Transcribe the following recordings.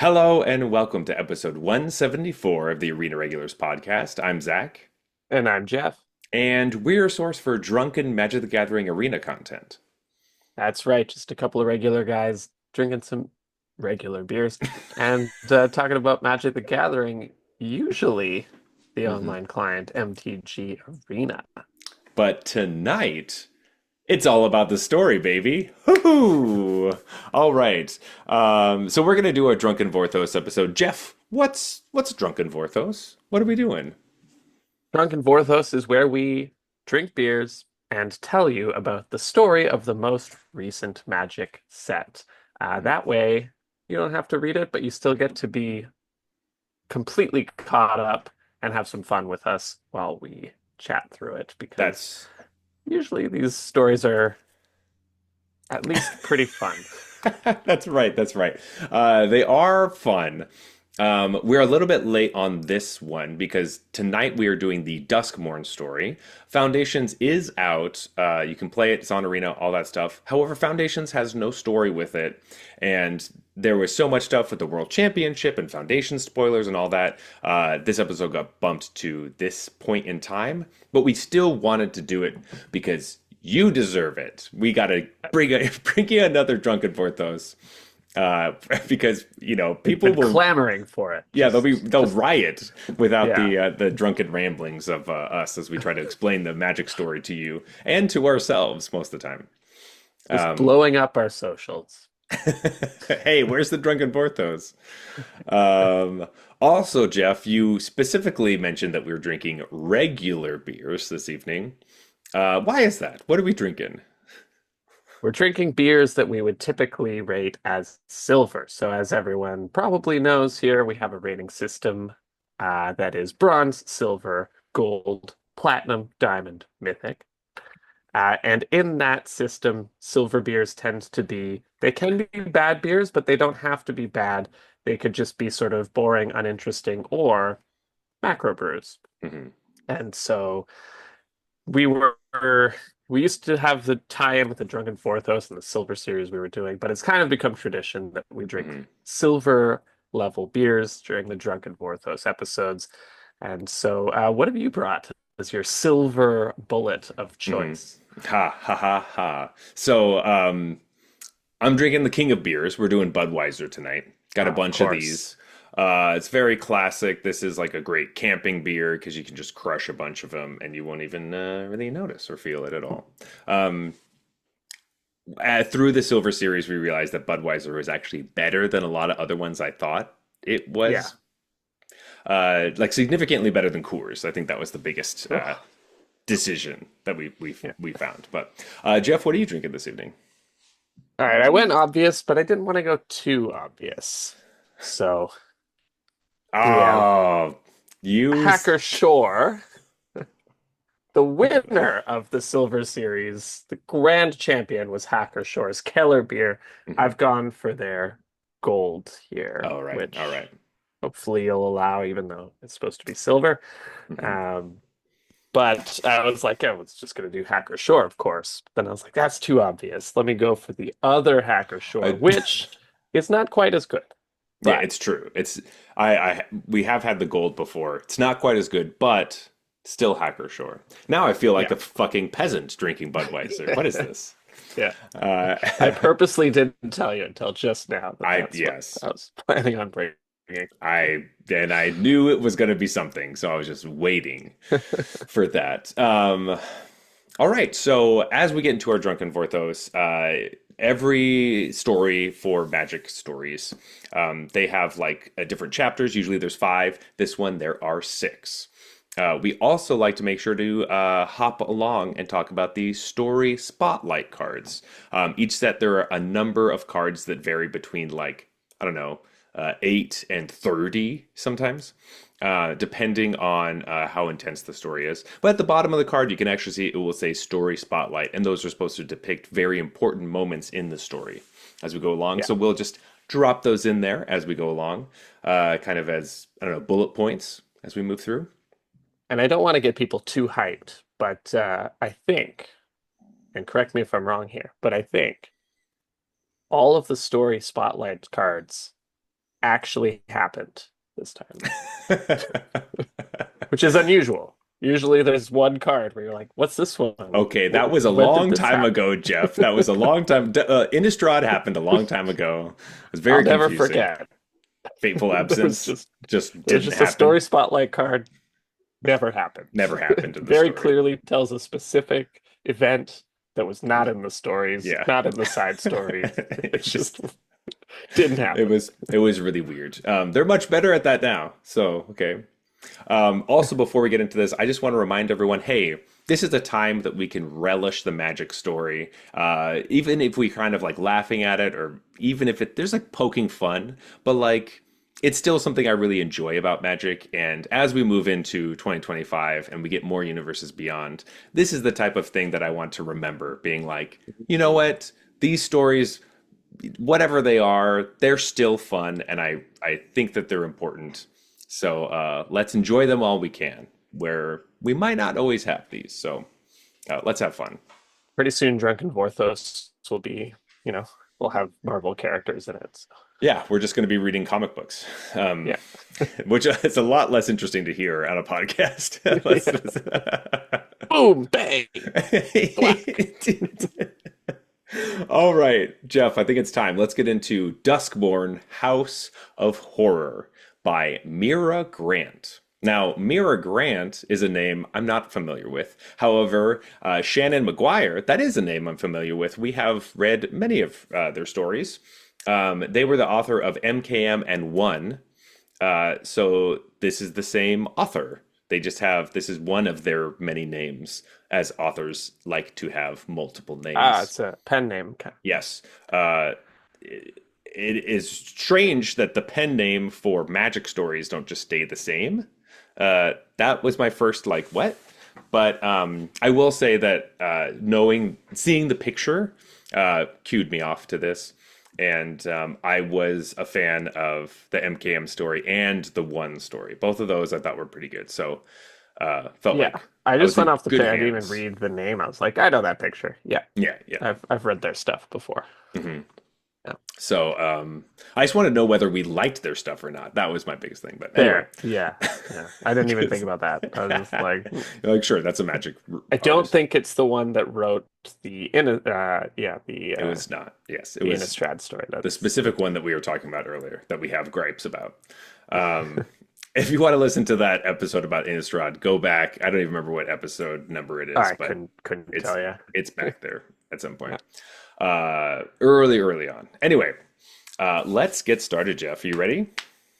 Hello and welcome to episode 174 of the Arena Regulars podcast. I'm Zach, And I'm Jeff. and we're a source for drunken Magic the Gathering arena content. That's right, just a couple of regular guys drinking some regular beers and talking about Magic the Gathering, usually the Mhm. online client MTG Arena. But tonight, it's all about the story, baby. Hoo-hoo! All right. So we're gonna do a Drunken Vorthos episode. Jeff, what's Drunken Vorthos? What are we doing? Drunken Vorthos is where we drink beers and tell you about the story of the most recent Magic set. Mhm. That way, you don't have to read it, but you still get to be completely caught up and have some fun with us while we chat through it because That's usually these stories are at least pretty fun. That's right. That's right. They are fun. We're a little bit late on this one because tonight we are doing the Duskmourn story. Foundations is out. You can play it. It's on Arena, all that stuff. However, Foundations has no story with it, and there was so much stuff with the World Championship and Foundation spoilers and all that. This episode got bumped to this point in time, but we still wanted to do it because you deserve it. We gotta bring you another drunken Vorthos, uh, because We've people been will, clamoring for it. yeah, they'll Just riot without yeah, the drunken ramblings of us as we try to explain the magic story to you and to ourselves most of the time. just Um, blowing up our socials. hey, where's the drunken Vorthos? Um, Also, Jeff, you specifically mentioned that we were drinking regular beers this evening. Why is that? What are we drinking? We're drinking beers that we would typically rate as silver. So, as everyone probably knows here, we have a rating system that is bronze, silver, gold, platinum, diamond, mythic. And in that system, silver beers tend to be, they can be bad beers, but they don't have to be bad. They could just be sort of boring, uninteresting, or macro brews. Mhm. And so we were, we used to have the tie-in with the Drunken Vorthos and the silver series we were doing, but it's kind of become tradition that we drink Mhm. silver level beers during the Drunken Vorthos episodes. And so, what have you brought as your silver bullet of Hmm. choice? Ha ha ha ha. So, I'm drinking the king of beers. We're doing Budweiser tonight. Got a Of bunch of course. these. It's very classic. This is like a great camping beer because you can just crush a bunch of them and you won't even really notice or feel it at all. Um, Through the Silver Series, we realized that Budweiser was actually better than a lot of other ones I thought it Yeah. was. Like significantly better than Coors. I think that was the biggest Ugh. decision that we Yeah. we found. But Jeff, what are you drinking this evening? All right, I went obvious, but I didn't want to go too obvious. So we have Oh, you. Hacker Shore, the winner of the Silver Series. The grand champion was Hacker Shore's Keller beer. Mhm. I've gone for their gold here, All right, all which right. hopefully you'll allow, even though it's supposed to be silver. Mhm. Um, but I was like, I was just going to do Hacker Shore, of course. Then I was like, that's too obvious. Let me go for the other Hacker Shore, I, which is not quite as good. yeah, But it's true. We have had the gold before. It's not quite as good, but still Hacker Shore. Now I feel like yeah, a fucking peasant drinking Budweiser. What is this? yeah. Uh, I purposely didn't tell you until just now that I that's what yes, I was planning on bringing. I knew it was going to be something, so I was just waiting for that. All right, so as we get into our Drunken Vorthos, every story for Magic stories, they have like different chapters. Usually there's five. This one, there are six. We also like to make sure to hop along and talk about the story spotlight cards. Each set, there are a number of cards that vary between like, I don't know, 8 and 30 sometimes, depending on how intense the story is. But at the bottom of the card, you can actually see it will say story spotlight, and those are supposed to depict very important moments in the story as we go along. Yeah. So we'll just drop those in there as we go along, kind of as, I don't know, bullet points as we move through. And I don't want to get people too hyped, but I think, and correct me if I'm wrong here, but I think all of the story spotlight cards actually happened this time, which is unusual. Usually there's one card where you're like, what's this one? Okay, that was a When did long this time happen? ago, Jeff. That was a long time. Innistrad happened a long time ago. It was I'll very never confusing. forget. Fateful There was absence just just there was didn't just a happen. story spotlight card. Never happened. Never happened in the Very story. clearly tells a specific event that was not in the stories, Yeah. not in the side stories. It It just just didn't it happen. was really weird. They're much better at that now. So, okay. Also, before we get into this, I just want to remind everyone, hey, this is a time that we can relish the magic story, even if we kind of like laughing at it, or even if there's like poking fun, but like it's still something I really enjoy about Magic. And as we move into 2025 and we get more universes beyond, this is the type of thing that I want to remember, being like, you know what, these stories, whatever they are, they're still fun, and I think that they're important. So let's enjoy them while we can, where we might not always have these. So let's have fun. Pretty soon, Drunken Vorthos will be, you know, we'll have Marvel characters in it. So, Yeah, we're just going to be reading comic books, yeah. which is a lot less interesting to hear on a podcast. Yeah. Boom, bang, black. All right, Jeff, I think it's time. Let's get into Duskmourn, House of Horror by Mira Grant. Now, Mira Grant is a name I'm not familiar with. However, Shannon McGuire, that is a name I'm familiar with. We have read many of their stories. They were the author of MKM and One. So this is the same author. They just have, this is one of their many names, as authors like to have multiple Ah, names. it's a pen name. Yes. It is strange that the pen name for magic stories don't just stay the same. That was my first like what? But I will say that seeing the picture cued me off to this, and I was a fan of the MKM story and the One story. Both of those I thought were pretty good. So felt Yeah. like I I just was went in off the good page. I didn't even hands. read the name. I was like, I know that picture. Yeah. Yeah, yeah. I've read their stuff before. Mhm. Yeah. So I just want to know whether we liked their stuff or not. That was my biggest thing. But anyway, Fair. Yeah. Yeah. I didn't even think 'cause- about that. I was just like, like sure, that's a magic I don't artist. think it's the one that wrote It was not. Yes, it the was Innistrad story. the That's specific one that we were talking about earlier that we have gripes about. Um, if you want to listen to that episode about Innistrad, go back. I don't even remember what episode number it is, I but couldn't it's tell you. it's back there at some Yeah. point. Early on. Anyway, let's get started, Jeff. Are you ready?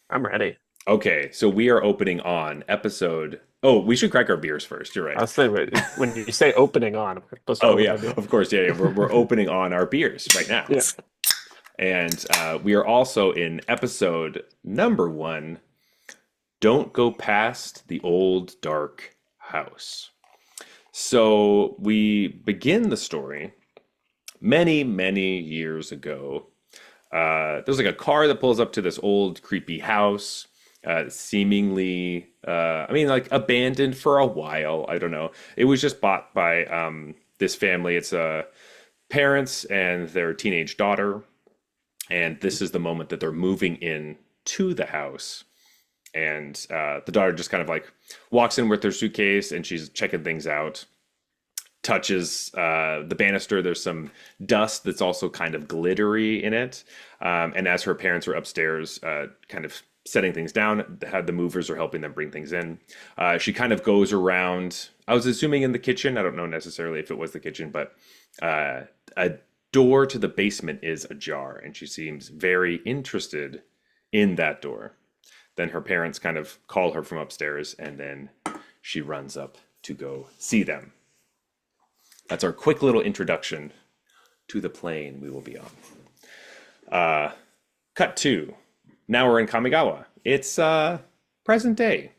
I'm ready. Okay, so we are opening on episode. Oh, we should crack our beers first. You're I right. was saying when you say opening on, I'm supposed to Oh open yeah, a beer. of course. Yeah, yeah. We're opening on our beers right now, Yeah. and we are also in episode number one. Don't go past the old dark house. So we begin the story many years ago. There's like a car that pulls up to this old creepy house, seemingly, I mean, like abandoned for a while. I don't know. It was just bought by this family. It's parents and their teenage daughter, and this is the moment that they're moving in to the house. And the daughter just kind of like walks in with her suitcase, and she's checking things out, touches the banister. There's some dust that's also kind of glittery in it. And as her parents are upstairs, kind of setting things down, had the movers are helping them bring things in. She kind of goes around. I was assuming in the kitchen. I don't know necessarily if it was the kitchen, but a door to the basement is ajar, and she seems very interested in that door. Then her parents kind of call her from upstairs, and then she runs up to go see them. That's our quick little introduction to the plane we will be on. Cut two. Now we're in Kamigawa. It's present day.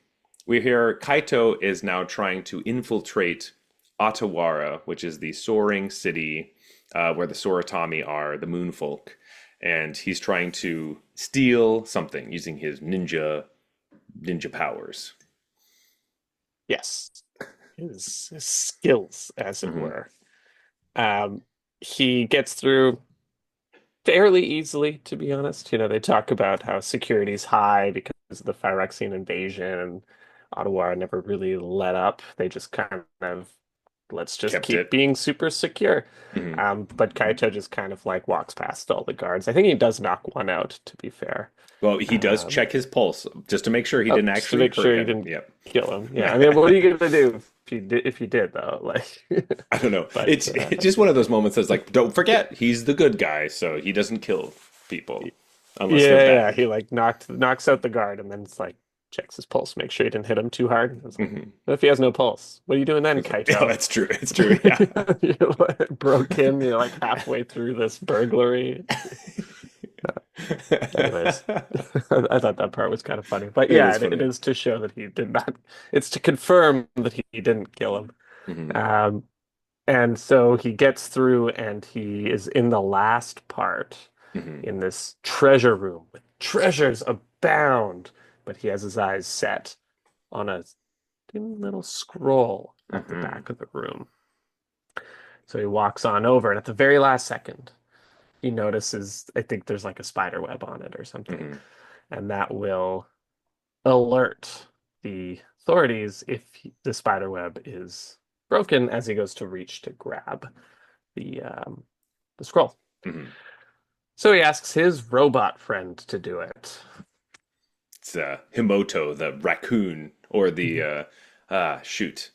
We hear Kaito is now trying to infiltrate Otawara, which is the soaring city where the Soratami are, the moon folk. And he's trying to steal something using his ninja powers. Yes. His skills, as it Hmm. were. Um, he gets through. fairly easily, to be honest. They talk about how security's high because of the Phyrexian invasion, and Ottawa never really let up. They just kind of let's just Kept keep it. being super secure. Hmm. But Kaito just kind of like walks past all the guards. I think he does knock one out, to be fair. Well, he does Um, check his pulse just to make sure he oh, didn't just to actually make hurt sure he him. didn't Yep. kill him. Yeah, I mean, what are you gonna do if you did though? Like, I don't know. but It's just one of those moments that's like, don't forget, he's the good guy, so he doesn't kill people unless they're yeah, yeah, bad. he like knocks out the guard and then it's like checks his pulse, make sure he didn't hit him too hard. It's like, Hmm. what if he has no pulse? What are you doing then, It's like, oh, Kaito? that's true. It's true. Yeah. You like, broke in, you're like halfway through this burglary. Anyways, I thought that part was kind of funny. But It yeah, is it funny. is to show that he did not, it's to confirm that he didn't kill him. Hmm. Um, and so he gets through and he is in the last part Hmm. in this treasure room with treasures abound, but he has his eyes set on a dim little scroll at the Hmm. back of the room. So he walks on over, and at the very last second, he notices, I think there's like a spider web on it or something, Hmm. and that will alert the authorities if the spider web is broken as he goes to reach to grab the scroll. Hmm. So he asks his robot friend to do it. It's Himoto, the raccoon, or the shoot.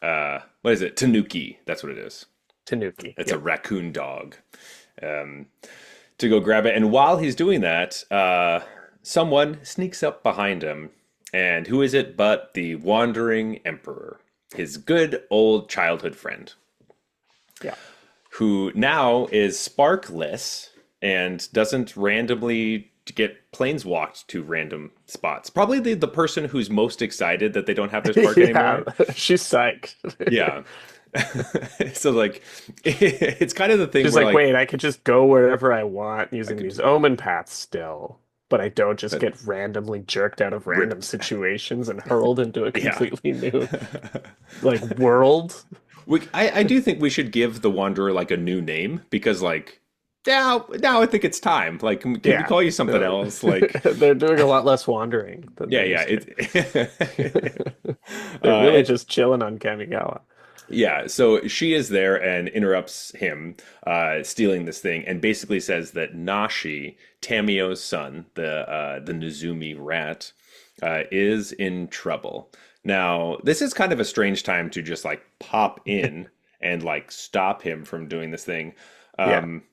What is it? Tanuki. That's what it is. Tanuki. It's a Yep. raccoon dog. Um, to go grab it. And while he's doing that, someone sneaks up behind him. And who is it but the Wandering Emperor, his good old childhood friend, Yeah. who now is sparkless and doesn't randomly get planeswalked to random spots. Probably the person who's most excited that they don't have their spark Yeah. anymore. She's psyched. Yeah. So like it's kind of the thing She's where like, like wait, I could just go wherever I want I using could these omen paths still, but I don't just but get randomly jerked out of random ripped. situations and hurled into a Yeah. completely new like world. I do think we should give the Wanderer like a new name because like now I think it's time. Like can we Yeah. call you something No, else? Like they're doing a lot less wandering than yeah, they yeah. used to. They're really And just chilling on Kamigawa. yeah, so she is there and interrupts him stealing this thing and basically says that Nashi, Tamio's son, the Nezumi rat, is in trouble. Now, this is kind of a strange time to just like pop in and like stop him from doing this thing. Yeah. Um,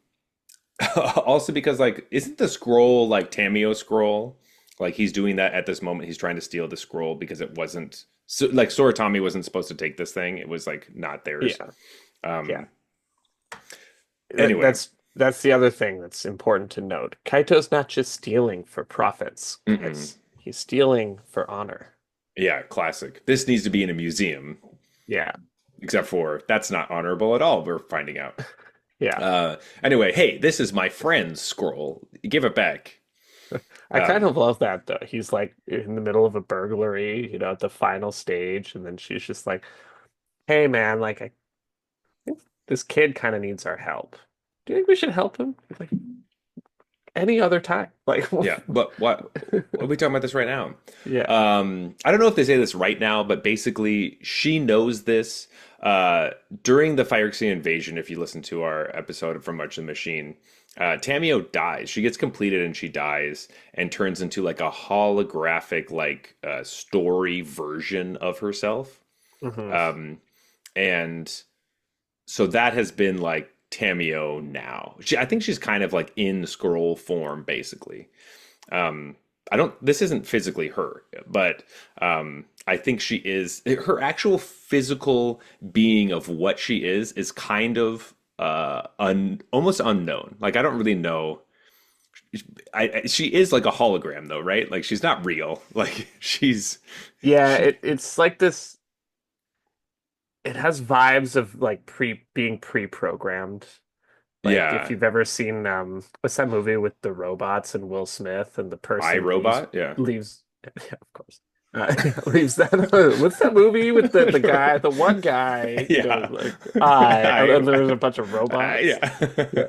also because like isn't the scroll like Tamio scroll? Like he's doing that at this moment. He's trying to steal the scroll because it wasn't so like Soratami wasn't supposed to take this thing. It was like not theirs. Yeah. Yeah. Um That- anyway. That's that's the other thing that's important to note. Kaito's not just stealing for profits, Mm-mm. guys. He's stealing for honor. Yeah, classic. This needs to be in a museum, Yeah. except for that's not honorable at all, we're finding out. Yeah. Anyway, hey, this is my friend's scroll. Give it back. I kind Um, of love that though. He's like in the middle of a burglary, at the final stage, and then she's just like, "Hey man, like I think this kid kind of needs our help. Do you think we should help him? Like any other time?" Like yeah, but what are we talking about this right now? yeah. I don't know if they say this right now, but basically, she knows this. During the Phyrexian invasion, if you listen to our episode from Much of the Machine, Tamio dies. She gets completed and she dies and turns into like a holographic, like story version of herself. Hmm. Um, and so that has been like Tamio now. I think she's kind of like in scroll form, basically. Um, I don't. This isn't physically her, but I think she is. Her actual physical being of what she is kind of almost unknown. Like I don't really know. She is like a hologram though, right? Like she's not real. Like Yeah, she it's like this. It has vibes of like being pre-programmed. Like if yeah. you've ever seen what's that movie with the robots and Will Smith and the I person leaves Robot. Yeah. leaves yeah, of course. Leaves that. What's that movie with the guy, the one guy, Yeah. like I, I, and there's a bunch of robots. Yeah. yeah.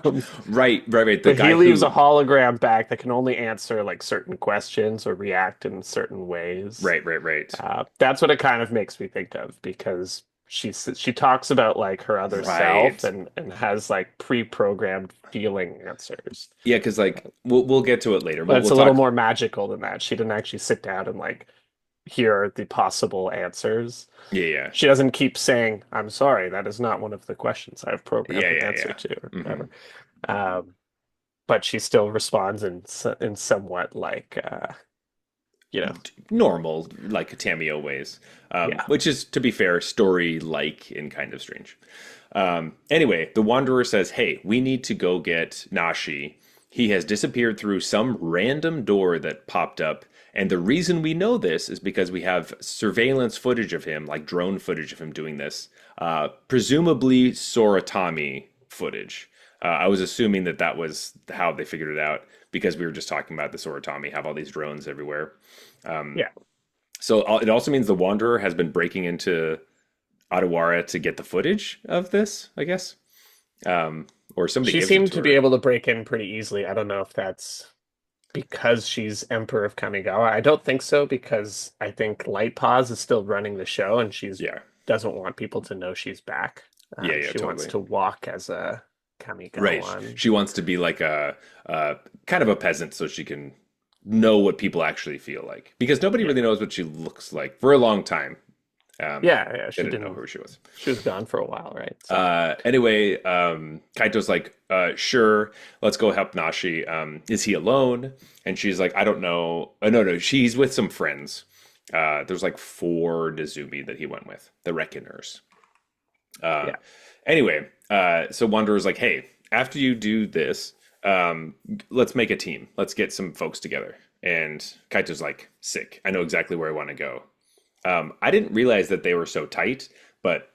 Um, Right. The but he guy leaves a who, hologram back that can only answer like certain questions or react in certain ways. right. That's what it kind of makes me think of because she talks about like her other self Right. and has like pre-programmed feeling answers. Yeah, because like we'll get to it later. But We'll it's we'll a little talk. more magical than that. She didn't actually sit down and like hear the possible answers. Yeah. She doesn't keep saying, "I'm sorry, that is not one of the questions I've programmed an answer Yeah. to," or hmm whatever. Um, but she still responds in somewhat like you know, Normal, like cameo ways, yeah, which is, to be fair, story-like and kind of strange. Anyway, the Wanderer says, "Hey, we need to go get Nashi. He has disappeared through some random door that popped up, and the reason we know this is because we have surveillance footage of him, like drone footage of him doing this, presumably Soratami footage." I was assuming that that was how they figured it out because we were just talking about the Soratami have all these drones everywhere. yeah. So it also means the Wanderer has been breaking into Adawara to get the footage of this, I guess, or somebody She gives it seemed to to be her. able to break in pretty easily. I don't know if that's because she's Emperor of Kamigawa. I don't think so because I think Light Paws is still running the show and she's Yeah, doesn't want people to know she's back. She wants totally. to walk as a Right. Kamigawan. She wants to be like a kind of a peasant, so she can know what people actually feel like. Because nobody Yeah. really knows what she looks like for a long time. Yeah, They she didn't know didn't who she was. she was gone for a while, right? So Anyway, Kaito's like, sure, let's go help Nashi. Is he alone? And she's like, I don't know. No, she's with some friends. There's like four Nezumi that he went with, the Reckoners. Uh, yeah. anyway, so Wanderer's like, hey, after you do this, let's make a team. Let's get some folks together. And Kaito's like, sick. I know exactly where I want to go. I didn't realize that they were so tight, but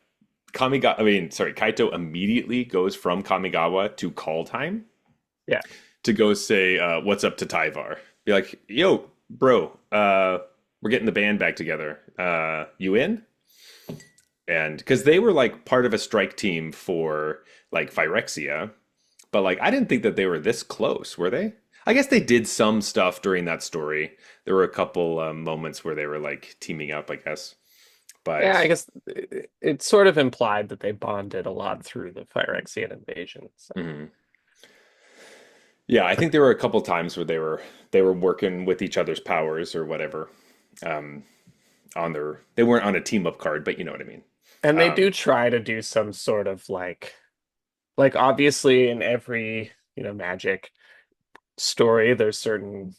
Kaito immediately goes from Kamigawa to call time Yeah. to go say, what's up to Tyvar. Be like, yo, bro, we're getting the band back together. You in? And because they were like part of a strike team for like Phyrexia, but like I didn't think that they were this close, were they? I guess they did some stuff during that story. There were a couple moments where they were like teaming up, I guess. Yeah, I But guess it sort of implied that they bonded a lot through the Phyrexian invasion. So mhm. Yeah, I think there were a couple times where they were working with each other's powers or whatever. Um, on their they weren't on a team up card, but you know what I mean. and they do Um, try to do some sort of like obviously in every, magic story, there's certain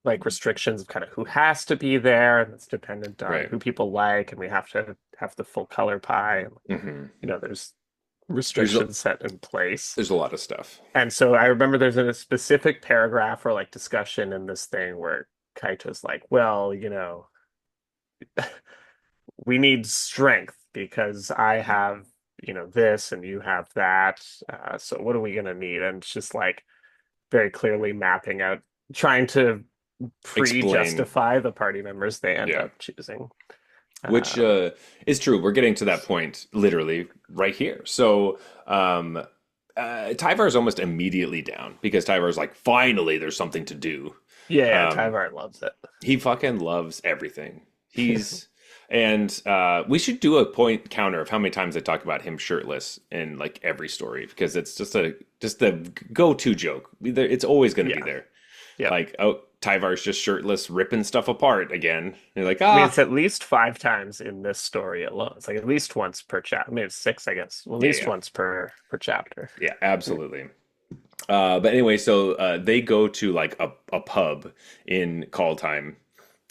like restrictions of kind of who has to be there, and it's dependent on right. who people like, and we have to have the full color pie, and hmm there's There's a, restrictions set in place. there's a lot of stuff. And so I remember there's a specific paragraph or like discussion in this thing where Kaito's like, well, we need strength because I have, this and you have that. So what are we gonna need? And it's just like very clearly mapping out, trying to Explain, pre-justify the party members they end yeah. up choosing. Which Um, is true. We're getting to that point literally right here. So Tyvar is almost immediately down because Tyvar's like, finally, there's something to do. yeah, Um, Tyvar loves it. he fucking loves everything. He's and we should do a point counter of how many times they talk about him shirtless in like every story because it's just a go-to joke. It's always going to be Yeah, there. yeah. Like, oh, Tyvar's just shirtless, ripping stuff apart again. And you're like, I mean, it's ah, at least five times in this story alone. It's like at least once per chapter. I mean, it's six, I guess. Well, at least yeah, once per chapter. yeah, absolutely. But anyway, so they go to like a pub in call time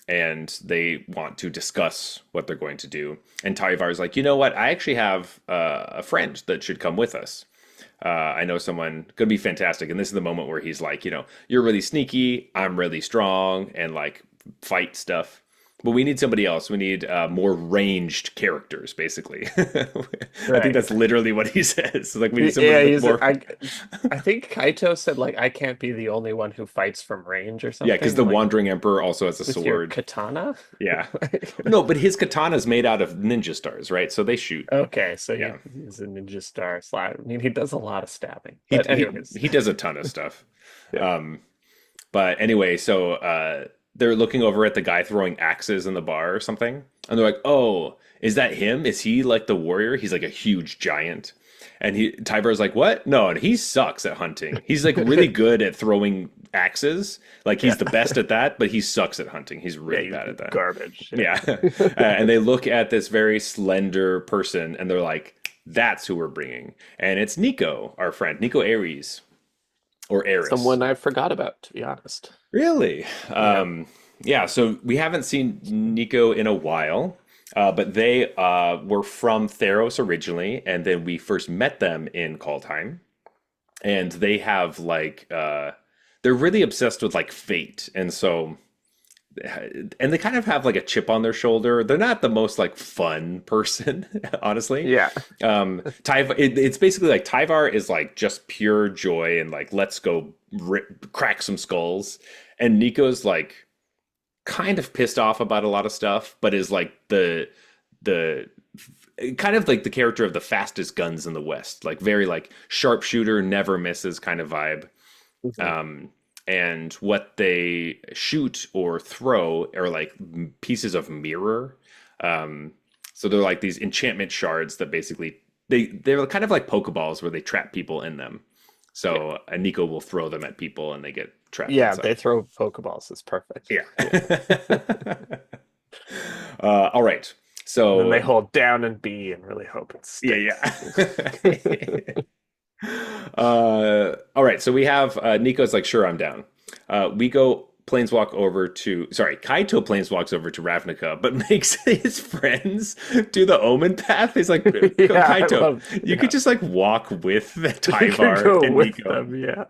and they want to discuss what they're going to do. And Tyvar's like, you know what? I actually have a friend that should come with us. I know someone could be fantastic. And this is the moment where he's like, you're really sneaky, I'm really strong, and like fight stuff. But we need somebody else. We need more ranged characters, basically. I think Right. that's literally what he says. Like we need someone Yeah, with he's more. I think Kaito said like I can't be the only one who fights from range or Yeah, because something, the like Wandering Emperor also has a with your sword. katana. Yeah. No, but his katana's made out of ninja stars, right? So they shoot. Okay, so Yeah. he's a ninja star slot. I mean, he does a lot of stabbing. He But he anyways, he does a ton of stuff. yeah. Um, but anyway, so they're looking over at the guy throwing axes in the bar or something, and they're like, "Oh, is that him? Is he like the warrior? He's like a huge giant." And Tybar's like, "What? No, and he sucks at hunting. He's like really good at throwing axes. Like Yeah. he's the best at that, but he sucks at hunting. He's Yeah, really he's bad at that." garbage. Yeah. Yeah. And they look at this very slender person and they're like, "That's who we're bringing." And it's Nico, our friend, Nico Aries or Aris. Someone I forgot about, to be honest. Really? Yeah. Yeah, so we haven't seen Nico in a while, but they were from Theros originally, and then we first met them in Kaldheim, and they have like they're really obsessed with like fate, and so and they kind of have like a chip on their shoulder. They're not the most like fun person, honestly. Yeah. It's basically like Tyvar is like just pure joy and like let's go crack some skulls, and Nico's like kind of pissed off about a lot of stuff, but is like the kind of like the character of the fastest guns in the West, like very like sharpshooter, never misses kind of vibe. Mhm. Um, and what they shoot or throw are like pieces of mirror. Um, so they're like these enchantment shards that basically they're kind of like Pokeballs where they trap people in them. Yeah. So Nico will throw them at people and they get trapped Yeah, inside. they throw Pokeballs. It's perfect. Yeah. Yeah. All right. And then they So hold down and B and really hope it yeah, sticks. yeah. All right. So we have Nico's like, sure, I'm down. We go planeswalk over to Kaito planeswalks over to Ravnica, but makes his friends do the Omen path. He's like, Yeah, I Kaito, love, you could yeah. just like walk with the You could Tyvar go and with Nico. them, yeah.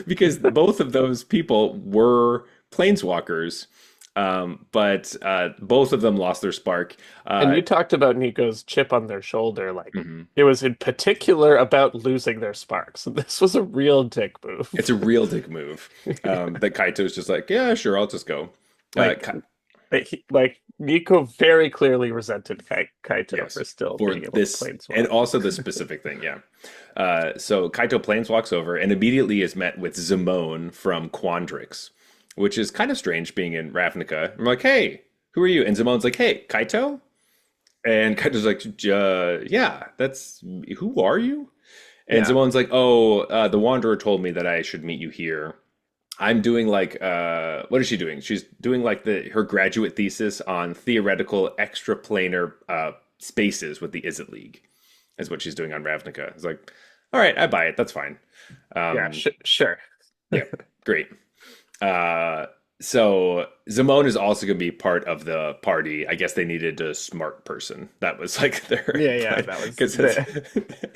Because both of those people were planeswalkers, but both of them lost their spark. And Uh, you talked about Nico's chip on their shoulder, like mhm. it was in particular about losing their sparks. This was a real dick move. It's a real dick move. That Kaito's just like, yeah, sure, I'll just go. Uh, Like, Ka- like Nico very clearly resented Kaito for yes, still for being able to this and planeswalk. also this specific thing, yeah. So Kaito planeswalks over and immediately is met with Zimone from Quandrix, which is kind of strange being in Ravnica. I'm like, hey, who are you? And Zimone's like, hey, Kaito? And Kaito's like, yeah, that's who are you? And Yeah. Zimone's like, oh, the Wanderer told me that I should meet you here. I'm doing like what is she doing? She's doing like the her graduate thesis on theoretical extraplanar spaces with the Izzet League. Is what she's doing on Ravnica. It's like, all right, I buy it. That's fine. Yeah, Um, sure. yeah, great. Uh, so Zimone is also going to be part of the party. I guess they needed a smart person. That was like their Yeah, yeah, that was because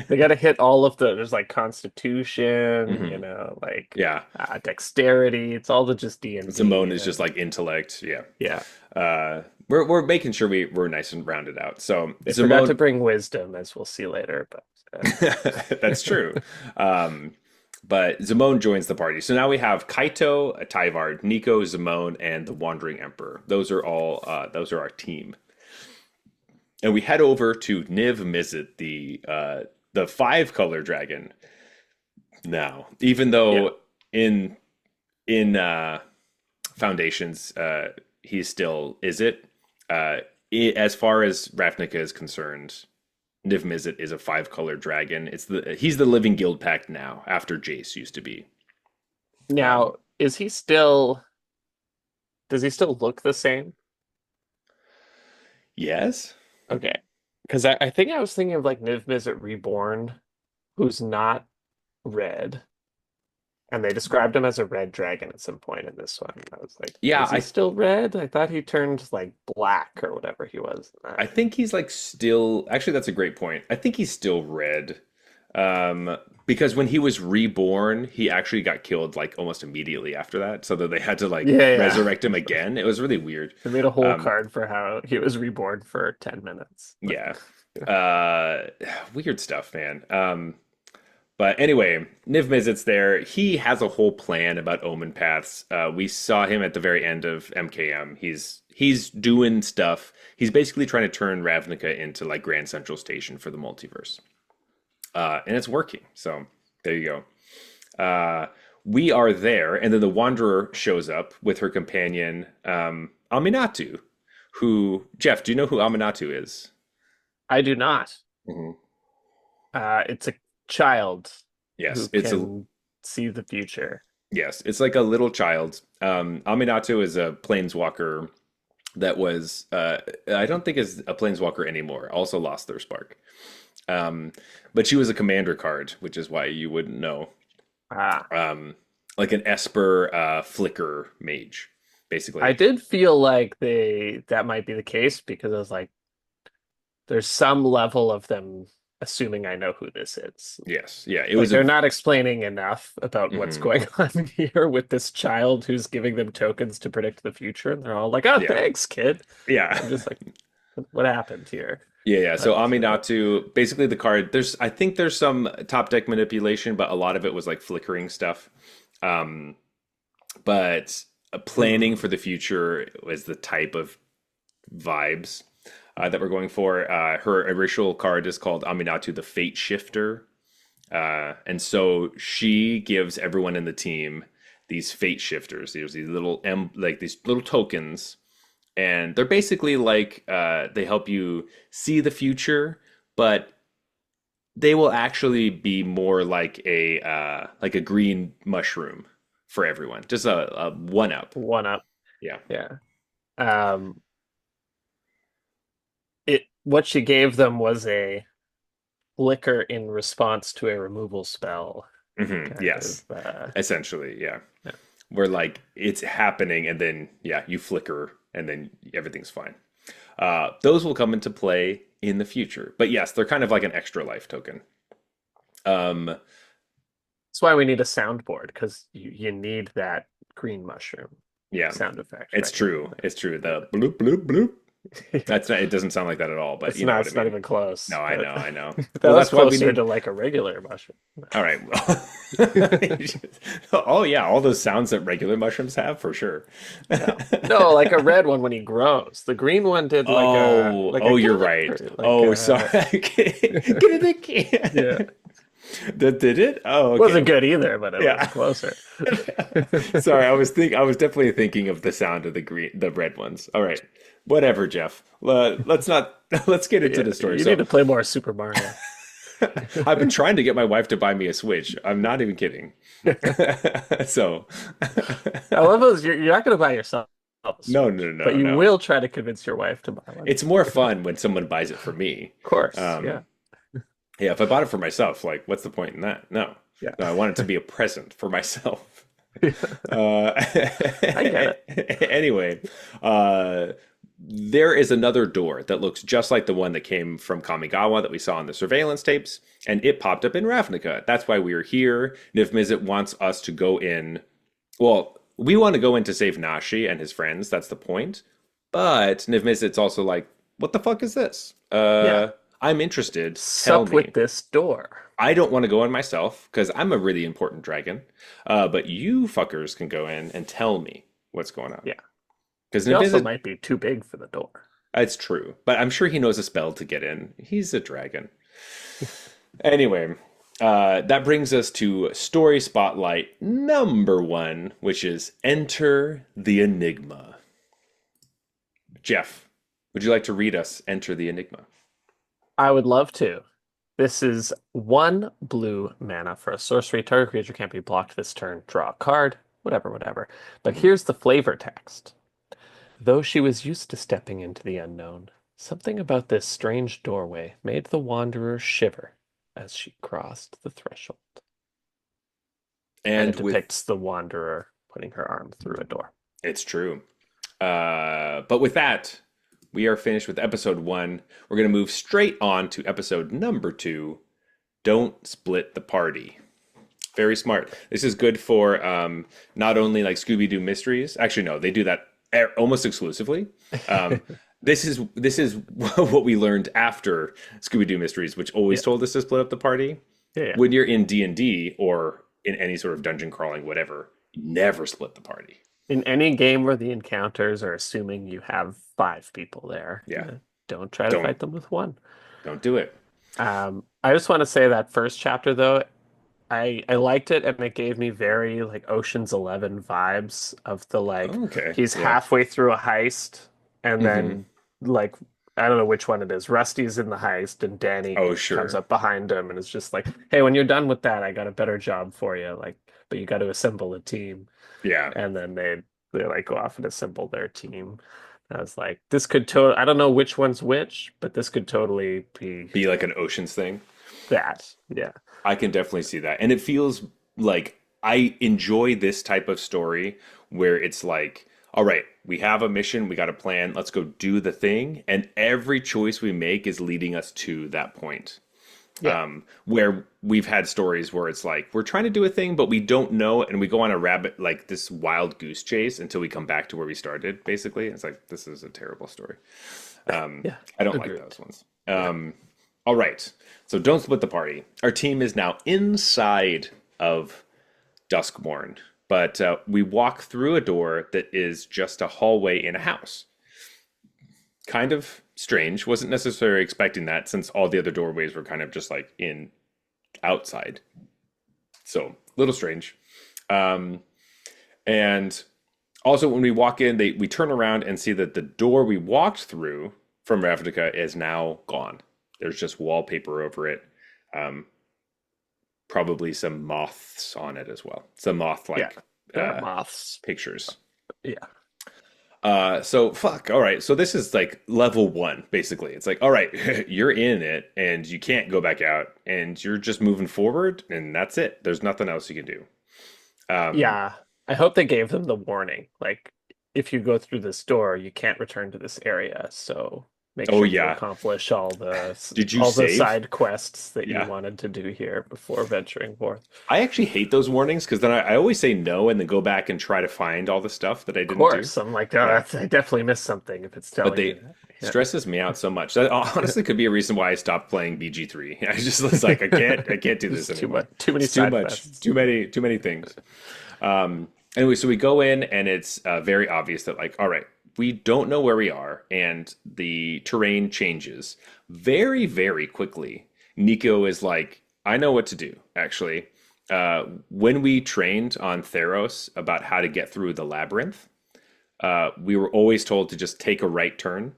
they got to hit all of the there's like constitution, Mhm. like Yeah, dexterity. It's all the just D&D Zimone is just and like intellect. Yeah. yeah. We're making sure we're nice and rounded out. So They forgot to Zimone, bring wisdom, as we'll see later, but that's true. Um, but Zimone joins the party. So now we have Kaito, Tyvard, Nico, Zimone, and the Wandering Emperor. Those are all those are our team. And we head over to Niv Mizzet, the five color dragon. Now, even yeah. though in Foundations, he's still is it. As far as Ravnica is concerned, Niv Mizzet is a five color dragon. He's the living guild pact now, after Jace used to be. Um, Now, is he still does he still look the same? yes. Okay. Because I think I was thinking of like Niv Mizzet Reborn, who's not red. And they described him as a red dragon at some point in this one. I was like, Yeah, is he still red? I thought he turned like black or whatever he was. I think he's like still. Actually, that's a great point. I think he's still red. Um, because when he was reborn, he actually got killed like almost immediately after that, so that they had to like Yeah, yeah. resurrect him again. It was really weird. They made a whole Um, card for how he was reborn for 10 minutes. Like, yeah. Uh, Weird stuff, man. But anyway, Niv Mizzet's there. He has a whole plan about omen paths. We saw him at the very end of MKM. He's doing stuff. He's basically trying to turn Ravnica into like Grand Central Station for the multiverse, and it's working. So there you go. We are there, and then the Wanderer shows up with her companion Aminatu. Who Jeff? Do you know who Aminatu is? I do not. Mhm. It's a child Yes, who it's a can see the future. yes, it's like a little child. Aminatu is a planeswalker that was I don't think is a planeswalker anymore. Also lost their spark. Um, but she was a commander card, which is why you wouldn't know. Ah, Um, like an Esper flicker mage, I basically. did feel like that might be the case because I was like, there's some level of them assuming I know who this is. Yes, yeah, it Like was a they're not explaining enough about what's mhm, going on here with this child who's giving them tokens to predict the future, and they're all like, "Oh, yeah, thanks, kid." yeah. I'm just like, what happened here? Yeah, yeah. So But Aminatu, basically the card, I think there's some top deck manipulation, but a lot of it was like flickering stuff. Um, but planning for hmm, the future was the type of vibes that we're going for. Her original card is called Aminatu the Fate Shifter. And so she gives everyone in the team these fate shifters. There's these little like these little tokens, and they're basically like they help you see the future, but they will actually be more like a green mushroom for everyone, just a one up. one up, Yeah. yeah. Um, it what she gave them was a flicker in response to a removal spell, kind of. Yes. Essentially, yeah. Where like it's happening and then yeah, you flicker and then everything's fine. Those will come into play in the future. But yes, they're kind of like an extra life token. Um, That's why we need a soundboard because you need that green mushroom yeah, sound effect, it's right? true. It's true. The bloop bloop bloop. That's not, it doesn't sound like that at all, but It's you know not. what I It's not mean. even close. No, I But know, I know. that Well, was that's why we closer need. to like a regular mushroom. All right. Oh yeah, all those sounds that regular mushrooms have for sure. Yeah. No, like a red one when he grows. The green one did Oh, like a oh, you're get right. or like Oh, sorry. Get it yeah. again. That did it? Oh, okay. Wasn't good either, but it was Yeah. closer. Sorry, I was definitely thinking of the sound of the red ones. All right. Whatever, Jeff. Let's not let's get into Yeah, the story. you need So, to play more Super Mario. I've been trying to get my wife to buy me a Switch. I'm not even kidding. So, I love those. You're not going to buy yourself a no, no, Switch, but no, you no. will try to convince your wife to buy one. It's more fun when someone buys it for me. Of course, yeah, Um, yeah, if I bought it for myself, like, what's the point in that? No, yeah. no, I want it to be a present for myself. Uh, I get it. anyway, uh, there is another door that looks just like the one that came from Kamigawa that we saw in the surveillance tapes, and it popped up in Ravnica. That's why we are here. Niv Mizzet wants us to go in. Well, we want to go in to save Nashi and his friends. That's the point. But Niv Mizzet's also like, what the fuck is this? Yeah. I'm interested. Tell Sup me. with this door. I don't want to go in myself because I'm a really important dragon. But you fuckers can go in and tell me what's going on. Yeah. Because He also Niv might be too big for the door. it's true, but I'm sure he knows a spell to get in. He's a dragon. Anyway, that brings us to story spotlight number one, which is Enter the Enigma. Jeff, would you like to read us Enter the Enigma? I would love to. This is one blue mana for a sorcery. Target creature can't be blocked this turn. Draw a card. Whatever, whatever. But Mhm. here's the flavor text. Though she was used to stepping into the unknown, something about this strange doorway made the wanderer shiver as she crossed the threshold. And it And with depicts the wanderer putting her arm through a door. it's true. But with that, we are finished with episode one. We're going to move straight on to episode number two, don't split the party. Very smart. This is good for not only like Scooby-Doo mysteries. Actually, no, they do that almost exclusively. Um, this is what we learned after Scooby-Doo mysteries, which always Yeah. told us to split up the party. Yeah. Yeah. When you're in D&D or in any sort of dungeon crawling, whatever, never split the party. In any game where the encounters are assuming you have five people there, Yeah, don't try to don't fight them with one. don't do it. I just want to say that first chapter though, I liked it and it gave me very like Ocean's 11 vibes of the like Okay, he's yeah. halfway through a heist and Hmm. then like I don't know which one it is. Rusty's in the heist and Danny Oh, comes sure. up behind him and is just like, "Hey, when you're done with that, I got a better job for you." Like, but you got to assemble a team. Yeah, And then they like go off and assemble their team. I was like, this could totally, I don't know which one's which, but this could totally be be like an Oceans thing. that. Yeah. I can definitely see that. And it feels like I enjoy this type of story where it's like, all right, we have a mission, we got a plan, let's go do the thing. And every choice we make is leading us to that point. Yeah. Where we've had stories where it's like, we're trying to do a thing, but we don't know. And we go on a rabbit, like this wild goose chase until we come back to where we started, basically. It's like, this is a terrible story. Yeah. I don't like Agreed. those ones. Yeah. All right. So don't split the party. Our team is now inside of Duskmourn, but we walk through a door that is just a hallway in a house. Kind of strange. Wasn't necessarily expecting that since all the other doorways were kind of just like in outside. So a little strange. Um, and also when we walk in, we turn around and see that the door we walked through from Ravnica is now gone. There's just wallpaper over it. Um, Probably some moths on it as well. Some moth Yeah. like There are moths. pictures. Yeah. So fuck. All right. So this is like level one, basically. It's like, all right, you're in it and you can't go back out and you're just moving forward and that's it. There's nothing else you can do. Um, Yeah. I hope they gave them the warning. Like, if you go through this door, you can't return to this area. So make oh sure you yeah. accomplish Did you all the save? side quests that you Yeah. wanted to do here before venturing forth. I actually hate those warnings because then I always say no and then go back and try to find all the stuff that I didn't do. Course. I'm like, oh, Yeah. I definitely missed something if it's But telling me they that. Yeah. stresses me out so much. That honestly could be a reason why I stopped playing BG3. I just was like, I can't do this There's too anymore. much, too many It's too side much, quests. too many things. Anyway, so we go in and it's very obvious that like, all right, we don't know where we are, and the terrain changes very, very quickly. Nico is like, I know what to do, actually. When we trained on Theros about how to get through the labyrinth, we were always told to just take a right turn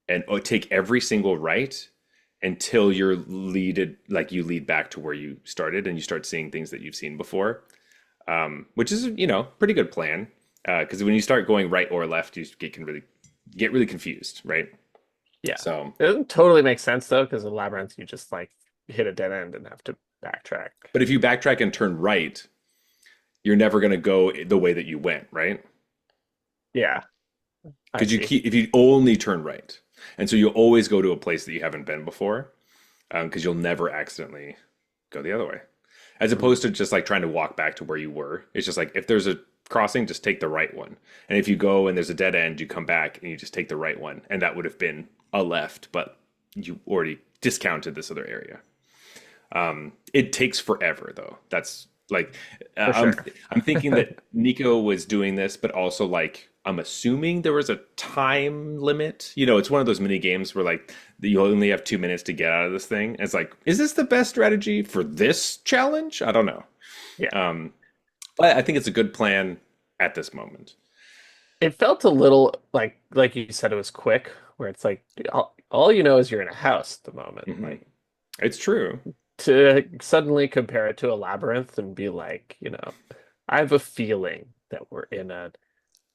and take every single right until you're leaded, like you lead back to where you started and you start seeing things that you've seen before, which is, pretty good plan. Because when you start going right or left, can really get really confused, right? Yeah. So, It doesn't totally make sense though, because in Labyrinth you just like hit a dead end and have to backtrack. but if you backtrack and turn right, you're never going to go the way that you went, right? Yeah, I Because see. if you only turn right, and so you'll always go to a place that you haven't been before, because you'll never accidentally go the other way, as Mhm. opposed to just like trying to walk back to where you were. It's just like if there's a crossing, just take the right one, and if you go and there's a dead end, you come back and you just take the right one, and that would have been a left, but you already discounted this other area. It takes forever though. That's like For sure. I'm thinking that Nico was doing this, but also like I'm assuming there was a time limit. It's one of those mini games where like you only have 2 minutes to get out of this thing. And it's like, is this the best strategy for this challenge? I don't know. Yeah. Um, but I think it's a good plan at this moment. It felt a little like you said it was quick, where it's like all you know is you're in a house at the moment. Hmm. Like It's true. to suddenly compare it to a labyrinth and be like, I have a feeling that we're in an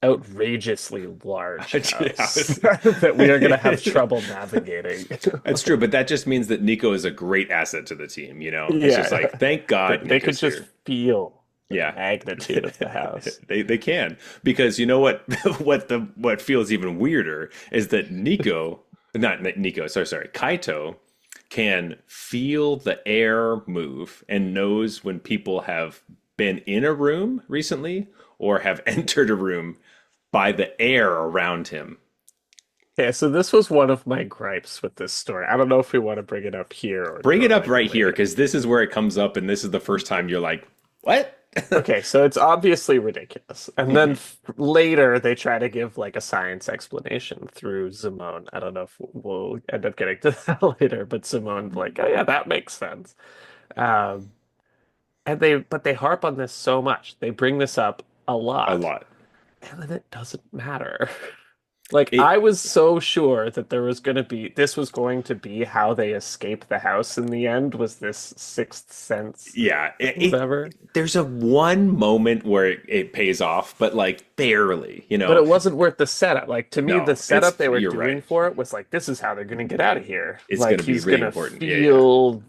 outrageously large house that we are going to have trouble navigating. It's true, but that just means that Nico is a great asset to the team. It's just Yeah, like, thank God they could Nico's just here. feel the Yeah. magnitude of the house. They can, because you know what what feels even weirder is that Nico, not Nico, sorry, Kaito can feel the air move and knows when people have been in a room recently or have entered a room by the air around him. Okay, so this was one of my gripes with this story. I don't know if we want to bring it up here Bring it or up like right here later. because this is where it comes up, and this is the first time you're like, what? Okay, so it's obviously ridiculous. And then Mhm. f later they try to give like a science explanation through Simone. I don't know if we'll end up getting to that later, but Simone's like, oh yeah, that makes sense. Um, and they harp on this so much. They bring this up a A lot, lot. and then it doesn't matter. Like I It, was so sure that this was going to be how they escape the house in the end, was this sixth sense, yeah, whatever. there's a one moment where it pays off, but like barely, you But know? it wasn't worth the setup. Like to me, the No, setup they were you're doing right. for it was like, this is how they're gonna get out of here. It's going Like to be he's really gonna important. Yeah, yeah. feel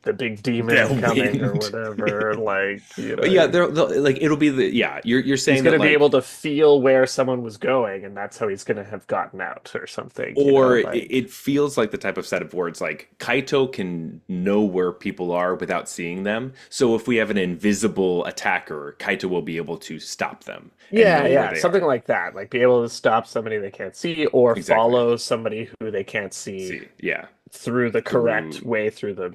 the big demon The coming or wind. whatever. Like, you But yeah, know, like it'll be the yeah. You're he's saying that gonna be like able to feel where someone was going, and that's how he's gonna have gotten out or something, you or know, it feels like the type of setup where it's like Kaito can know where people are without seeing them. So if we have an invisible attacker, Kaito will be able to stop them and yeah, know where yeah, they something are. like that. Like be able to stop somebody they can't see or Exactly. follow somebody who they can't see See, yeah, through the correct through way through the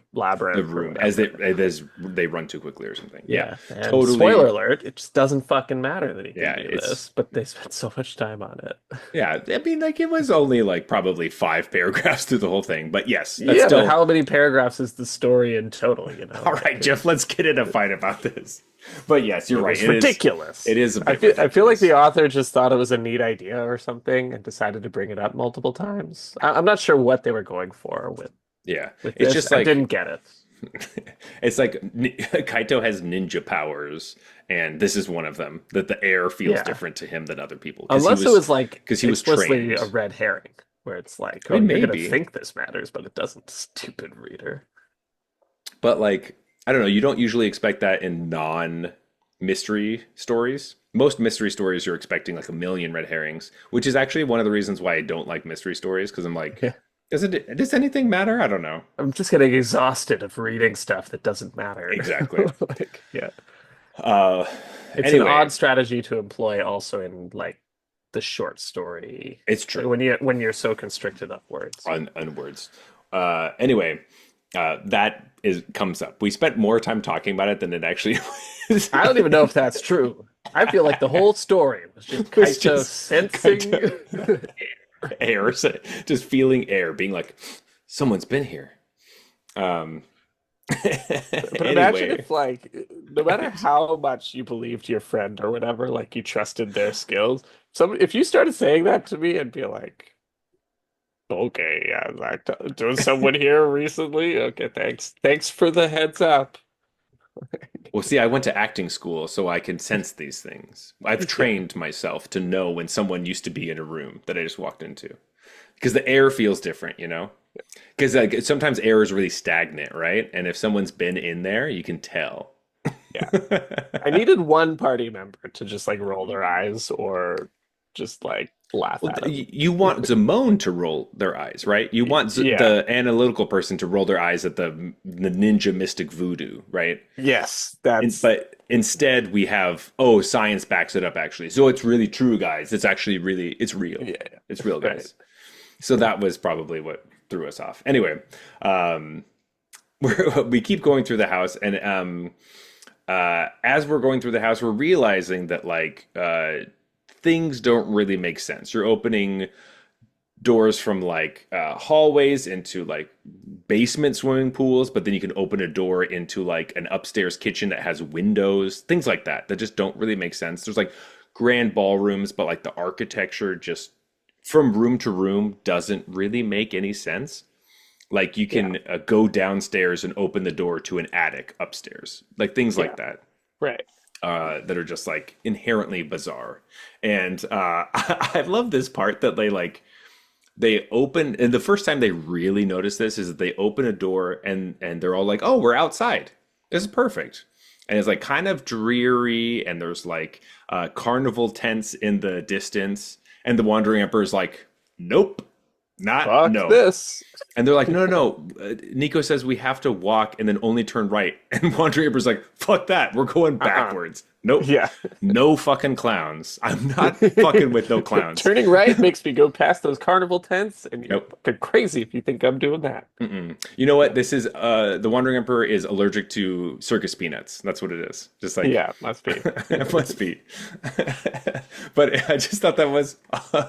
the labyrinth or room as whatever. they run too quickly or something. Yeah, Yeah, and spoiler totally. alert, it just doesn't fucking matter that he can Yeah, do it's this, but they spent so much time on it. yeah. I mean, like it was only like probably 5 paragraphs through the whole thing, but yes, that's Yeah, but still how many paragraphs is the story in total, you know? all right, Jeff. Let's get in a fight about this. But yes, you're It right. was ridiculous. It is a I bit feel like the ridiculous. author just thought it was a neat idea or something and decided to bring it up multiple times. I'm not sure what they were going for Yeah, with it's this. just I like didn't get it. it's like Kaito has ninja powers, and this is one of them. That the air feels Yeah. different to him than other people Unless it was like because he was explicitly a trained. red herring, where it's like, I oh, mean, you're gonna maybe, think this matters, but it doesn't, stupid reader. but like I don't know. You don't usually expect that in non-mystery stories. Most mystery stories, you're expecting like a million red herrings, which is actually one of the reasons why I don't like mystery stories because I'm like, does anything matter? I don't know. I'm just getting exhausted of reading stuff that doesn't matter. Exactly. Like, yeah. Uh, It's an anyway, odd strategy to employ also in like the short story it's like, true. when you're so constricted upwards. On words. Anyway, that is comes up. We spent more time talking about it than it actually was. I don't even know if that's true. I feel like the whole story was just It was Kaito just sensing. kind of air, just feeling air, being like, someone's been here. Um. But imagine Anyway, if like no matter how much you believed your friend or whatever, like you trusted their skills, some if you started saying that to me, I'd be like, okay, yeah, like doing someone here recently. Okay, thanks. Thanks for the heads up. well, see, I went to acting school, so I can sense these things. I've Yeah. trained myself to know when someone used to be in a room that I just walked into, because the air feels different, you know. Because like sometimes air is really stagnant, right? And if someone's been in there, you can tell. Yeah. I needed one party member to just like roll their eyes or just like laugh Well, at him. you want Zamone to roll their eyes, right? You want Yeah. the analytical person to roll their eyes at the ninja mystic voodoo, right? Yes, that's But instead, we have science backs it up actually, so it's really true, guys. It's actually really it's real. yeah, It's real, right. guys. So that was probably what threw us off. Anyway, um, we keep going through the house, and as we're going through the house, we're realizing that like things don't really make sense. You're opening doors from like hallways into like basement swimming pools, but then you can open a door into like an upstairs kitchen that has windows, things like that that just don't really make sense. There's like grand ballrooms, but like the architecture just from room to room doesn't really make any sense. Like you Yeah, can go downstairs and open the door to an attic upstairs, like things yeah, like that right. that are just like inherently bizarre. And I love this part that they open, and the first time they really notice this is that they open a door and they're all like, "Oh, we're outside. This is perfect." And it's like kind of dreary, and there's like carnival tents in the distance, and the Wandering Emperor is like, "Nope." Not Fuck no. this. And they're like, no, no, no. Nico says we have to walk and then only turn right. And Wandering Emperor's like, fuck that. We're going Uh-uh. backwards. Nope. Yeah. No fucking clowns. I'm not fucking with no clowns. Turning right makes me go past those carnival tents, and you're Nope. fucking crazy if you think I'm doing that. Mm-mm. You know what? This is the Wandering Emperor is allergic to circus peanuts. That's what it is. Just like Yeah, must be. it must be. But I just thought that was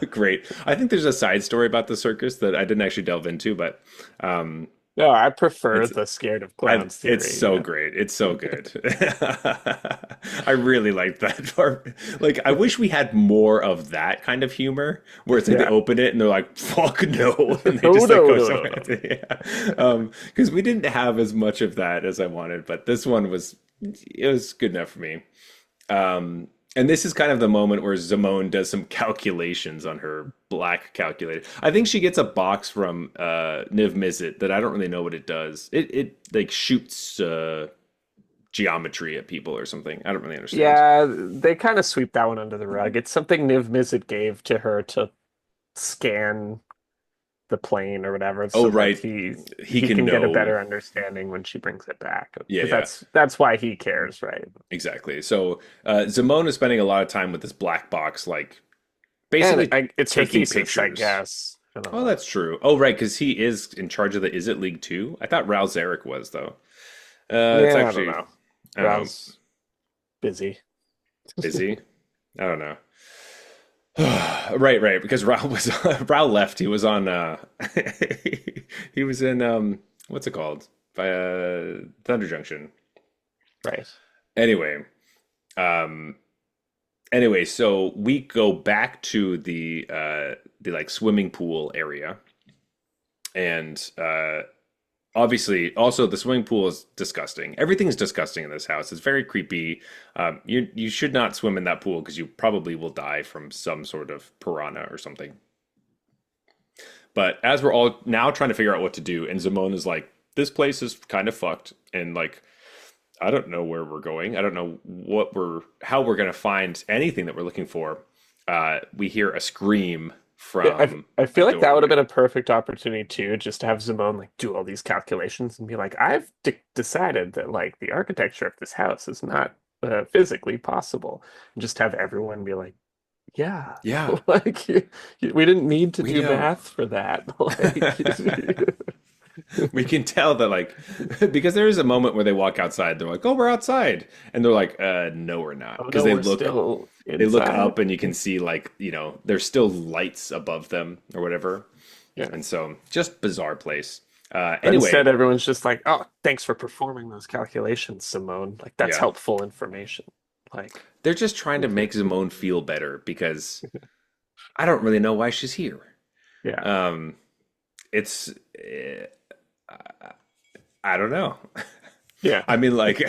great. I think there's a side story about the circus that I didn't actually delve into, but um, No, I prefer it's the scared of clowns it's theory. so Yeah. great. It's so good. I really like that part. Like, I wish we had more of that kind of humor where it's like they Yeah. open it and they're like, "Fuck no," and they No, just like no, go no, no, somewhere. no. Yeah. Because we didn't have as much of that as I wanted, but this one was it was good enough for me. Um, and this is kind of the moment where Simone does some calculations on her black calculator. I think she gets a box from Niv Mizzet that I don't really know what it does. It like shoots geometry at people or something. I don't really understand. Yeah, they kind of sweep that one under the rug. It's something Niv Mizzet gave to her to scan the plane or whatever, Oh, so that right. he He he can can get a know. better understanding when she brings it back. Yeah, Because yeah, that's why he cares, right? exactly. So Simone is spending a lot of time with this black box, like And basically it's her taking thesis, I pictures. guess. I don't Oh, know. that's true. Oh, right, because he is in charge of the Is It League too? I thought Raul Zarek was though. It's Yeah, I don't actually know. I don't know. Raoul's busy. Is he? I don't know. Right, right. Because Raul was Raul left. He was on. He was in what's it called? Thunder Junction. Right. Anyway, um, anyway, so we go back to the like swimming pool area, and obviously, also the swimming pool is disgusting. Everything's disgusting in this house. It's very creepy. You should not swim in that pool because you probably will die from some sort of piranha or something. But as we're all now trying to figure out what to do, and Zamon is like, "This place is kind of fucked," and like, I don't know where we're going. I don't know how we're gonna find anything that we're looking for. We hear a scream Yeah, from I a feel like that would have doorway. been a perfect opportunity too, just to have Simone like do all these calculations and be like, I've de decided that like the architecture of this house is not physically possible, and just have everyone be like, yeah, Yeah, like we didn't need to we do know. math for that. Like, We can tell that like because there is a moment where they walk outside, they're like, "Oh, we're outside," and they're like, no, we're not," oh because no, we're still they look inside. up and you can see like there's still lights above them or whatever, Yeah. and so just bizarre place. But Anyway, instead, everyone's just like, oh, thanks for performing those calculations, Simone. Like that's yeah, helpful information. Like, they're just trying to make Simone feel better because I don't really know why she's here. yeah, Um, it's I don't know. yeah. I mean, like,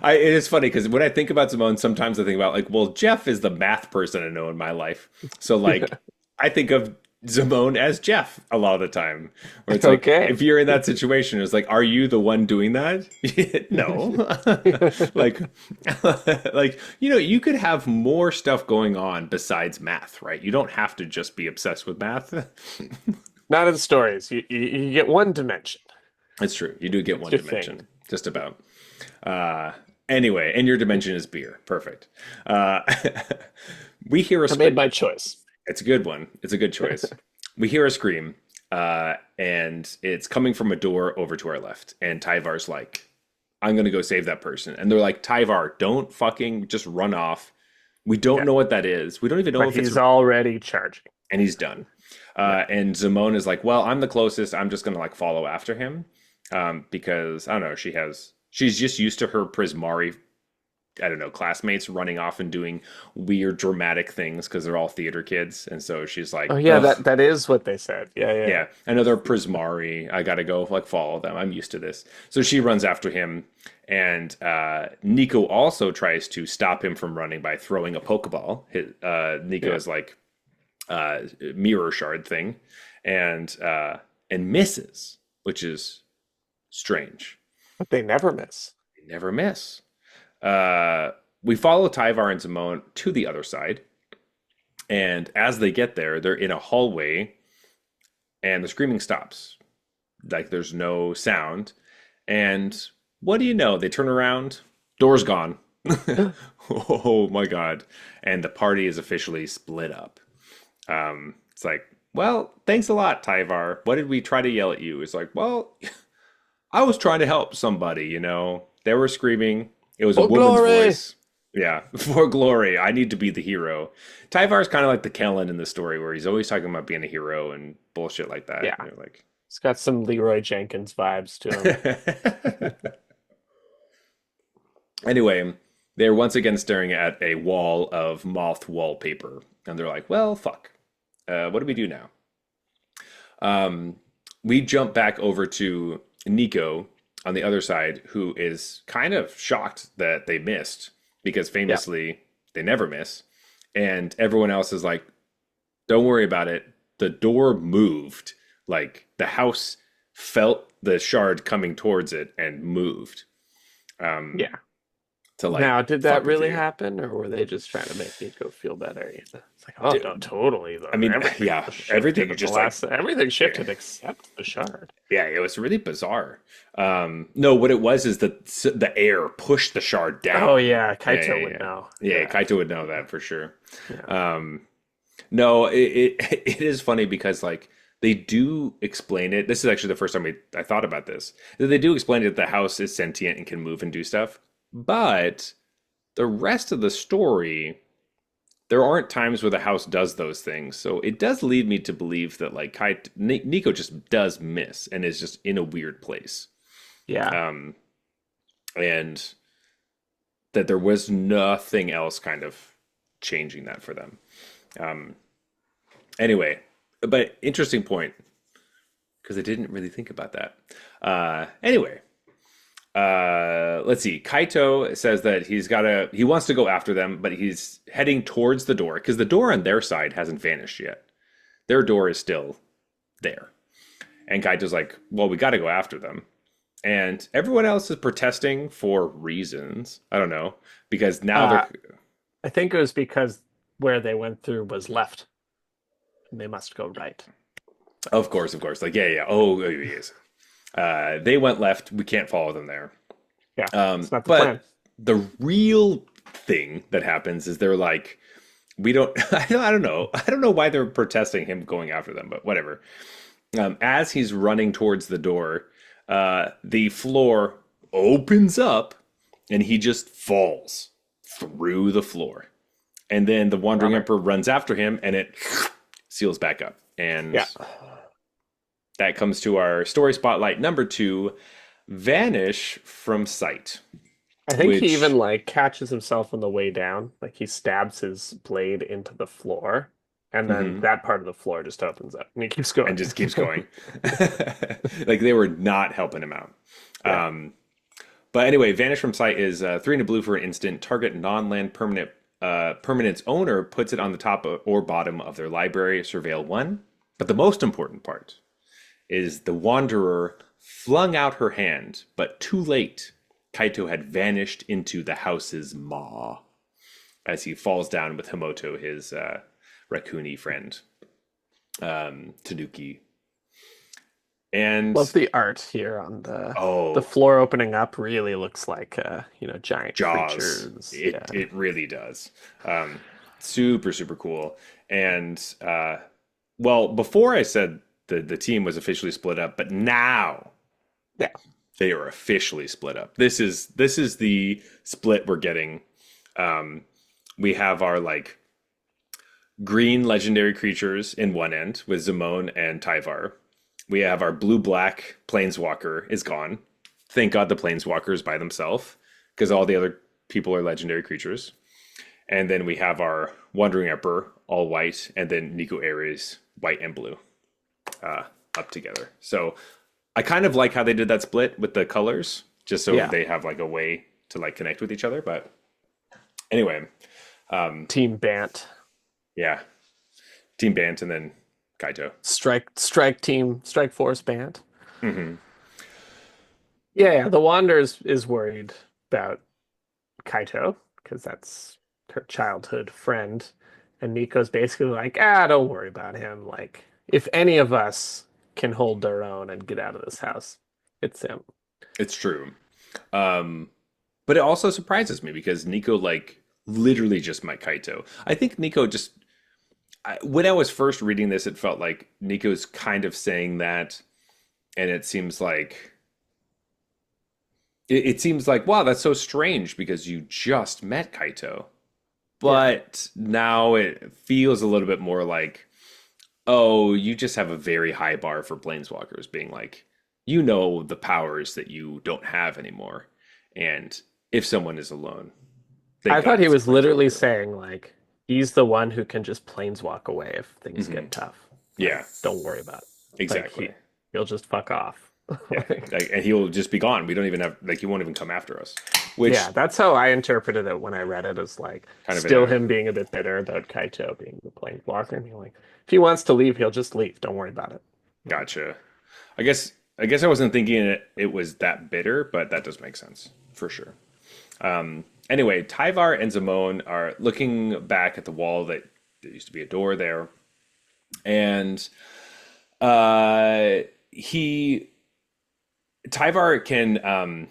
it is funny because when I think about Simone, sometimes I think about like, well, Jeff is the math person I know in my life, so like, I think of Simone as Jeff a lot of the time, where it's like, Okay. if you're in that situation, it's like, are you the one doing that? No, like, like you could have more stuff going on besides math, right? You don't have to just be obsessed with math. Not in stories. You get one dimension. It's true. You do get It's one your thing. dimension, just about. Uh, anyway, and your dimension is beer. Perfect. Uh, we hear a I made scream. my choice. It's a good one. It's a good choice. We hear a scream, and it's coming from a door over to our left. And Tyvar's like, I'm going to go save that person. And they're like, Tyvar, don't fucking just run off. We don't Yeah, know what that is. We don't even know but if it's. he's already charging. And he's done. Yeah. And Zamon is like, well, I'm the closest. I'm just going to like follow after him because I don't know. She's just used to her Prismari, I don't know, classmates running off and doing weird dramatic things because they're all theater kids, and so she's Oh like, yeah, ugh, that is what they said. Yeah, yeah, yeah, another Prismari. I gotta go like follow them. I'm used to this. So she runs after him, and Nico also tries to stop him from running by throwing a Pokeball. Nico yeah. is like mirror shard thing, and misses, which is strange. But they never miss. They never miss. We follow Tyvar and Simone to the other side, And as they get there, they're in a hallway and the screaming stops. Like there's no sound. And what do you know? They turn around, door's gone. Oh my God. And the party is officially split up. It's like, well, thanks a lot, Tyvar. What did we try to yell at you? It's like, well, I was trying to help somebody, you know. They were screaming. It was a Oh, woman's glory! voice. Yeah, for glory. I need to be the hero. Tyvar is kind of like the Kellen in the story where he's always talking about being a hero and bullshit like that. Yeah, You're like, it's got some Leroy Jenkins vibes to him. anyway, they're once again staring at a wall of moth wallpaper. And they're like, well, fuck. What do we do now? Um, we jump back over to Nico on the other side, who is kind of shocked that they missed because Yeah, famously they never miss. And everyone else is like, don't worry about it. The door moved. Like the house felt the shard coming towards it and moved um, yeah. to like Now, did that fuck with really you. happen, or were they just trying to make Nico feel better? It's like, oh no, Dude, totally. I Though mean, everything yeah, just shifted everything at the just like last. Everything yeah, shifted except the shard. yeah, it was really bizarre. No, what it was is that the air pushed the shard Oh down. yeah, Yeah, Kaito yeah, would yeah. know. Yeah, Yeah, Kaito would know that for sure. yeah, Um, no, it is funny because like they do explain it. This is actually the first time I thought about this. They do explain that the house is sentient and can move and do stuff, but the rest of the story, there aren't times where the house does those things. So it does lead me to believe that like Nico just does miss and is just in a weird place. yeah. Um, and that there was nothing else kind of changing that for them. Um, anyway, but interesting point because I didn't really think about that. Anyway, let's see. Kaito says that he wants to go after them, but he's heading towards the door because the door on their side hasn't vanished yet. Their door is still there. And Kaito's like, well, we got to go after them. And everyone else is protesting for reasons. I don't know. Because now Uh, they're, I think it was because where they went through was left, and they must go right. of course, of course. Like, yeah, yeah. Oh, yes. They went left. We can't follow them there. Yeah, it's not the plan. But the real thing that happens is they're like, we don't, I don't know. I don't know why they're protesting him going after them, but whatever. As he's running towards the door, the floor opens up and he just falls through the floor. And then the Wandering Bummer. Emperor runs after him and it seals back up. And Yeah, that comes to our story spotlight number two, Vanish from Sight, I think he even which, like catches himself on the way down. Like he stabs his blade into the floor, and then mhm, that part of the floor just opens up, and he keeps going. and just keeps going. Like they were not helping him out. Yeah. Um, but anyway, Vanish from Sight is three and a blue for an instant. Target non-land permanent's owner puts it on the top or bottom of their library. Surveil one. But the most important part is the Wanderer flung out her hand, but too late. Kaito had vanished into the house's maw as he falls down with Himoto, his raccoony friend, Tanuki. And Love the art here on the oh, floor opening up. Really looks like giant Jaws. creatures. It Yeah. it really does. Um, super super cool. And well, before I said the team was officially split up, but now Yeah. they are officially split up. This is the split we're getting. Um, we have our like green legendary creatures in one end with Zimone and Tyvar. We have our blue black planeswalker is gone. Thank God the planeswalker is by themselves because all the other people are legendary creatures. And then we have our Wandering Emperor, all white, and then Nico Ares, white and blue, up together. So I kind of like how they did that split with the colors, just so Yeah. they have like a way to like connect with each other. But anyway, Team Bant. yeah, Team Bant and then Kaito. Strike team, strike force Bant. Hmm. Yeah, the Wanderers is worried about Kaito because that's her childhood friend. And Nico's basically like, don't worry about him. Like, if any of us can hold their own and get out of this house, it's him. It's true. Um, but it also surprises me because Nico like literally just met Kaito. I think Nico just when I was first reading this, it felt like Nico's kind of saying that, and it seems like it seems like wow, that's so strange because you just met Kaito. Yeah. But now it feels a little bit more like, oh, you just have a very high bar for planeswalkers, being like, you know the powers that you don't have anymore, and if someone is alone, I thank thought God he it's a was literally planeswalker. saying, like, he's the one who can just planeswalk away if things Hmm. get tough. Like, Yeah, don't worry about it. Like, exactly. he'll just fuck off. Yeah, Like, like, and he'll just be gone. We don't even have like he won't even come after us, which yeah, that's how I interpreted it when I read it, as like kind of in still a him being a bit bitter about Kaito being the planeswalker and being like, if he wants to leave, he'll just leave. Don't worry about it. Like, gotcha. I guess I wasn't thinking it was that bitter, but that does make sense for sure. Anyway, Tyvar and Zamon are looking back at the wall that there used to be a door there, and he Tyvar can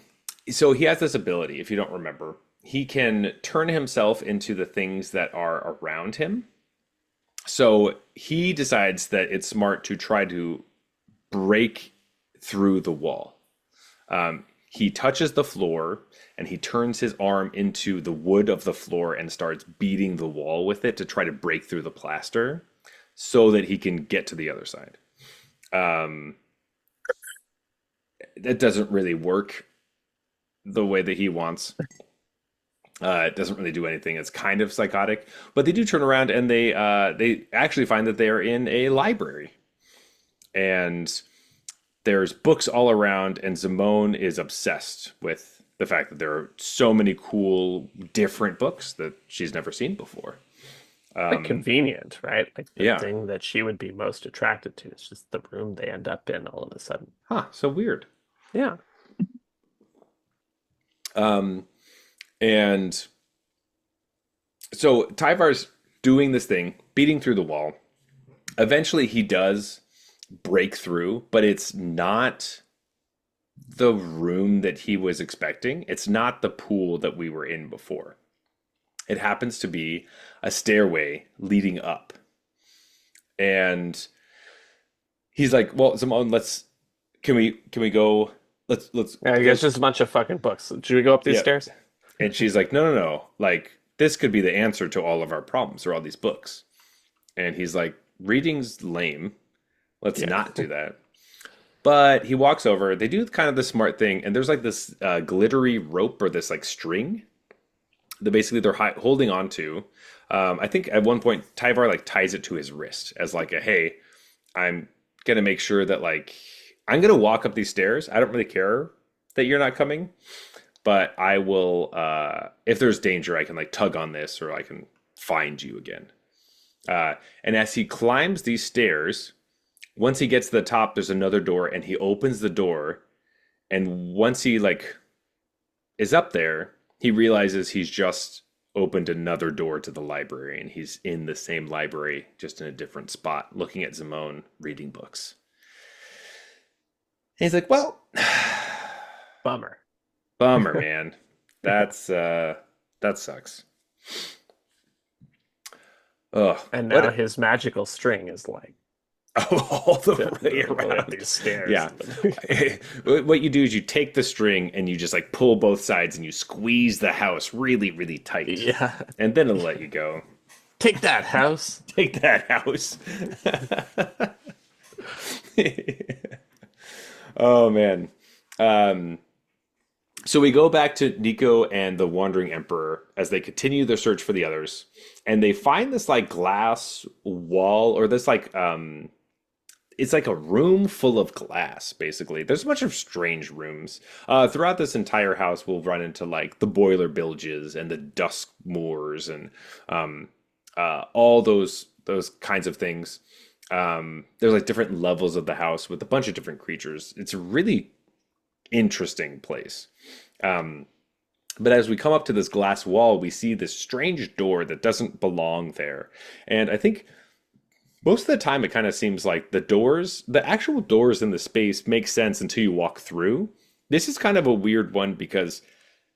so he has this ability. If you don't remember, he can turn himself into the things that are around him. So he decides that it's smart to try to break through the wall. He touches the floor and he turns his arm into the wood of the floor and starts beating the wall with it to try to break through the plaster so that he can get to the other side. Um, that doesn't really work the way that he wants. It doesn't really do anything. It's kind of psychotic, but they do turn around and they actually find that they are in a library, and there's books all around, and Simone is obsessed with the fact that there are so many cool different books that she's never seen before. quite Um, convenient, right? Like the yeah, thing that she would be most attracted to is just the room they end up in all of a sudden. huh? So weird. Yeah. Um, and so Tyvar's doing this thing, beating through the wall. Eventually, he does break through, but it's not the room that he was expecting. It's not the pool that we were in before. It happens to be a stairway leading up. And he's like, "Well, Simone, let's can we go let's I go guess just a bunch of fucking books. Should we go up these yeah." stairs? And she's like, "No, no, no. Like this could be the answer to all of our problems or all these books." And he's like, "Reading's lame. Let's Yeah. not do that." But he walks over. They do kind of the smart thing, and there's like this glittery rope or this like string that basically they're holding on to. I think at one point Tyvar like ties it to his wrist as like a hey, I'm gonna make sure that like I'm gonna walk up these stairs. I don't really care that you're not coming, but I will. If there's danger, I can like tug on this or I can find you again. And as he climbs these stairs, once he gets to the top, there's another door, and he opens the door. And once he like is up there, he realizes he's just opened another door to the library, and he's in the same library, just in a different spot, looking at Zimone reading books. And he's like, "Well, Bummer. bummer, man. That's that sucks." Oh, And now what his magical string is like all the to way go up around. these stairs. Yeah. What you do is you take the string and you just like pull both sides and you squeeze the house really, really tight. Yeah. And then it'll let you go. Take that, house. Take that house. Oh man. Um, so we go back to Nico and the Wandering Emperor as they continue their search for the others, and they find this like glass wall or this like it's like a room full of glass, basically. There's a bunch of strange rooms. Throughout this entire house, we'll run into like the boiler bilges and the Duskmours and all those kinds of things. There's like different levels of the house with a bunch of different creatures. It's a really interesting place. Um, But as we come up to this glass wall, we see this strange door that doesn't belong there. And I think most of the time it kind of seems like the actual doors in the space make sense until you walk through. This is kind of a weird one because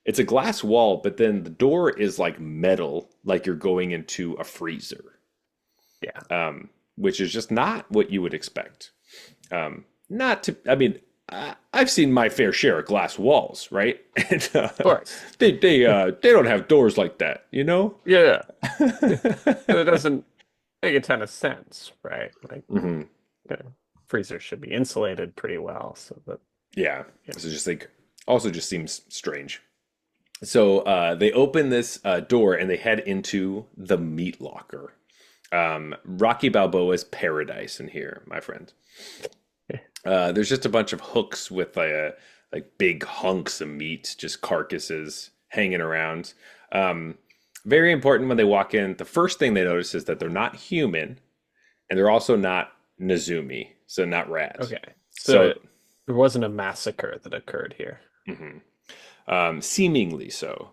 it's a glass wall, but then the door is like metal, like you're going into a freezer, Yeah, which is just not what you would expect. Not to, I mean, I've seen my fair share of glass walls, right? And of course. they don't have doors like that, you know? Yeah, it doesn't make a ton of sense, right? Like, Hmm. you know, freezers should be insulated pretty well, so that Yeah. yeah. So just like also just seems strange. So they open this door and they head into the meat locker. Rocky Balboa's paradise in here, my friend. There's just a bunch of hooks with like big hunks of meat, just carcasses hanging around. Very important when they walk in. The first thing they notice is that they're not human, and they're also not Nezumi, so not rat. Okay, So so there wasn't a massacre that occurred here. mhm. Seemingly so.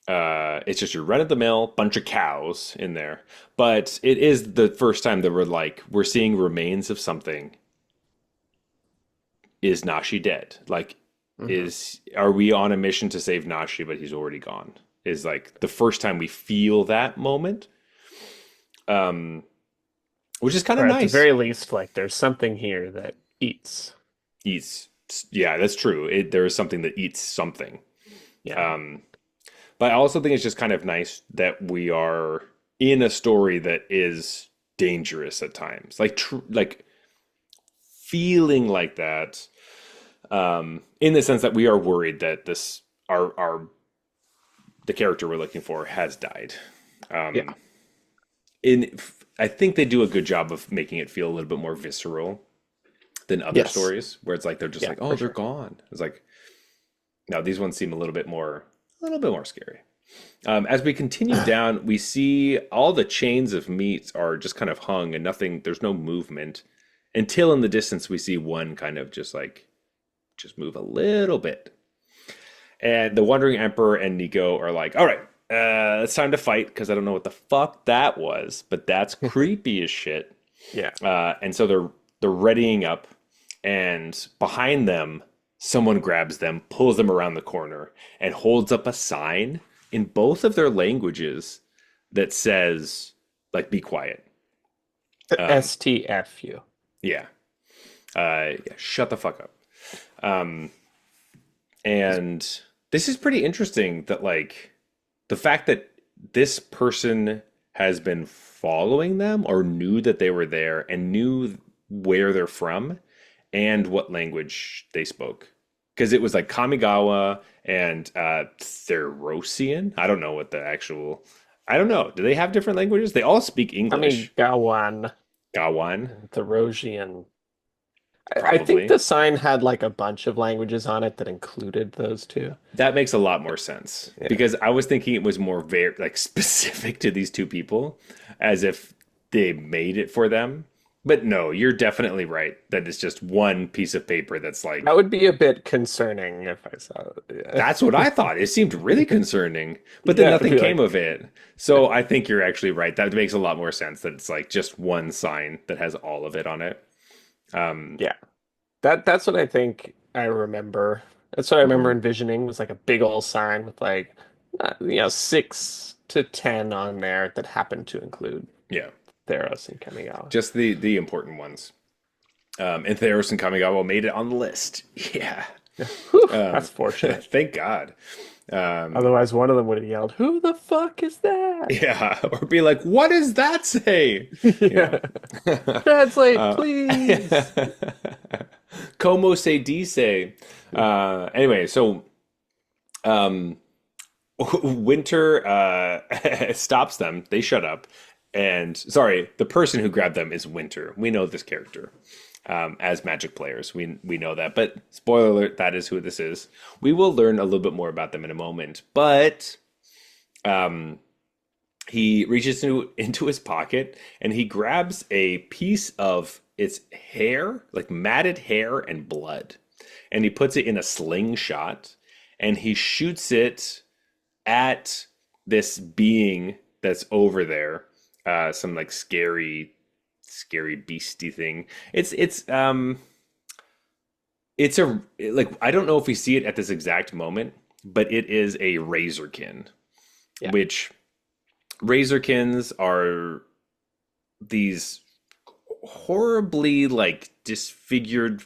It's just your run-of-the-mill bunch of cows in there, but it is the first time that we're seeing remains of something. Is Nashi dead? Like, Hmm. is are we on a mission to save Nashi, but he's already gone? Is like the first time we feel that moment, um, which is kind Or of at the nice. very least, like there's something here that eats. Eats, yeah, that's true. There is something that eats something. Yeah. Um, but I also think it's just kind of nice that we are in a story that is dangerous at times, like feeling like that, in the sense that we are worried that this our the character we're looking for has died. Yeah. Um, in I think they do a good job of making it feel a little bit more visceral than other Yes. stories, where it's like they're just Yeah, like, oh, for they're sure. gone. It's like now these ones seem a little bit more scary. As we continue down, we see all the chains of meat are just kind of hung and nothing. There's no movement until in the distance we see one kind of just move a little bit. And the Wandering Emperor and Nico are like, all right, it's time to fight because I don't know what the fuck that was, but that's creepy as shit. Yeah. And so they're readying up, and behind them, someone grabs them, pulls them around the corner, and holds up a sign in both of their languages that says, like, be quiet. Um, STFU. yeah. Yeah, shut the fuck up. Um, and this is pretty interesting that, like, the fact that this person has been following them or knew that they were there and knew where they're from and what language they spoke. Because it was like Kamigawa and Therosian. I don't know what the actual. I don't know. Do they have different languages? They all speak I mean, English. Gawan, Gawan, the Rosian. I think probably. the sign had like a bunch of languages on it that included those two. That makes a lot more sense Yeah. because I was thinking it was more very like specific to these two people, as if they made it for them. But no, you're definitely right that it's just one piece of paper that's That like would be a bit concerning if I saw it. that's what I thought. It seemed really concerning, but then Yeah, it'd nothing be came like, of it. So I think you're actually right. That makes a lot more sense that it's like just one sign that has all of it on it. Um, yeah. That's what I think I remember. That's what I remember mhm. envisioning was like a big old sign with like 6 to 10 on there that happened to include Yeah, Theros and Kamigawa. just the important ones. And Theros and Kamigawa made it on the list. Yeah. Whew, Um, that's fortunate. thank God. Um, Otherwise, one of them would have yelled, "Who the fuck is that?" yeah, or be like, what does that say? Yeah. Yeah. Translate, uh, please. Como se dice? Anyway, so um, Winter stops them. They shut up. And sorry, the person who grabbed them is Winter. We know this character as Magic players. We know that. But spoiler alert, that is who this is. We will learn a little bit more about them in a moment. But um, he reaches into his pocket and he grabs a piece of its hair, like matted hair and blood, and he puts it in a slingshot and he shoots it. at this being that's over there, some like scary beastie thing. It's a like I don't know if we see it at this exact moment, but it is a razorkin, Yeah. which razorkins are these horribly like disfigured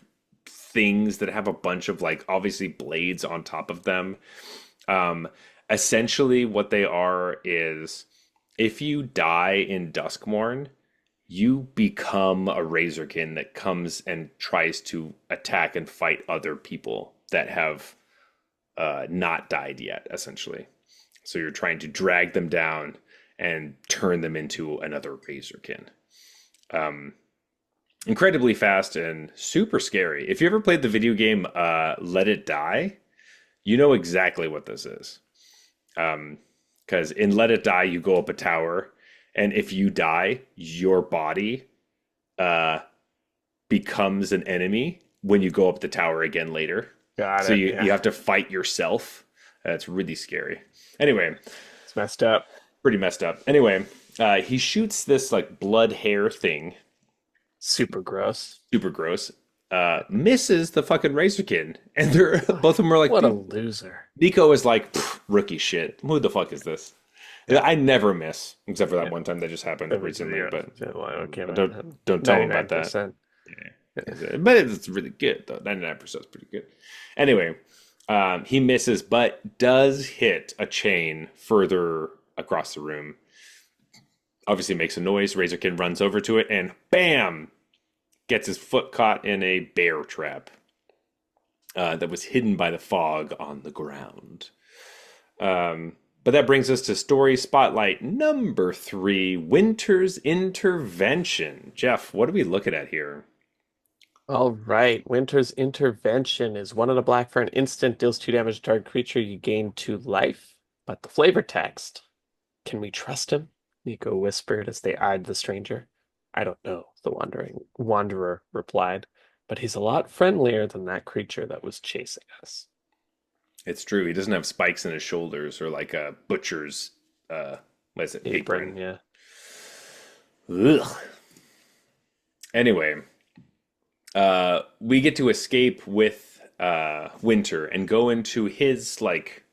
things that have a bunch of like obviously blades on top of them. Um, Essentially, what they are is if you die in Duskmourn, you become a Razorkin that comes and tries to attack and fight other people that have not died yet, essentially. So you're trying to drag them down and turn them into another Razorkin. Um, Incredibly fast and super scary. If you ever played the video game Let It Die, you know exactly what this is. Because in Let It Die, you go up a tower, and if you die, your body uh, becomes an enemy when you go up the tower again later. Got So it. you Yeah. have to fight yourself. That's really scary. Anyway, It's messed up. pretty messed up. Anyway, he shoots this like blood hair thing, Super gross. super gross. Misses the fucking Razorkin, and they're both of them are like, What a dude. loser. Nico is like, rookie shit. Who the fuck is this? Yeah. I never miss, except for that Yeah. one time that just happened That was recently. But well, okay, don't tell him about that. 99%. But it's really good though. 99% is pretty good. Anyway, he misses, but does hit a chain further across the room. Obviously, makes a noise. Razorkin runs over to it, and bam, gets his foot caught in a bear trap that was hidden by the fog on the ground. But that brings us to story spotlight number 3, Winter's Intervention. Jeff, what are we looking at here? All right. Winter's Intervention is 1 on a black for an instant, deals 2 damage to target creature. You gain 2 life. But the flavor text, can we trust him? Nico whispered as they eyed the stranger. I don't know, the wanderer replied, but he's a lot friendlier than that creature that was chasing us. It's true. He doesn't have spikes in his shoulders or like a butcher's, what is it, apron. Yeah. Ugh. Anyway, we get to escape with Winter and go into his like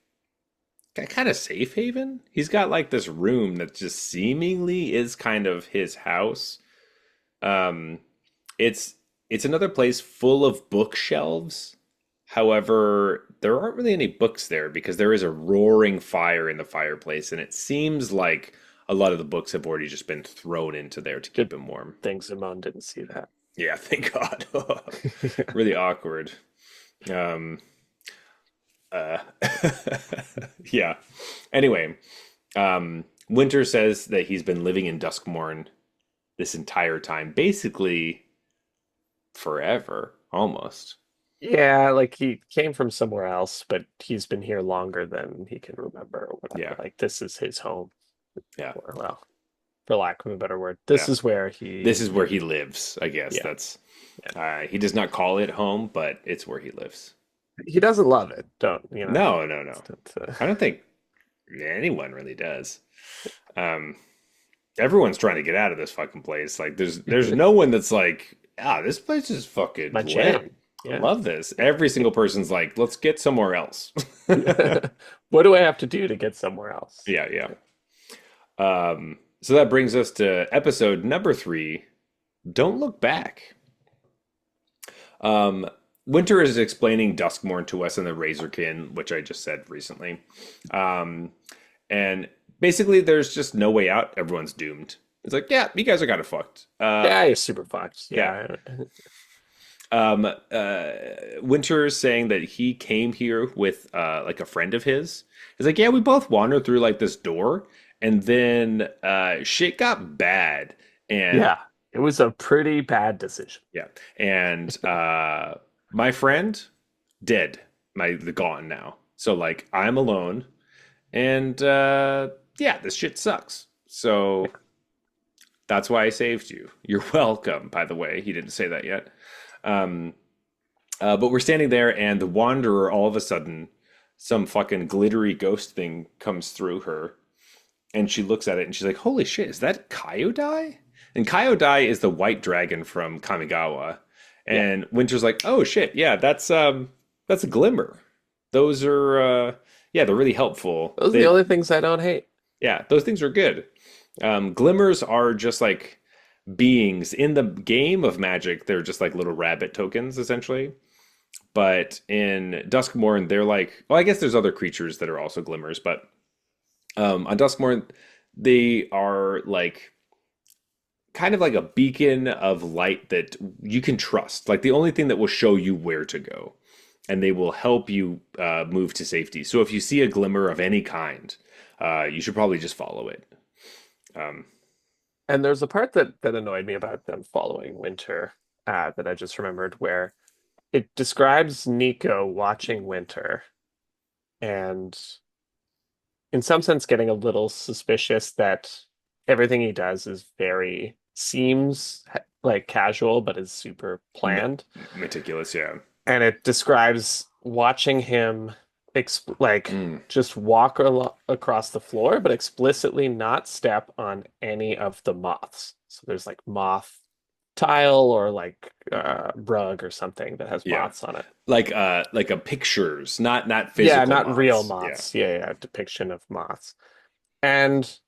kind of safe haven. He's got like this room that just seemingly is kind of his house. Um, it's another place full of bookshelves. However, there aren't really any books there because there is a roaring fire in the fireplace, and it seems like a lot of the books have already just been thrown into there to keep Good him warm. thing Simone didn't see that. Yeah, thank God. Really awkward. Um, uh, yeah. Anyway, Winter says that he's been living in Duskmourn this entire time, basically forever, almost. Yeah, like he came from somewhere else, but he's been here longer than he can remember or Yeah, whatever. Like this is his home, yeah, or well, for lack of a better word, yeah. this is where This is where he he lives, I guess. yeah. That's Yeah. he does not call it home, but it's where he lives. He doesn't love it. Don't, No, no, no. it's, I don't think anyone really does. Um, Everyone's trying to get out of this fucking place. Like, there's no one that's like, this place is fucking my lit. jam. I Yeah. love this. Every single person's like, let's get somewhere else. What do I have to do to get somewhere else? Yeah, yeah. So that brings us to episode number 3. Don't look back. Winter is explaining Duskmourn to us in the Razorkin, which I just said recently. And basically, there's just no way out. Everyone's doomed. It's like, yeah, you guys are kind of fucked. Yeah, you're super fucked. Yeah. Yeah. Winter is saying that he came here with like a friend of his. He's like, yeah, we both wandered through like this door, and then shit got bad, and Yeah. It was a pretty bad decision. yeah, and my friend dead, the gone now. So like I'm alone, and yeah, this shit sucks. So that's why I saved you. You're welcome. By the way, he didn't say that yet. But we're standing there, and the Wanderer all of a sudden some fucking glittery ghost thing comes through her, and she looks at it and she's like, "Holy shit, is that Kyodai?" And Kyodai is the white dragon from Kamigawa. Yeah. And Winter's like, "Oh shit, yeah, that's a glimmer. Those are yeah, they're really helpful. Those are the They only things I don't hate. yeah, those things are good. Glimmers are just like beings in the game of Magic. They're just like little rabbit tokens essentially. But in Duskmourn, they're like, well, I guess there's other creatures that are also glimmers, but on Duskmourn, they are like kind of like a beacon of light that you can trust. Like the only thing that will show you where to go, and they will help you move to safety. So if you see a glimmer of any kind, you should probably just follow it. Um, And there's a part that annoyed me about them following Winter, that I just remembered, where it describes Nico watching Winter and in some sense getting a little suspicious that everything he does is very seems like casual but is super me- planned. Meticulous, yeah. And it describes watching him like Mm, just walk across the floor, but explicitly not step on any of the moths. So there's like moth tile or like rug or something that has yeah. moths on it. Like a pictures, not Yeah, physical not real moths. Yeah. moths. Yeah, yeah, depiction of moths. And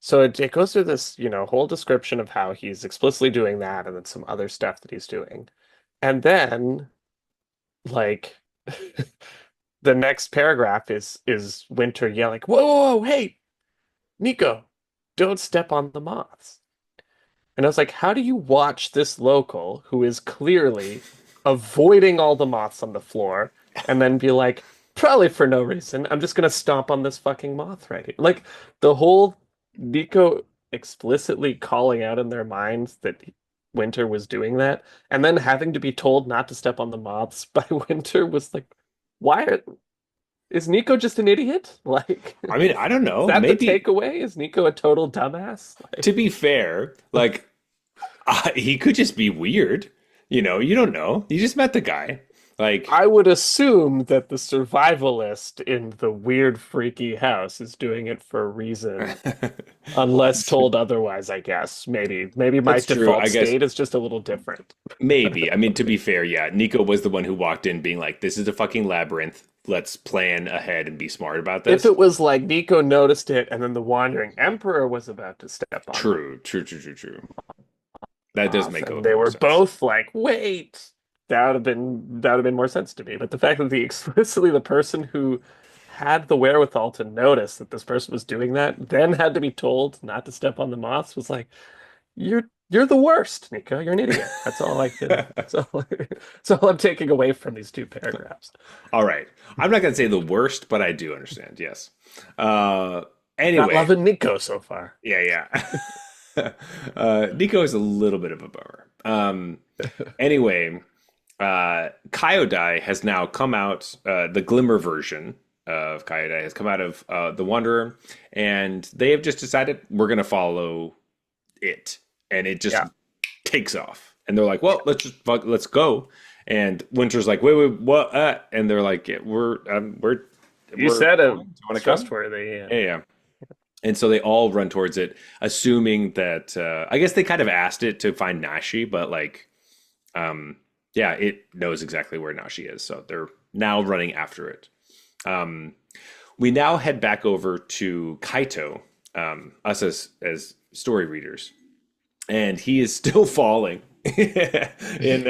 so it goes through this, whole description of how he's explicitly doing that and then some other stuff that he's doing. And then like the next paragraph is Winter yelling, "Whoa, whoa, whoa, hey, Nico, don't step on the moths." And I was like, how do you watch this local who is clearly avoiding all the moths on the floor and then be like, probably for no reason, I'm just gonna stomp on this fucking moth right here. Like the whole Nico explicitly calling out in their minds that Winter was doing that, and then having to be told not to step on the moths by Winter was like, why is Nico just an idiot? Like, I mean, I don't is know. that the Maybe takeaway? Is Nico a total dumbass? to Like, be fair, like he could just be weird. You don't know. You just met the guy. Like, I would assume that the survivalist in the weird, freaky house is doing it for a reason, unless that's told otherwise, I guess. Maybe my that's true. default I guess state is just a little different. maybe. I mean, to be fair, yeah, Nico was the one who walked in being like, "This is a fucking labyrinth. Let's plan ahead and be smart about If this." it was like Nico noticed it and then the Wandering Emperor was about to step on the True, true, true, true, true. That does off make a and little they more were sense. both like, wait, that would have been more sense to me. But the fact that explicitly the person who had the wherewithal to notice that this person was doing that, then had to be told not to step on the moths was like, you're the worst, Nico. You're an idiot. That's all I can. That's all I'm taking away from these two paragraphs. All right. I'm not going to say the worst, but I do understand. Yes. Uh, Not anyway, loving Nico so far. yeah, yeah. Nico is a little bit of a bummer. Anyway, Kyodai has now come out. The Glimmer version of Kyodai has come out of the Wanderer, and they have just decided we're going to follow it, and it just Yeah. takes off. And they're like, "Well, let's go." And Winter's like, "Wait, wait, what?" And they're like, yeah, You we're said it going. Do you want was to come?" trustworthy. Yeah. Yeah, yeah. And so they all run towards it, assuming that I guess they kind of asked it to find Nashi, but like, yeah, it knows exactly where Nashi is, so they're now running after it. Um, we now head back over to Kaito, us as story readers, and he is still falling. in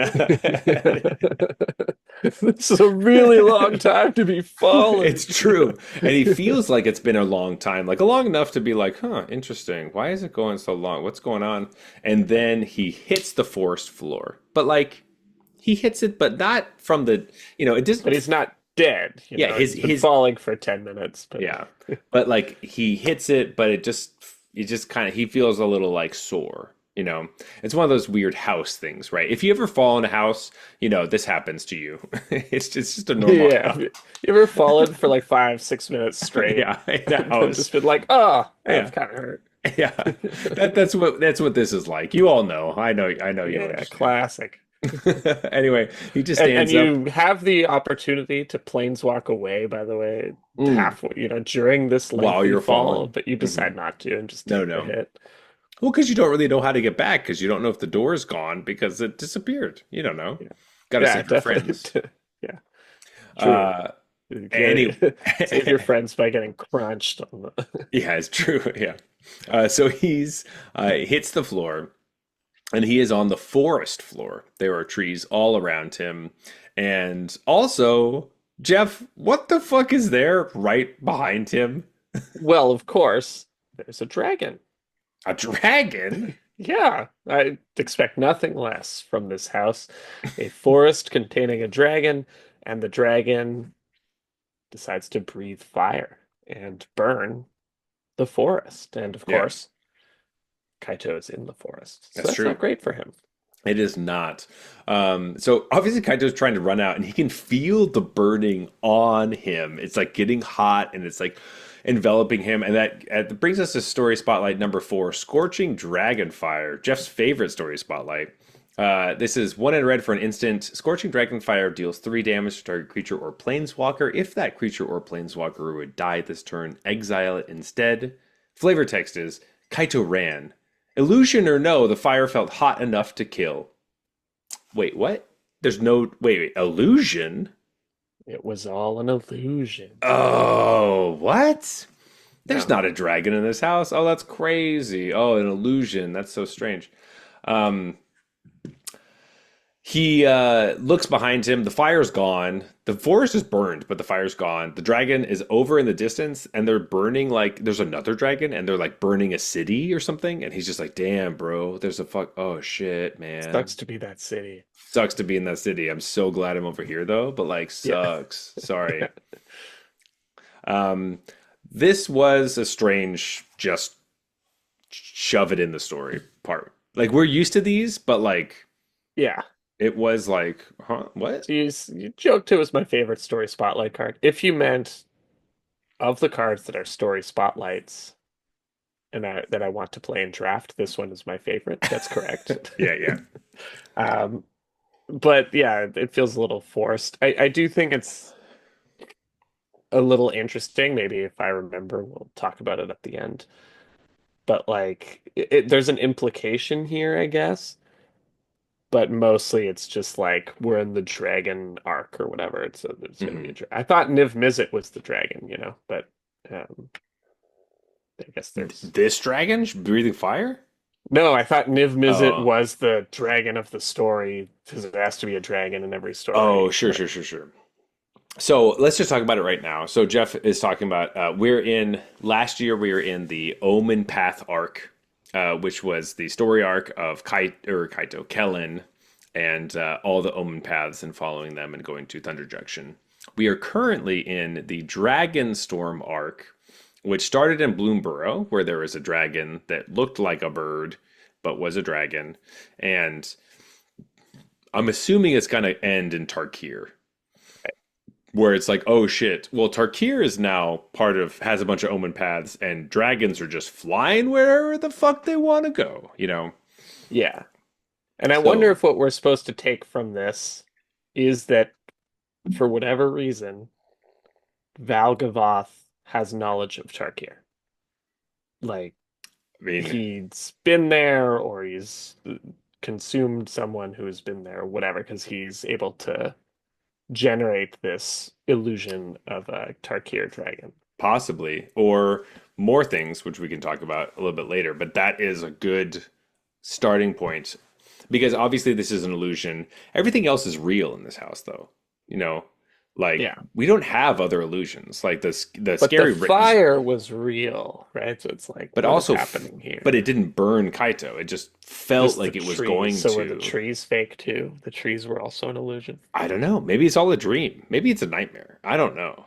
This is a really long time to be falling. It's true. And he feels like it's been a long time, like long enough to be like, huh, interesting. Why is it going so long? What's going on? And then he hits the forest floor. But like he hits it, but not from it But doesn't, he's not dead. yeah, He's been falling for 10 minutes. But yeah. But like he hits it, but it just kind of, he feels a little like sore. It's one of those weird house things, right? If you ever fall in a house, this happens to you. It's just a normal yeah. house. You ever fallen for like 5, 6 minutes straight? Yeah, in a And then house. just been like, oh, Yeah. that kind of hurt. Yeah, that's what this is like. You all know. I know. You Yeah, understand. classic. Anyway, he just And stands up. you have the opportunity to planeswalk away, by the way, Mm, halfway, during this while lengthy you're fall, falling. but you Hmm. decide not to and just No, take the no. hit. Well, because you don't really know how to get back because you don't know if the door's gone because it disappeared. You don't know. Yeah. Got to Yeah, save your definitely. friends. Yeah, true. Uh, You any, gotta save your friends by getting crunched on the. yeah, it's true. Yeah. Yeah. So he's hits the floor and he is on the forest floor. There are trees all around him. And also, Jeff, what the fuck is there right behind him? Well, of course, there's a dragon. A dragon? Yeah, I expect nothing less from this house. A forest containing a dragon, and the dragon decides to breathe fire and burn the forest. And of Yeah, course, Kaito is in the forest. So that's that's not true. great for him. It is not. So obviously Kaito's trying to run out and he can feel the burning on him. It's like getting hot and it's like enveloping him. And that brings us to story spotlight number 4, Scorching Dragonfire, Jeff's favorite story spotlight. This is 1 in red for an instant. Scorching Dragonfire deals 3 damage to target creature or planeswalker. If that creature or planeswalker would die this turn, exile it instead. Flavor text is Kaito ran. Illusion or no, the fire felt hot enough to kill. Wait, what? There's no. Wait, illusion? It was all an illusion. Oh, what? There's Yeah. not a dragon in this house. Oh, that's crazy. Oh, an illusion. That's so strange. Um, He looks behind him. The fire's gone. The forest is burned, but the fire's gone. The dragon is over in the distance, and they're burning like there's another dragon, and they're like burning a city or something. And he's just like, "Damn, bro, there's a fuck. Oh shit, man, Sucks to be that city. sucks to be in that city. I'm so glad I'm over here though, but like, Yeah. sucks. Sorry." Um, this was a strange, just shove it in the story part. Like we're used to these, but like Yeah. it was like, huh, what? So you joked it was my favorite story spotlight card. If you meant of the cards that are story spotlights that I want to play in draft, this one is my favorite. That's correct. Yeah, yeah. Um, but yeah, it feels a little forced. I do think it's a little interesting. Maybe if I remember, we'll talk about it at the end. But like, there's an implication here, I guess. But mostly it's just like we're in the dragon arc or whatever. It's gonna be Hmm. I thought Niv Mizzet was the dragon, but um, I guess there's This dragon breathing fire? no. I thought Niv Mizzet Oh, was the dragon of the story because it has to be a dragon in every oh, story. sure, But sure, sure, sure. So let's just talk about it right now. So Jeff is talking about we're in last year. We were in the Omen Path arc, which was the story arc of Kaito, Kellen, and all the Omen paths and following them and going to Thunder Junction. We are currently in the Dragon Storm arc, which started in Bloomborough, where there was a dragon that looked like a bird but was a dragon, and I'm assuming it's going to end in Tarkir, where it's like, oh shit. Well, Tarkir is now has a bunch of omen paths, and dragons are just flying wherever the fuck they want to go, you know? yeah, and I wonder So, if what we're supposed to take from this is that for whatever reason, Val Gavoth has knowledge of Tarkir. Like I mean, he's been there or he's consumed someone who's been there, whatever, because he's able to generate this illusion of a Tarkir dragon. possibly, or more things, which we can talk about a little bit later, but that is a good starting point because obviously this is an illusion. Everything else is real in this house, though. You know, like Yeah. we don't have other illusions. Like the But the scary fire was real, right? So it's like, but what is also happening but it here? didn't burn Kaito. It just felt Just the like it was trees. going So were the to. trees fake too? The trees were also an illusion. I don't know. Maybe it's all a dream. Maybe it's a nightmare. I don't know.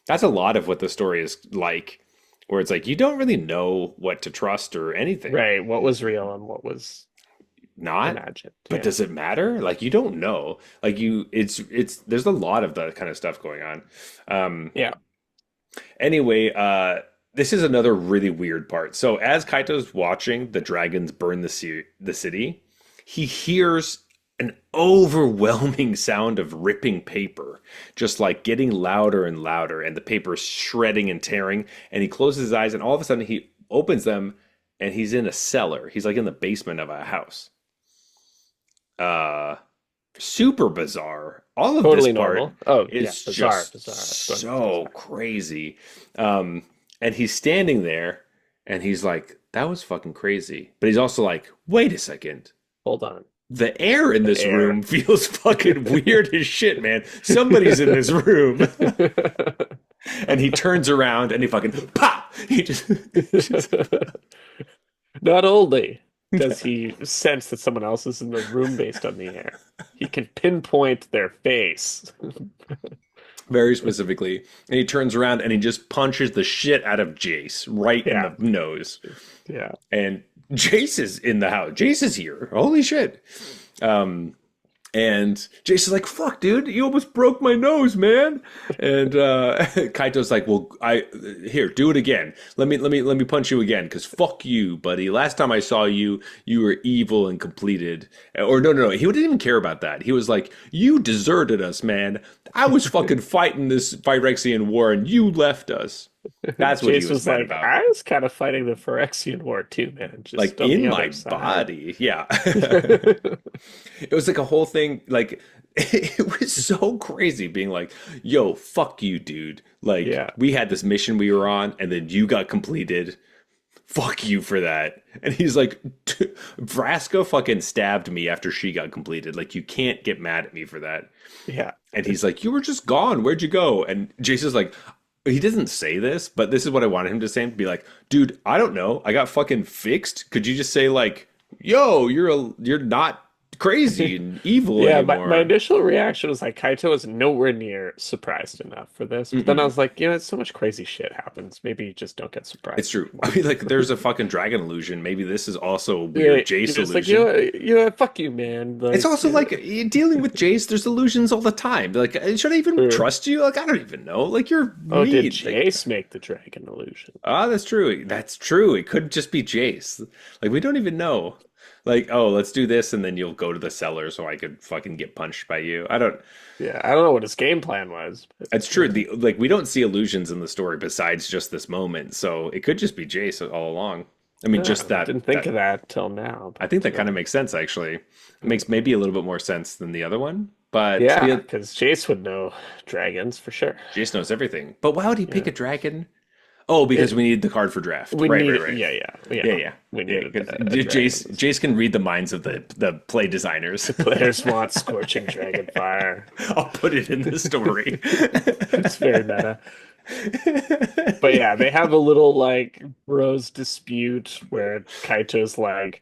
That's a lot of what the story is like, where it's like you don't really know what to trust or anything. Right. What was real and what was Not, imagined. but Yeah. does it matter? Like you don't know. Like it's there's a lot of that kind of stuff going on. Um, Yeah. Anyway, this is another really weird part. So as Kaito's watching the dragons burn the city, he hears an overwhelming sound of ripping paper, just like getting louder and louder, and the paper shredding and tearing. And he closes his eyes, and all of a sudden he opens them, and he's in a cellar. He's like in the basement of a house. Uh, Super bizarre. All of this Totally part normal. Oh, yeah, is bizarre, just bizarre. Let's go into so bizarre. crazy. And he's standing there, and he's like, "That was fucking crazy." But he's also like, "Wait a second. Hold on. The air in The this air. room feels fucking weird as shit, man. Somebody's in this room." And he turns around and he fucking pop. He just Not only does he sense that someone else is in the room based on the air, he can pinpoint their face. very specifically, and he turns around and he just punches the shit out of Jace right in Yeah, the nose. yeah. And Jace is in the house. Jace is here. Holy shit. Um, And Jason's like, "Fuck, dude, you almost broke my nose, man." And Kaito's like, "Well, I here, do it again. Let me punch you again, because fuck you, buddy. Last time I saw you, you were evil and completed." Or no, he didn't even care about that. He was like, "You deserted us, man. I was fucking fighting this Phyrexian war, and you left us." That's what he Jace was was mad like, about. I was kind of fighting the Phyrexian War too, man, Like just on in the my other side. body, yeah. It was like a whole thing. Like it was so crazy being like, "Yo, fuck you, dude. Like Yeah. we had this mission we were on, and then you got completed. Fuck you for that." And he's like, "Vraska fucking stabbed me after she got completed. Like you can't get mad at me for that." Yeah. And he's like, "You were just gone. Where'd you go?" And Jason's like, he doesn't say this, but this is what I wanted him to say. Be like, "Dude, I don't know. I got fucking fixed. Could you just say like, yo, you're not crazy and evil Yeah, my anymore." initial reaction was like Kaito was nowhere near surprised enough for this. But then I Mm-mm. was like, so much crazy shit happens. Maybe you just don't get It's surprised true. I anymore. mean, like, there's a fucking dragon illusion. Maybe this is also a Yeah, weird you're Jace just like, illusion. fuck you, man. It's Like, also like dealing with Jace. There's illusions all the time. Like, should I even er, trust you? Like, I don't even know. Like, you're oh, did mean. Like, Jace make the dragon illusion? that's true. That's true. It could just be Jace. Like, we don't even know. Like, oh, let's do this, and then you'll go to the cellar so I could fucking get punched by you. I don't. Yeah, I don't know what his game plan was, but It's true. The like we don't see illusions in the story besides just this moment, so it could just be Jace all along. I mean, just I didn't think that of that till now. I think But that kind of makes sense actually. It makes maybe a little bit more sense than the other one, but yeah, the because Jace would know dragons for sure. Jace knows everything. But why would he pick Yeah, a dragon? Oh, because we need the card for draft. we Right, need right, it. right. Yeah. Yeah. We Yeah, needed because a dragon for this. Jace can read the minds of the play designers. Players want scorching dragon fire. I'll put it in the story. It's very meta. But yeah, they have a little like bros dispute where Kaito's like,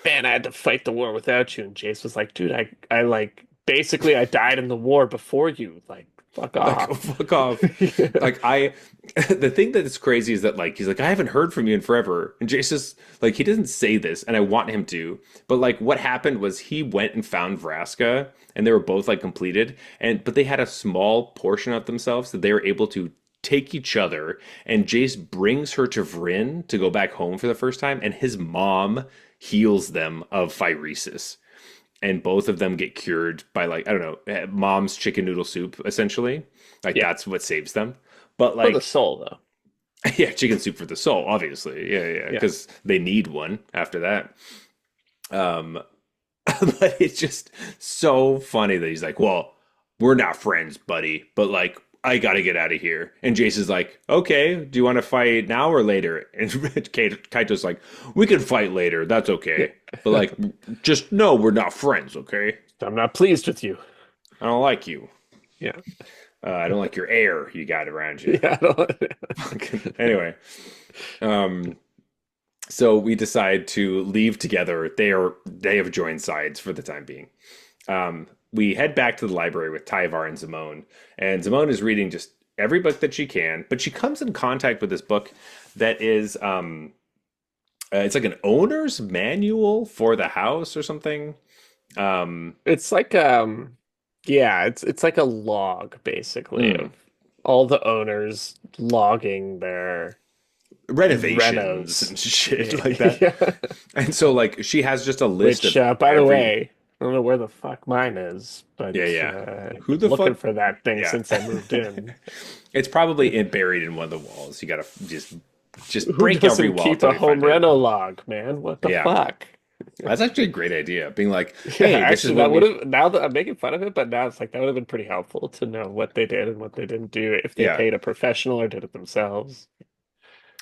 "Man, I had to fight the war without you," and Jace was like, "Dude, I like basically I died in the war before you. Like, fuck Like, off." fuck off. Like the thing that is crazy is that like he's like, "I haven't heard from you in forever," and Jason's like, he doesn't say this, and I want him to, but like what happened was he went and found Vraska, and they were both like completed, and but they had a small portion of themselves that they were able to take each other, and Jace brings her to Vryn to go back home for the first time, and his mom heals them of phyresis, and both of them get cured by like I don't know, mom's chicken noodle soup essentially. Like Yeah, that's what saves them. But for the like soul though. yeah, chicken soup for the soul, obviously. Yeah, Yeah. because they need one after that. Um, but it's just so funny that he's like, "Well, we're not friends, buddy, but like I gotta get out of here." And Jason's like, "Okay, do you want to fight now or later?" And Kaito's like, "We can fight later. That's okay, but like, just know we're not friends, okay? I'm not pleased with you. I don't like you. Yeah. I don't like your air you got around you." Yeah. I don't- Anyway, um, so we decide to leave together. They have joined sides for the time being. We head back to the library with Tyvar and Simone is reading just every book that she can, but she comes in contact with this book that is it's like an owner's manual for the house or something. Um, It's like yeah, it's like a log basically hmm, of all the owners logging their Renovations renos. and shit Yeah. like that. Yeah. And so like she has just a list Which of by the every way, I don't know where the fuck mine is, Yeah, but yeah. Who been the looking fuck? for that thing Yeah. since I moved in. It's probably buried in one of the walls. You gotta just Who break every doesn't wall keep till a you home find it. reno log, man? What the Yeah. fuck? That's actually a great idea. Being like, Yeah, hey, this is actually, what that would we have, now that I'm making fun of it, but now it's like that would have been pretty helpful to know what they did and what they didn't do if they yeah. paid a professional or did it themselves.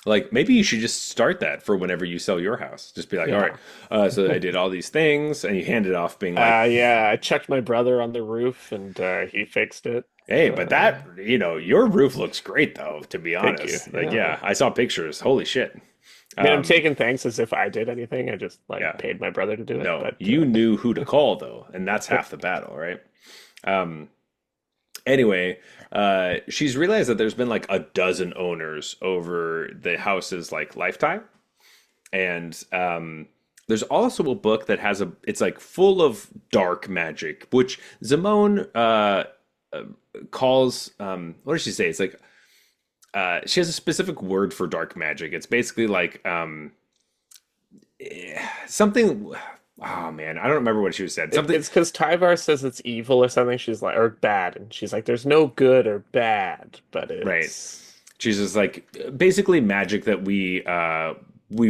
Like maybe you should just start that for whenever you sell your house. Just be like, all right, Yeah. so I did all these things, and you hand it off, being like, Yeah, I checked my brother on the roof and he fixed it. hey, but Uh, that, your roof looks great though, to be Thank you. honest. Like, Yeah. yeah, I saw pictures. Holy shit. I mean, I'm Um, taking thanks as if I did anything. I just like yeah. paid my brother to do it, No, but you knew who to call though, and that's half the battle, right? Um, anyway, she's realized that there's been like a dozen owners over the house's like lifetime. And there's also a book that it's like full of dark magic, which Zimone uh, calls, what does she say? It's like, she has a specific word for dark magic. It's basically like something, oh man, I don't remember what she said. Something, it's because Tyvar says it's evil or something. She's like, or bad, and she's like, "There's no good or bad, but right. it's She's just like basically magic that we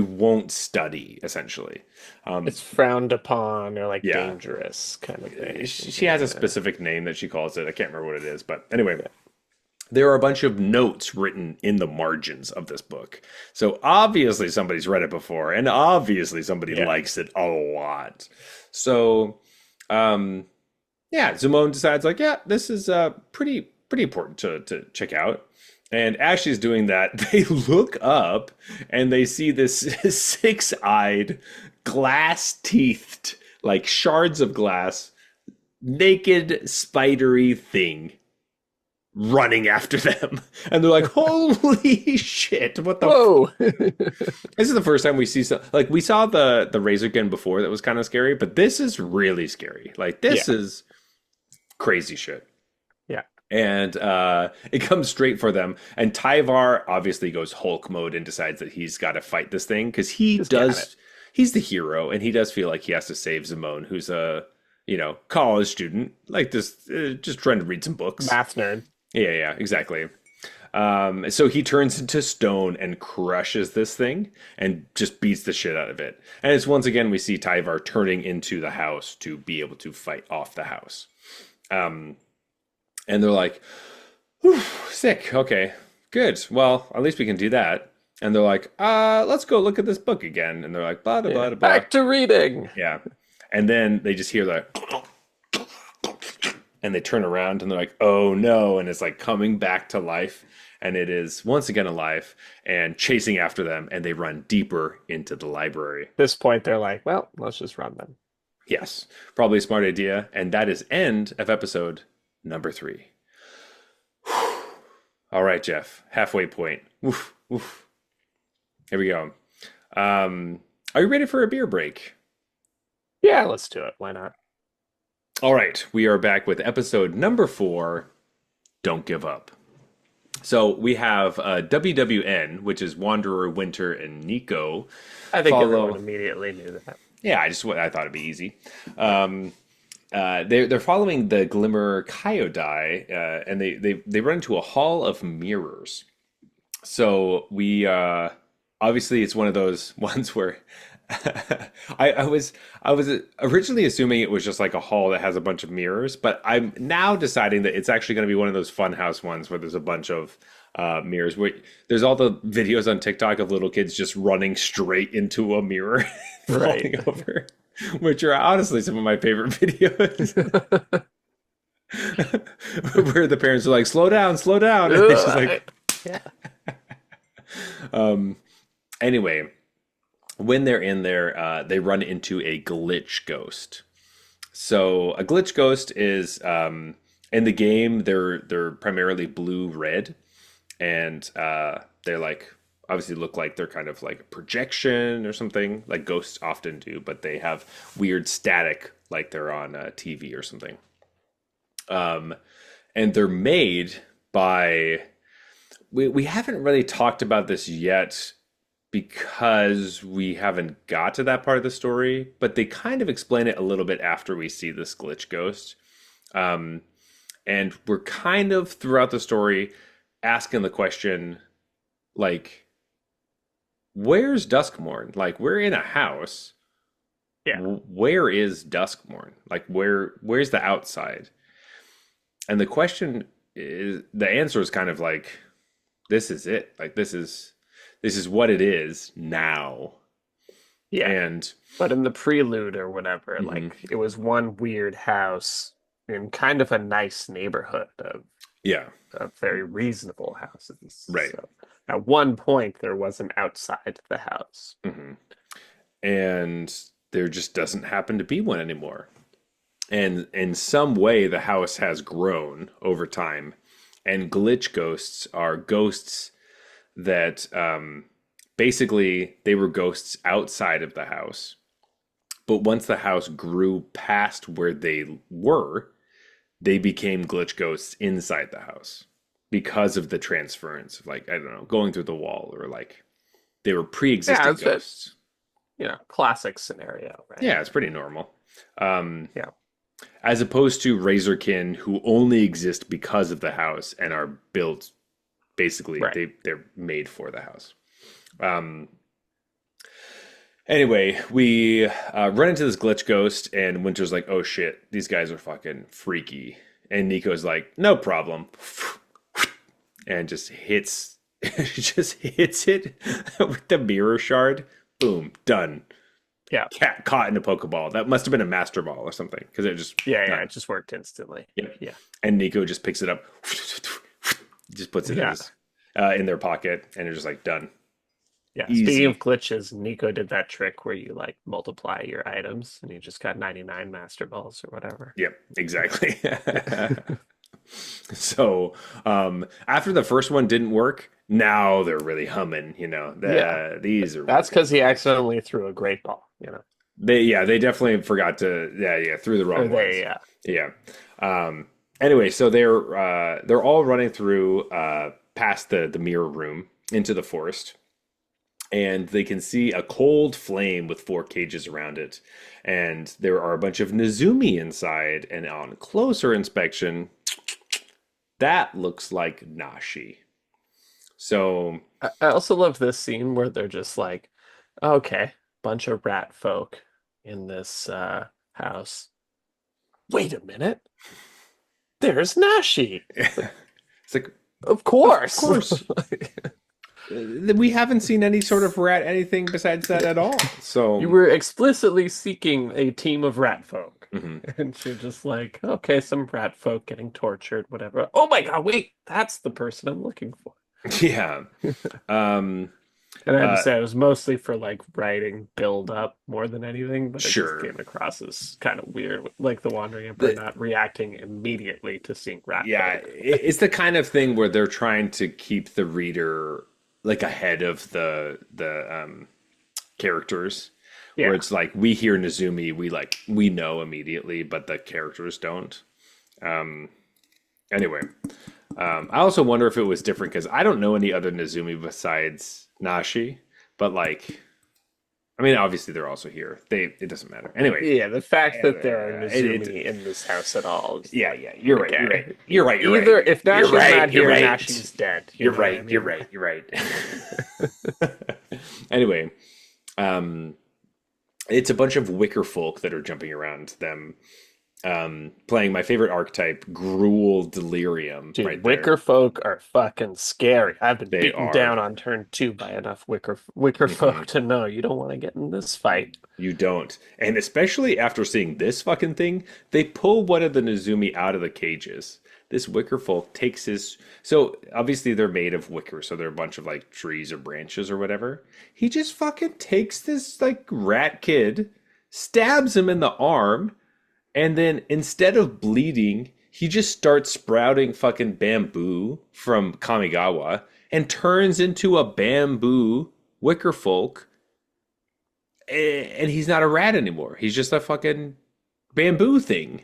won't study essentially. it's frowned upon or like Yeah, dangerous kind of thing." she has a specific name that she calls it. I can't remember what it is, but anyway, Yeah. there are a bunch of notes written in the margins of this book. So obviously somebody's read it before, and obviously somebody Yeah. likes it a lot. So, um, yeah, Zimone decides like, yeah, this is pretty important to check out. And as she's doing that, they look up and they see this six-eyed, glass-teethed, like shards of glass, naked, spidery thing running after them. And they're like, holy shit, what the Whoa. This is the first time we see like we saw the Razorkin before that was kind of scary, but this is really scary. Like this Yeah. is crazy shit. Yeah. And it comes straight for them. And Tyvar obviously goes Hulk mode and decides that he's got to fight this thing because Just got it. he's the hero and he does feel like he has to save Zimone, who's a college student, like this, just trying to read some books. Math nerd. Yeah, yeah, exactly. So he turns into stone and crushes this thing and just beats the shit out of it. And it's once again we see Tyvar turning into the house to be able to fight off the house. And they're like, whew, sick. Okay, good. Well, at least we can do that. And they're like, let's go look at this book again. And they're like, blah, blah, Yeah. blah, blah. Back to reading. Yeah. And then they just hear the, and they turn around and they're like, oh no. And it's like coming back to life. And it is once again alive and chasing after them. And they run deeper into the library. At this point, they're like, well, let's just run them. Yes, probably a smart idea. And that is end of episode number 3. All right, Jeff, halfway point. Oof, oof. Here we go. Are you ready for a beer break? Yeah, let's do it. Why not? All right, we are back with episode number 4. Don't give up. So we have WWN, which is Wanderer, Winter, and Nico. I think Follow. everyone immediately knew that. Yeah, I thought it'd be easy. They're following the Glimmer Kyodai, and they run into a hall of mirrors. So we obviously it's one of those ones where I was originally assuming it was just like a hall that has a bunch of mirrors, but I'm now deciding that it's actually going to be one of those funhouse ones where there's a bunch of mirrors. Where there's all the videos on TikTok of little kids just running straight into a mirror, Right. falling over, which are honestly some of my favorite videos. Where the parents are like, slow down, and it's just like, Yeah. anyway, when they're in there, they run into a glitch ghost. So a glitch ghost is in the game they're primarily blue red, and they're like obviously look like they're kind of like a projection or something like ghosts often do, but they have weird static like they're on TV or something. And they're made by we haven't really talked about this yet because we haven't got to that part of the story, but they kind of explain it a little bit after we see this glitch ghost. Um, and we're kind of throughout the story asking the question, like, where's Duskmourn? Like, we're in a house. Yeah. Where is Duskmourn? Like, where's the outside? And the question is, the answer is kind of like, this is it. Like, this is what it is now. Yeah. And But in the prelude or whatever, mhm, like it was one weird house in kind of a nice neighborhood yeah, of very reasonable houses. right. So at one point there wasn't outside the house. hmm And there just doesn't happen to be one anymore. And in some way, the house has grown over time. And glitch ghosts are ghosts that basically they were ghosts outside of the house. But once the house grew past where they were, they became glitch ghosts inside the house because of the transference of, like, I don't know, going through the wall, or like they were Yeah, pre-existing it's a ghosts. classic scenario, right? Yeah, it's pretty normal. Um, Yeah. as opposed to Razorkin, who only exist because of the house and are built basically Right. they're made for the house. Um, anyway, we run into this glitch ghost, and Winter's like, "Oh shit, these guys are fucking freaky," and Nico's like, "No problem," and just hits it with the mirror shard. Boom, done. Yeah. Cat caught in a Pokeball. That must have been a Master Ball or something, because it just Yeah, yeah, done. it just worked instantly. Yep. Yeah. And Nico just picks it up, just puts it Yeah. in their pocket, and it's just like done. Yeah. Speaking of Easy. glitches, Nico did that trick where you like multiply your items and you just got 99 Master Balls or whatever. Yep, exactly. So after the first one didn't work, now they're really humming. Yeah. These are That's working. because he accidentally threw a great ball. They definitely forgot to, yeah, threw the Or wrong they, ones. Yeah. Um, anyway, so they're all running through past the mirror room into the forest, and they can see a cold flame with four cages around it. And there are a bunch of Nezumi inside, and on closer inspection, that looks like Nashi. So, I also love this scene where they're just like, okay, bunch of rat folk in this house. Wait a minute, there's Nashi. It's like, it's like, of of course. course, we haven't seen any sort of rat anything besides that at all. You So, were explicitly seeking a team of rat folk. mhm. And you're just like, okay, some rat folk getting tortured, whatever. Oh my God, wait, that's the person I'm looking for. Yeah. Um, And I had to uh, say, it was mostly for like writing build up more than anything, but it just sure. came across as kind of weird, like the Wandering Emperor The, not reacting immediately to seeing rat yeah, folk. it's the kind of thing where they're trying to keep the reader like ahead of the characters, where Yeah. it's like we hear Nezumi, we know immediately, but the characters don't. Um, anyway, I also wonder if it was different because I don't know any other Nezumi besides Nashi, but like, I mean, obviously they're also here. It doesn't matter. Anyway, Yeah, the fact that there are it Nezumi in this house at all is yeah, like, yeah, you're right. You're right. okay. You're right. You're right. Either if You're Nashi's not right. You're here, right. Nashi's dead. You You're know what I right. You're mean? right. You're right. Anyway, um, it's a bunch of wicker folk that are jumping around them, playing my favorite archetype, Gruel Delirium, Dude, right there. Wicker folk are fucking scary. I've been They beaten down are. on turn two by enough Wicker folk Mhm. to know you don't want to get in this fight. You don't. And especially after seeing this fucking thing, they pull one of the Nezumi out of the cages. This wicker folk takes his. So obviously they're made of wicker, so they're a bunch of like trees or branches or whatever. He just fucking takes this like rat kid, stabs him in the arm, and then instead of bleeding, he just starts sprouting fucking bamboo from Kamigawa and turns into a bamboo wicker folk, and he's not a rat anymore. He's just a fucking bamboo thing.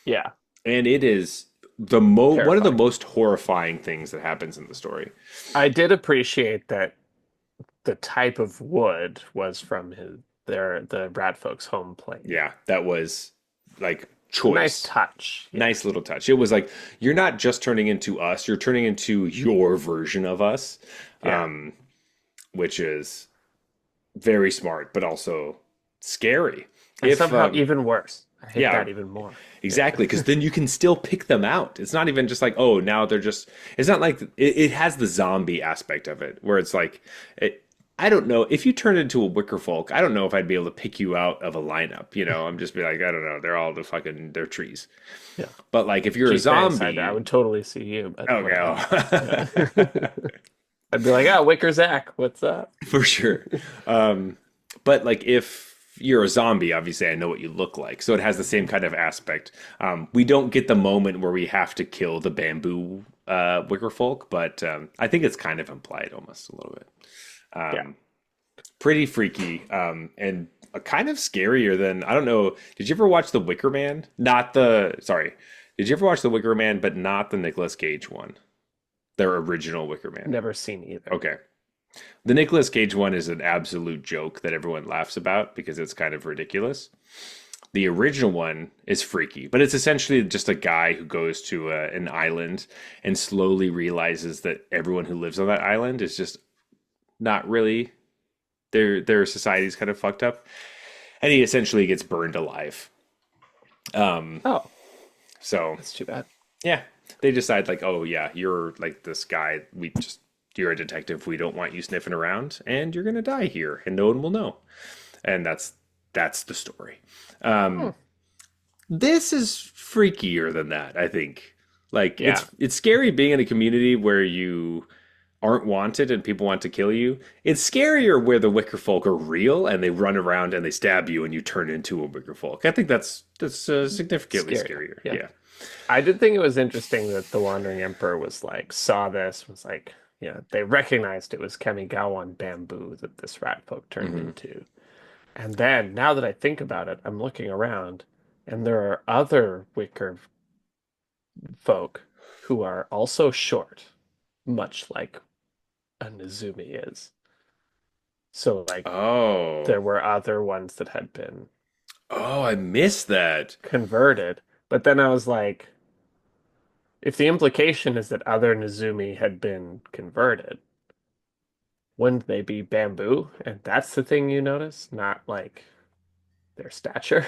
Yeah, And it is one of the terrifying. most horrifying things that happens in the story. I did appreciate that the type of wood was from the rat folks' home plane. Yeah, that was like A nice choice. touch. Yeah. Nice little touch. It was like you're not just turning into us, you're turning into your version of us, Yeah. um, which is very smart, but also scary. And If somehow even worse. I hate Yeah, that even more. Yeah. exactly, because then you can still pick them out. It's not even just like, oh, now they're just. It's not like it has the zombie aspect of it, where it's like, I don't know if you turn into a wicker folk. I don't know if I'd be able to pick you out of a lineup. I'm just be like, I don't know. They're all they're trees. Yeah. But like, if you're a Gee, thanks. I zombie, would totally see you, but okay, whatever. Yeah. oh. I'd be like, Wicker Zach, what's up? For sure. But like if you're a zombie, obviously I know what you look like. So it has the same kind of aspect. We don't get the moment where we have to kill the bamboo wicker folk, but I think it's kind of implied almost a little bit. Yeah. Pretty freaky, and kind of scarier than I don't know. Did you ever watch The Wicker Man? Not the sorry. Did you ever watch The Wicker Man, but not the Nicolas Cage one? Their original Wicker Man. Never seen either. Okay. The Nicolas Cage one is an absolute joke that everyone laughs about because it's kind of ridiculous. The original one is freaky, but it's essentially just a guy who goes to an island and slowly realizes that everyone who lives on that island is just not really their society's kind of fucked up, and he essentially gets burned alive. Oh, So that's too bad. yeah, they decide like, oh yeah, you're like this guy. You're a detective. We don't want you sniffing around, and you're gonna die here, and no one will know. And that's the story. Hmm. This is freakier than that, I think. Like Yeah. it's scary being in a community where you aren't wanted and people want to kill you. It's scarier where the Wicker folk are real and they run around and they stab you and you turn into a Wicker folk. I think that's significantly Scary. scarier. Yeah. Yeah. I did think it was interesting that the Wandering Emperor was like, saw this, was like, they recognized it was Kamigawa bamboo that this rat folk turned Hmm. into. And then, now that I think about it, I'm looking around and there are other wicker folk who are also short, much like a Nezumi is. So, like, Oh. there were other ones that had been Oh, I missed that. converted. But then I was like, if the implication is that other Nezumi had been converted, wouldn't they be bamboo? And that's the thing you notice, not like their stature.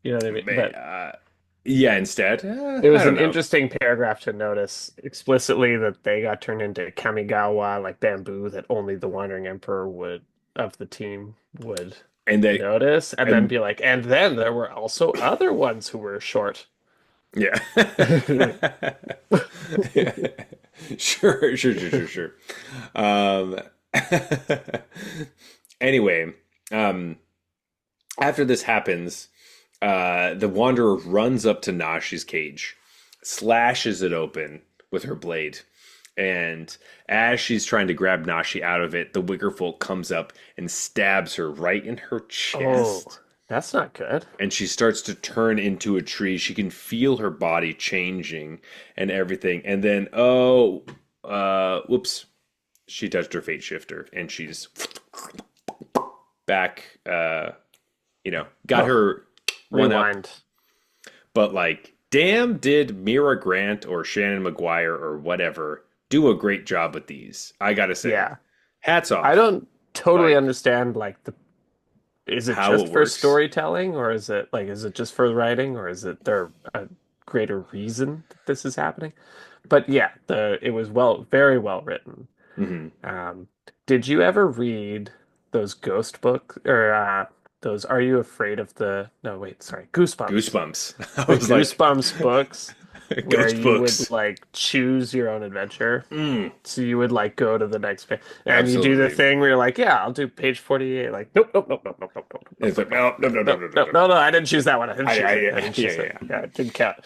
You know what I mean? But Yeah, instead, it I was don't an know. interesting paragraph to notice explicitly that they got turned into Kamigawa, like bamboo, that only the Wandering Emperor would of the team would And they notice, and then and be like, and then there were also other ones who were short. yeah. Sure, sure, sure, sure, sure. Um, anyway, um, after this happens, the Wanderer runs up to Nashi's cage, slashes it open with her blade, and as she's trying to grab Nashi out of it, the Wiggerfolk comes up and stabs her right in her Oh, chest. that's not good. And she starts to turn into a tree. She can feel her body changing and everything. And then, whoops, she touched her fate shifter and she's back, got Oh, her one up. rewind. But like, damn, did Mira Grant or Shannon McGuire or whatever do a great job with these. I gotta say, Yeah. hats I off. don't totally Like, understand like the is it how just it for works. storytelling or is it just for writing or is it there a greater reason that this is happening? But yeah, the it was very well written. Hmm. Um, did you ever read those ghost books or those Are You Afraid of the No, wait, sorry, Goosebumps. Goosebumps. I The was like, Goosebumps books where ghost you would books. like choose your own adventure. Mm, So you would like go to the next page and you do the absolutely. thing where you're like, yeah, I'll do page 48. Like, nope, nope, nope, nope, nope, nope, nope, And nope, it's nope, like, nope, no, no, nope, no, no, nope, no, no, nope, no. no, no, I didn't choose that one. I didn't choose it. I Yeah, didn't yeah, choose yeah, it. yeah. Yeah, it didn't count.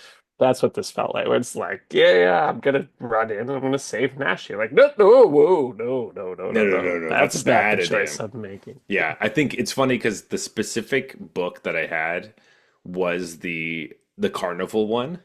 That's what this felt like. Where it's like, yeah, I'm gonna run in. I'm gonna save Nash. You're like, no, no, whoa, no, no, no, No, no, no, no. no, no. That's a That's not the bad choice idea. I'm making. Yeah, I think it's funny because the specific book that I had was the carnival one.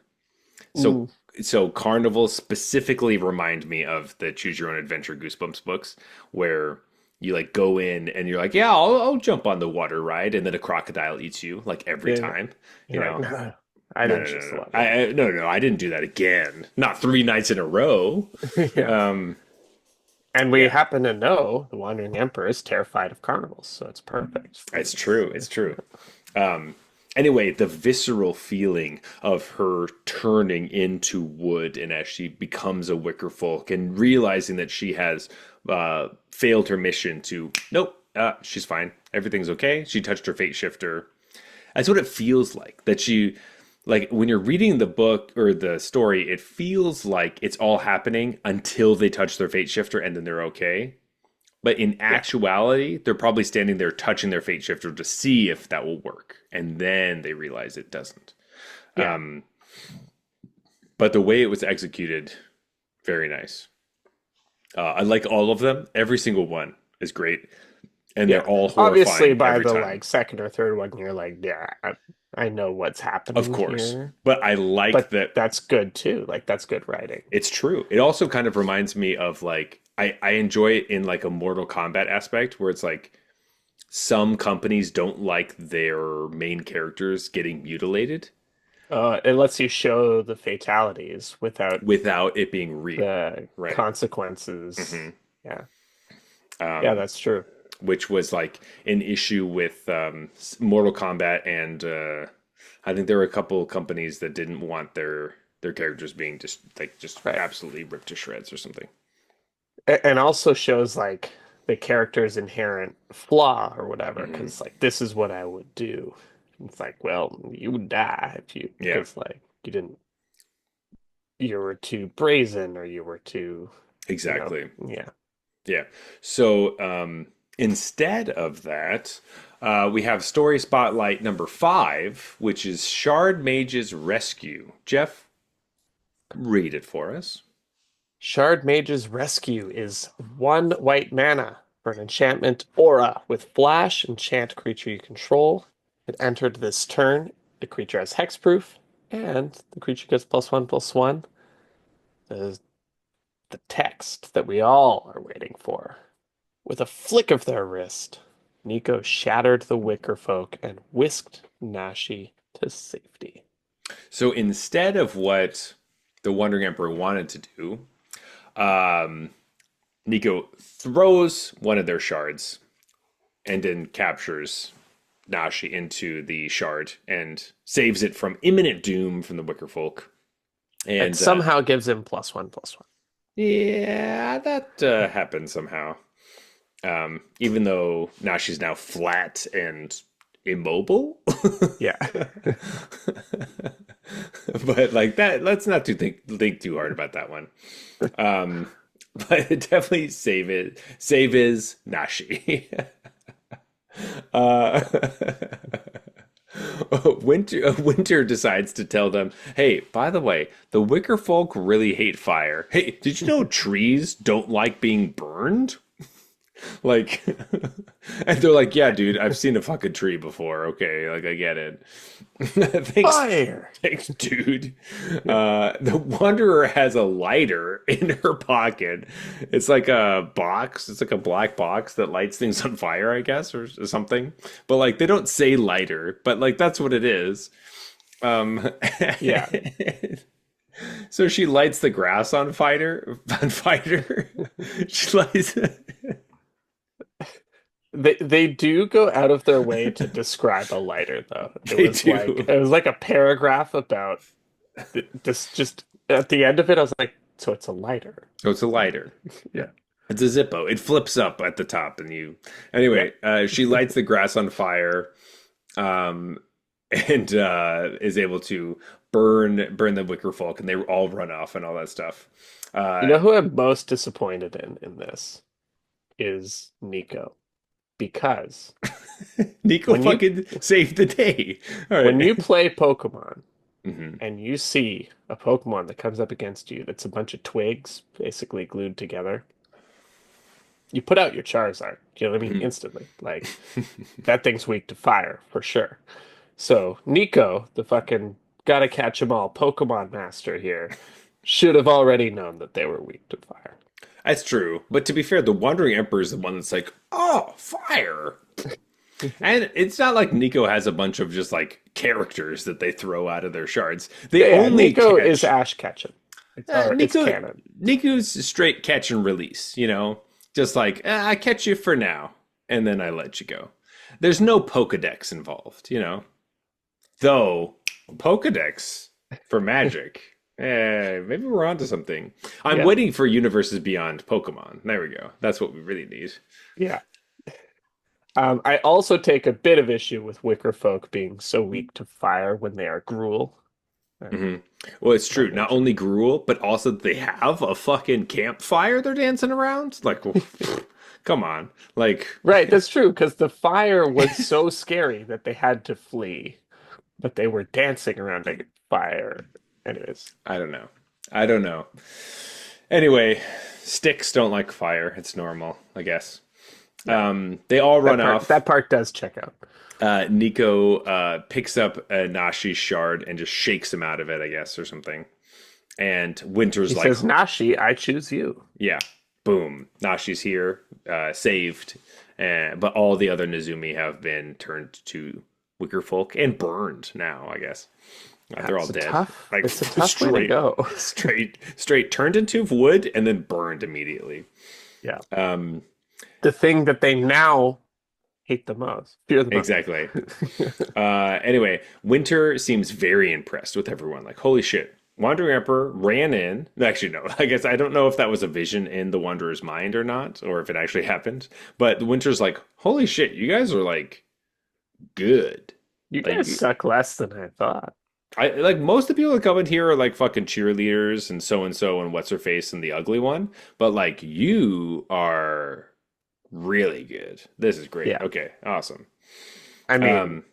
So Ooh, so carnival specifically remind me of the Choose Your Own Adventure Goosebumps books, where you like go in and you're like, yeah, I'll jump on the water ride, and then a crocodile eats you like every Yeah. time, you You're like, know? no, I No, didn't no, no, choose the no. water. No, no, I didn't do that again. Not 3 nights in a row. Yeah. Um, And we yeah, happen to know the Wandering Emperor is terrified of carnivals, so it's perfect for it's this. true. It's true. Um, anyway, the visceral feeling of her turning into wood and as she becomes a wicker folk and realizing that she has failed her mission to, nope, she's fine. Everything's okay. She touched her fate shifter. That's what it feels like. That she, like, when you're reading the book or the story, it feels like it's all happening until they touch their fate shifter and then they're okay. But in Yeah. actuality, they're probably standing there touching their fate shifter to see if that will work. And then they realize it doesn't. Yeah. Um, but the way it was executed, very nice. I like all of them. Every single one is great. And they're Yeah. all Obviously, horrifying by every the time. like second or third one, you're like, yeah, I know what's Of happening course. here. But I like But that that's good too. Like that's good writing. it's true. It also kind of reminds me of like, I enjoy it in like a Mortal Kombat aspect where it's like some companies don't like their main characters getting mutilated It lets you show the fatalities without without it being real, the right? consequences. Hmm. Yeah. Yeah, Um, that's true. which was like an issue with Mortal Kombat, and I think there were a couple companies that didn't want their characters being just Right. absolutely ripped to shreds or something. And also shows like the character's inherent flaw or whatever, Hmm. because like this is what I would do. It's like, well, you would die if you Yeah, because like you were too brazen or you were too, you know, exactly. yeah. Yeah. So instead of that, we have story spotlight number 5, which is Shard Mage's Rescue. Jeff, read it for us. Shard Mage's Rescue is 1 white mana for an enchantment aura with flash. Enchant creature you control. It entered this turn. The creature has hexproof, and the creature gets +1/+1. The, the text that we all are waiting for. With a flick of their wrist, Nico shattered the Wicker Folk and whisked Nashi to safety. So instead of what the Wandering Emperor wanted to do, um, Nico throws one of their shards and then captures Nashi into the shard and saves it from imminent doom from the Wicker Folk. It And somehow gives him +1/+1. yeah, that happened somehow. Even though now she's now flat and immobile. Yeah. But like that, let's not think too hard about that one. Um, but definitely save is Nashi. uh, Winter decides to tell them, "Hey, by the way, the Wicker folk really hate fire. Hey, did you know trees don't like being burned?" Like, and they're like, "Yeah, dude, I've seen a fucking tree before. Okay, like I get it. Thanks, Fire! thanks, dude." The Wanderer has a lighter in her pocket. It's like a box. It's like a black box that lights things on fire, I guess, or something. But like, they don't say lighter, but like that's what it is. Um, Yeah. so she lights the grass on fire. On fire. She lights. They do go out of their way to describe a lighter though. They do. It was like a paragraph about this just at the end of it I was like, so it's a lighter. Oh, it's a lighter. Yeah. It's a Zippo. It flips up at the top, and you. Yeah. Anyway, she lights the grass on fire, um, and is able to burn the Wicker Folk, and they all run off and all that stuff. You Uh, know who I'm most disappointed in this is Nico because Nico when you fucking saved the day. All when right. you play Pokemon Hmm. and you see a Pokemon that comes up against you that's a bunch of twigs basically glued together, you put out your Charizard. You know what I mean? Hmm. Instantly. Like that thing's weak to fire for sure. So Nico, the fucking gotta catch 'em all Pokemon master here, should have already known that they were weak to fire. That's true. But to be fair, the Wandering Emperor is the one that's like, oh, fire. And it's not like Nico has a bunch of just like characters that they throw out of their shards. They Yeah, only Nico is catch Ash Ketchum. It's Nico. canon. Nico's straight catch and release. Just like I catch you for now, and then I let you go. There's no Pokedex involved. Though Pokedex for Magic. Maybe we're onto something. I'm Yeah, waiting for universes beyond Pokemon. There we go. That's what we really need. yeah. I also take a bit of issue with Wicker folk being so weak to fire when they are Gruul. Um, hmm Well, it's my true. Not nature. only Gruul, but also they have a fucking campfire they're dancing around. Like, come on. Like, Right, that's true, because the fire was so scary that they had to flee, but they were dancing around a fire. Anyways, I don't know. I don't know. Anyway, sticks don't like fire. It's normal, I guess. yeah, They all run that part off. that part does check out. Nico picks up a Nashi shard and just shakes him out of it, I guess, or something. And He Winter's like, says, Nashi, I choose you. yeah, boom. Nashi's here, saved. But all the other Nezumi have been turned to Wicker folk and burned now, I guess. They're all dead. Like It's a tough way to straight, go. straight turned into wood and then burned immediately. Yeah. Um, The thing that they now hate the most, fear the most. exactly. Anyway, Winter seems very impressed with everyone. Like, holy shit. Wandering Emperor ran in. Actually, no. I guess I don't know if that was a vision in the Wanderer's mind or not, or if it actually happened. But Winter's like, holy shit, you guys are like good. You Like, guys suck less than I thought. I like most of the people that come in here are like fucking cheerleaders and so and what's her face and the ugly one. But like, you are really good. This is great. Yeah. Okay, awesome. I mean, Um,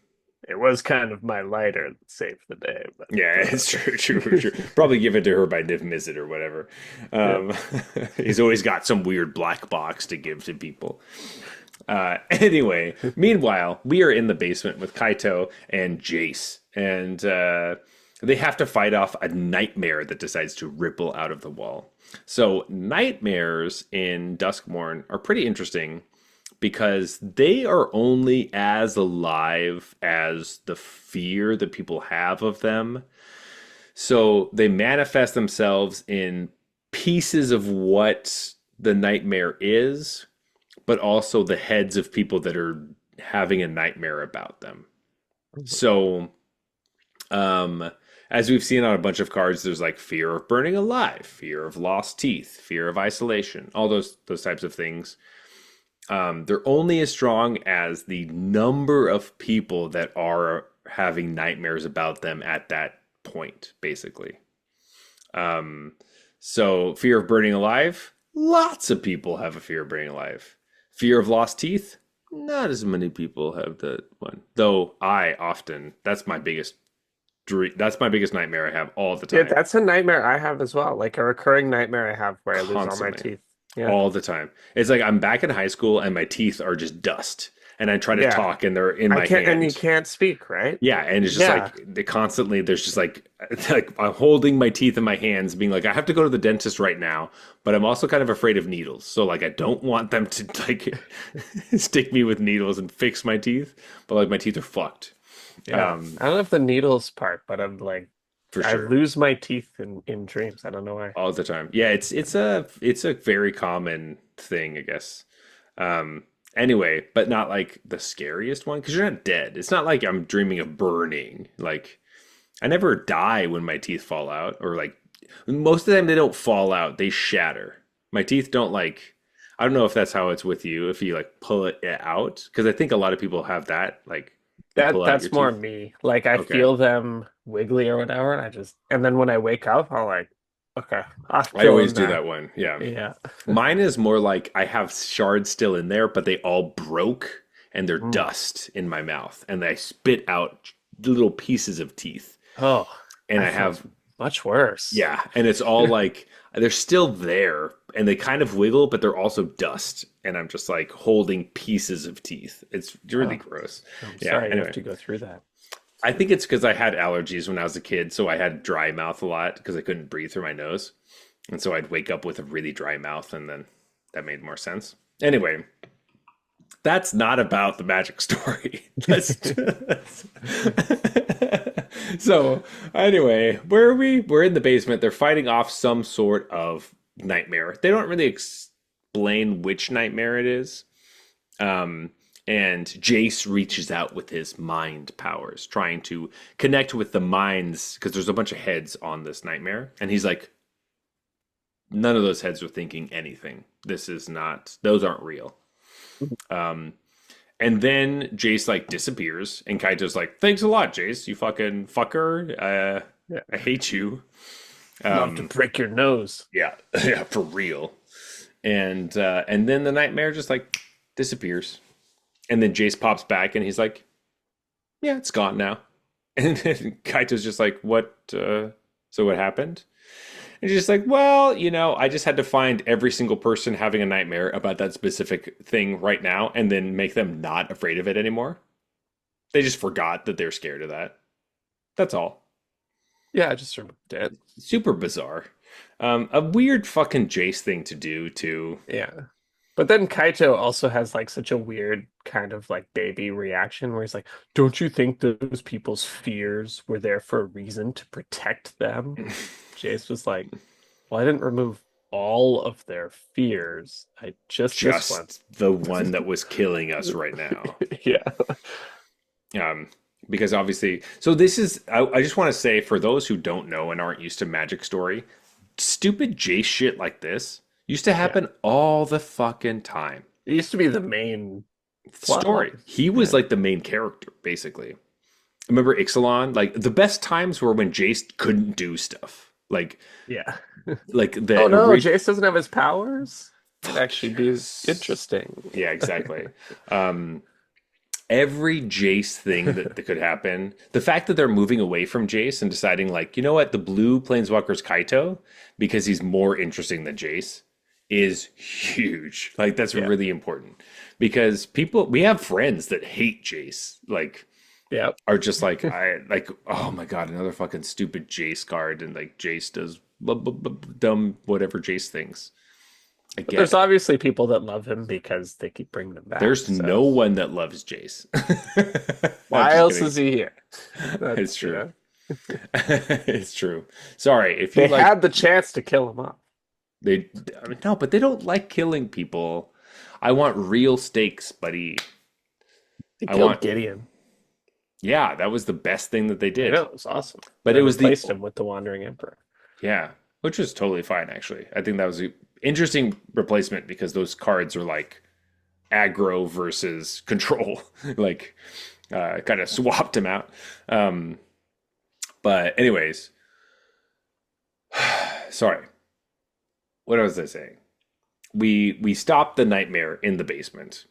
it was kind of my lighter that saved the day, but Yeah, it's true. Probably give it to her by Niv Mizzet or whatever. yeah. Um, he's always got some weird black box to give to people. Anyway, meanwhile, we are in the basement with Kaito and Jace, and they have to fight off a nightmare that decides to ripple out of the wall. So, nightmares in Duskmourn are pretty interesting because they are only as alive as the fear that people have of them. So they manifest themselves in pieces of what the nightmare is, but also the heads of people that are having a nightmare about them. So, um, as we've seen on a bunch of cards, there's like fear of burning alive, fear of lost teeth, fear of isolation, all those types of things. They're only as strong as the number of people that are having nightmares about them at that point, basically. Um, so, fear of burning alive, lots of people have a fear of burning alive. Fear of lost teeth, not as many people have that one. Though I often, that's my biggest nightmare I have all the Yeah, time, that's a nightmare I have as well. Like a recurring nightmare I have where I lose all my constantly. teeth. Yeah. All the time. It's like I'm back in high school and my teeth are just dust. And I try to Yeah. talk and they're in I my can't, and you hand. can't speak, right? Yeah, and it's just Yeah. like they constantly there's just like like I'm holding my teeth in my hands, being like, I have to go to the dentist right now, but I'm also kind of afraid of needles. So like I don't want them to like stick me with needles and fix my teeth, but like my teeth are fucked. Yeah. I don't have the needles part, but I'm like, For I sure. lose my teeth in dreams. I don't know why. All the time. Yeah, it's a very common thing, I guess. Anyway, but not like the scariest one because you're not dead. It's not like I'm dreaming of burning. Like I never die when my teeth fall out, or like most of the time they don't fall out, they shatter. My teeth don't like I don't know if that's how it's with you, if you like pull it out. Because I think a lot of people have that, like you pull out your That's more teeth. me. Like I Okay. feel them wiggly or whatever, and and then when I wake up, I'll like, okay, I'll I go always in do there. that one. Yeah. Yeah. Mine is more like I have shards still in there, but they all broke and they're Mm. dust in my mouth, and I spit out little pieces of teeth. Oh, And I that sounds have, much worse. yeah, and it's all like they're still there and they kind of wiggle, but they're also dust. And I'm just like holding pieces of teeth. It's really Oh, gross. I'm Yeah, sorry you have anyway. to go through that. I think it's because I had allergies when I was a kid, so I had dry mouth a lot because I couldn't breathe through my nose. And so I'd wake up with a really dry mouth, and then that made more sense. Anyway, that's not about the magic story. That's just... So anyway, where are we? We're in the basement. They're fighting off some sort of nightmare. They don't really explain which nightmare it is. Um, and Jace reaches out with his mind powers, trying to connect with the minds because there's a bunch of heads on this nightmare. And he's like, none of those heads are thinking anything. This is not, those aren't real. Um, and then Jace like disappears, and Kaito's like, "Thanks a lot, Jace. You fucking fucker. Yeah. I hate you." Love to break your nose. Yeah, yeah, for real. And then the nightmare just like disappears, and then Jace pops back, and he's like, "Yeah, it's gone now." And then Kaito's just like, "What? So what happened?" And she's just like, well, I just had to find every single person having a nightmare about that specific thing right now and then make them not afraid of it anymore. They just forgot that they're scared of that. That's all. Yeah, I just removed it. Super bizarre. A weird fucking Jace thing to do, too. Yeah. But then Kaito also has like such a weird kind of like baby reaction where he's like, don't you think those people's fears were there for a reason to protect them? Jace was like, well, I didn't remove all of their fears. I just this one. Just the one that was killing us right now. Yeah. Because obviously, so this is, I just want to say for those who don't know and aren't used to Magic Story, stupid Jace shit like this used to happen all the fucking time. It used to be the main story. He was like the main character, basically. Remember Ixalan? Like the best times were when Jace couldn't do stuff. Like like the oh no, Jace doesn't have his powers. It'd actually be interesting. Yeah, exactly. Every Jace thing that could happen, the fact that they're moving away from Jace and deciding like, you know what, the blue planeswalker's Kaito because he's more interesting than Jace is huge. Like that's really important because we have friends that hate Jace, like are just like oh my god, another fucking stupid Jace card, and like Jace does dumb whatever Jace thinks. There's obviously people that love him because they keep bringing him back. There's no one that loves Jace. Why else is he here? It's true. It's true. Sorry, if they had the chance to kill him off. No, but they don't like killing people. I want real stakes, buddy. They killed Gideon. Yeah, that was the best thing that they did. Yeah, it was awesome. But it was replaced him with the Wandering Emperor. Yeah, which was totally fine, actually. I think that was an interesting replacement because those cards are like aggro versus control. Like, kind of swapped him out. But anyways, sorry. What was I saying? We stopped the nightmare in the basement.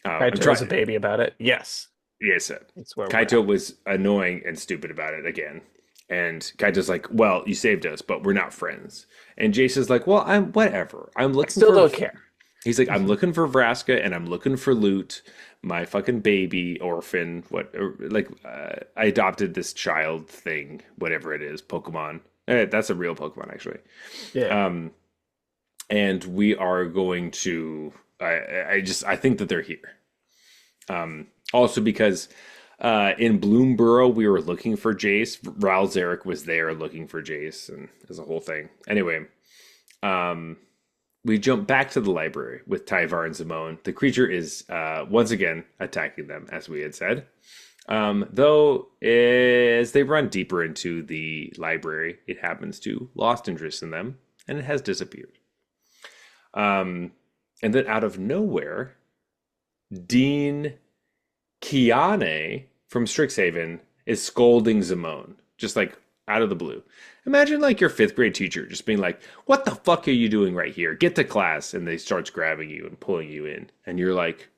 Kaito was a baby about it. Yes. Yes. Kaito was annoying and stupid about it again. And Kaito's like, well, you saved us, but we're not friends. And Jason's like, well, I'm whatever. I'm looking still don't care. He's like, I'm looking for Vraska and I'm looking for loot. My fucking baby orphan. I adopted this child thing, whatever it is, Pokemon. That's a real Pokemon, actually. Yeah. And we are going to. I think that they're here. Also because in Bloomborough we were looking for Jace. Ral Zarek was there looking for Jace, and as a whole thing. Anyway, we jump back to the library with Tyvar and Zimone. The creature is once again attacking them, as we had said. Though, as they run deeper into the library, it happens to lost interest in them, and it has disappeared. And then out of nowhere, Dean Kiane from Strixhaven is scolding Zimone, just like out of the blue. Imagine like your fifth grade teacher just being like, what the fuck are you doing right here? Get to class. And they starts grabbing you and pulling you in. And you're like,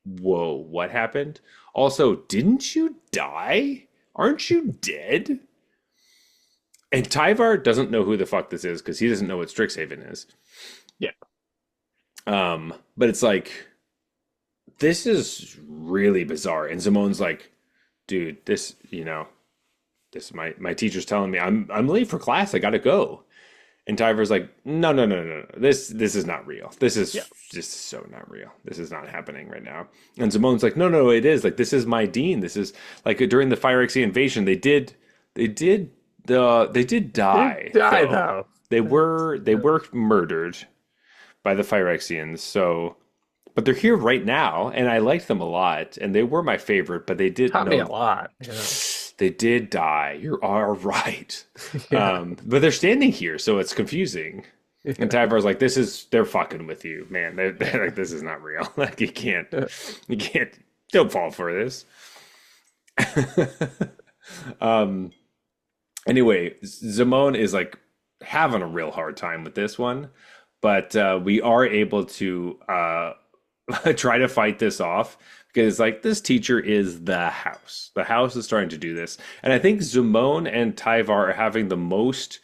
whoa, what happened? Also, didn't you die? Aren't you dead? And Tyvar doesn't know who the fuck this is because he doesn't know what Strixhaven is. Yeah. But it's like, this is really bizarre. And Zimone's like, dude, this my teacher's telling me I'm late for class. I gotta go. And Tyver's like, no, no, no, no, no. This is not real. This is Yeah. just so not real. This is not happening right now. And Zimon's like, no, no, it is. Like this is my dean. This is like during the Phyrexia invasion, they did They die die though. though. They were murdered by the Phyrexians. So, but they're here right now, and I liked them a lot, and they were my favorite. But they did Taught me a no, lot. Yeah. they did die. You are right. Yeah. But they're standing here, so it's confusing. And Yeah. Tyvar's like, they're fucking with you, man. They're like, this is not real. Like, you can't, don't fall for this. um, anyway, Zimone is like having a real hard time with this one, but we are able to try to fight this off because like this teacher is the house. The house is starting to do this, and I think Zimone and Tyvar are having the most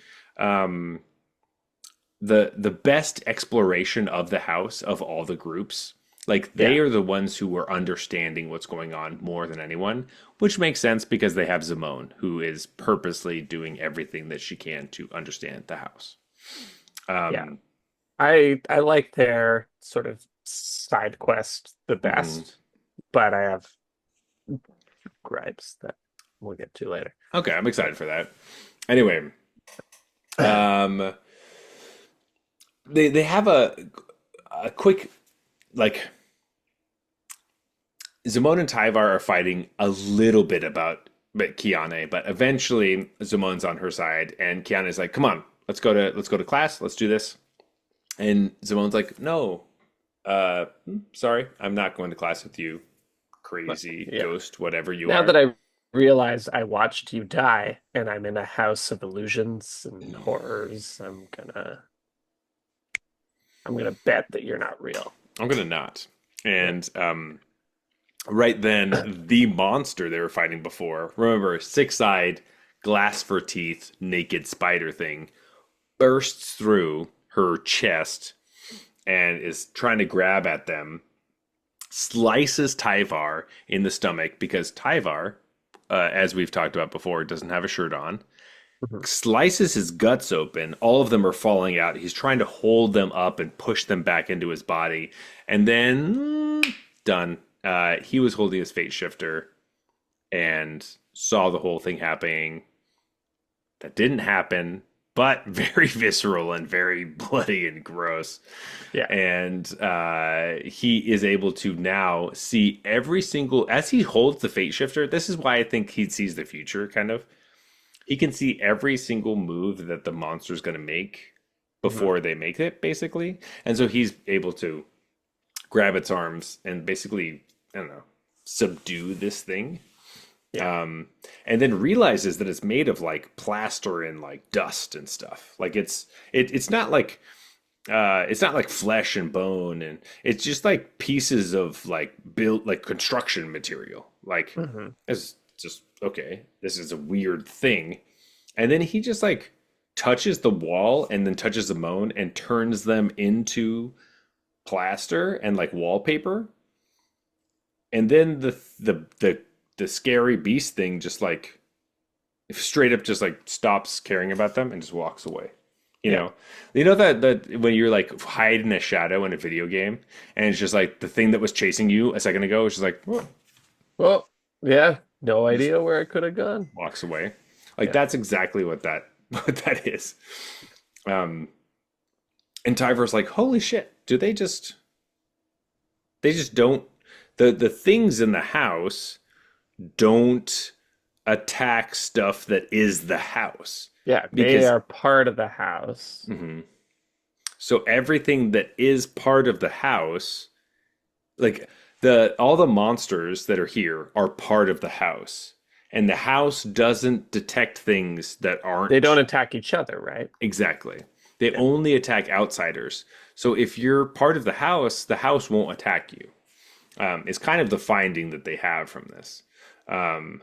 the best exploration of the house of all the groups. Like they Yeah. are the ones who are understanding what's going on more than anyone, which makes sense because they have Zimone, who is purposely doing everything that she can to understand the house. Yeah. Um, I like their sort of side quest the mhm. best, but I have gripes that we'll get to later. Okay, I'm excited for that. Anyway, um, they have a quick like Zimone and Tyvar are fighting a little bit about Kiane, but eventually Zimone's on her side, and Kiane's like, "Come on, let's go to class, let's do this." And Zimone's like, "No, sorry, I'm not going to class with you, But crazy yeah. ghost, whatever you Now are." that I realize I watched you die and I'm in a house of illusions and horrors, I'm gonna bet that you're not real. I'm gonna not. Yeah. And right then, the monster they were fighting before, remember, six-eyed, glass for teeth, naked spider thing, bursts through her chest and is trying to grab at them, slices Tyvar in the stomach because Tyvar, as we've talked about before, doesn't have a shirt on. Mhm. Slices his guts open. All of them are falling out. He's trying to hold them up and push them back into his body. And then, done. He was holding his fate shifter and saw the whole thing happening. That didn't happen, but very visceral and very bloody and gross. Yeah. And he is able to now see every single, as he holds the fate shifter. This is why I think he sees the future, kind of. He can see every single move that the monster's going to make Mhm. before they make it, basically. And so he's able to grab its arms and basically, I don't know, subdue this thing. Yeah. And then realizes that it's made of like plaster and like dust and stuff. Like it's not like flesh and bone, and it's just like pieces of like built like construction material. Like Mhm. it's just okay, this is a weird thing. And then he just like touches the wall and then touches the moan and turns them into plaster and like wallpaper. And then the scary beast thing just like straight up just like stops caring about them and just walks away. Yeah. You know that when you're like hide in a shadow in a video game and it's just like the thing that was chasing you a second ago is just like "Whoa," Well, yeah. No just idea where it could have gone. walks away. Like Yeah. that's exactly what that what that is. Um, and Tyver's like, holy shit, do they just don't the things in the house don't attack stuff that is the house Yeah. They because are part of the house. mhm. So everything that is part of the house, like the all the monsters that are here are part of the house. And the house doesn't detect things that They don't aren't attack each other, right? exactly. They Yeah. only attack outsiders. So if you're part of the house won't attack you. Is kind of the finding that they have from this. Um,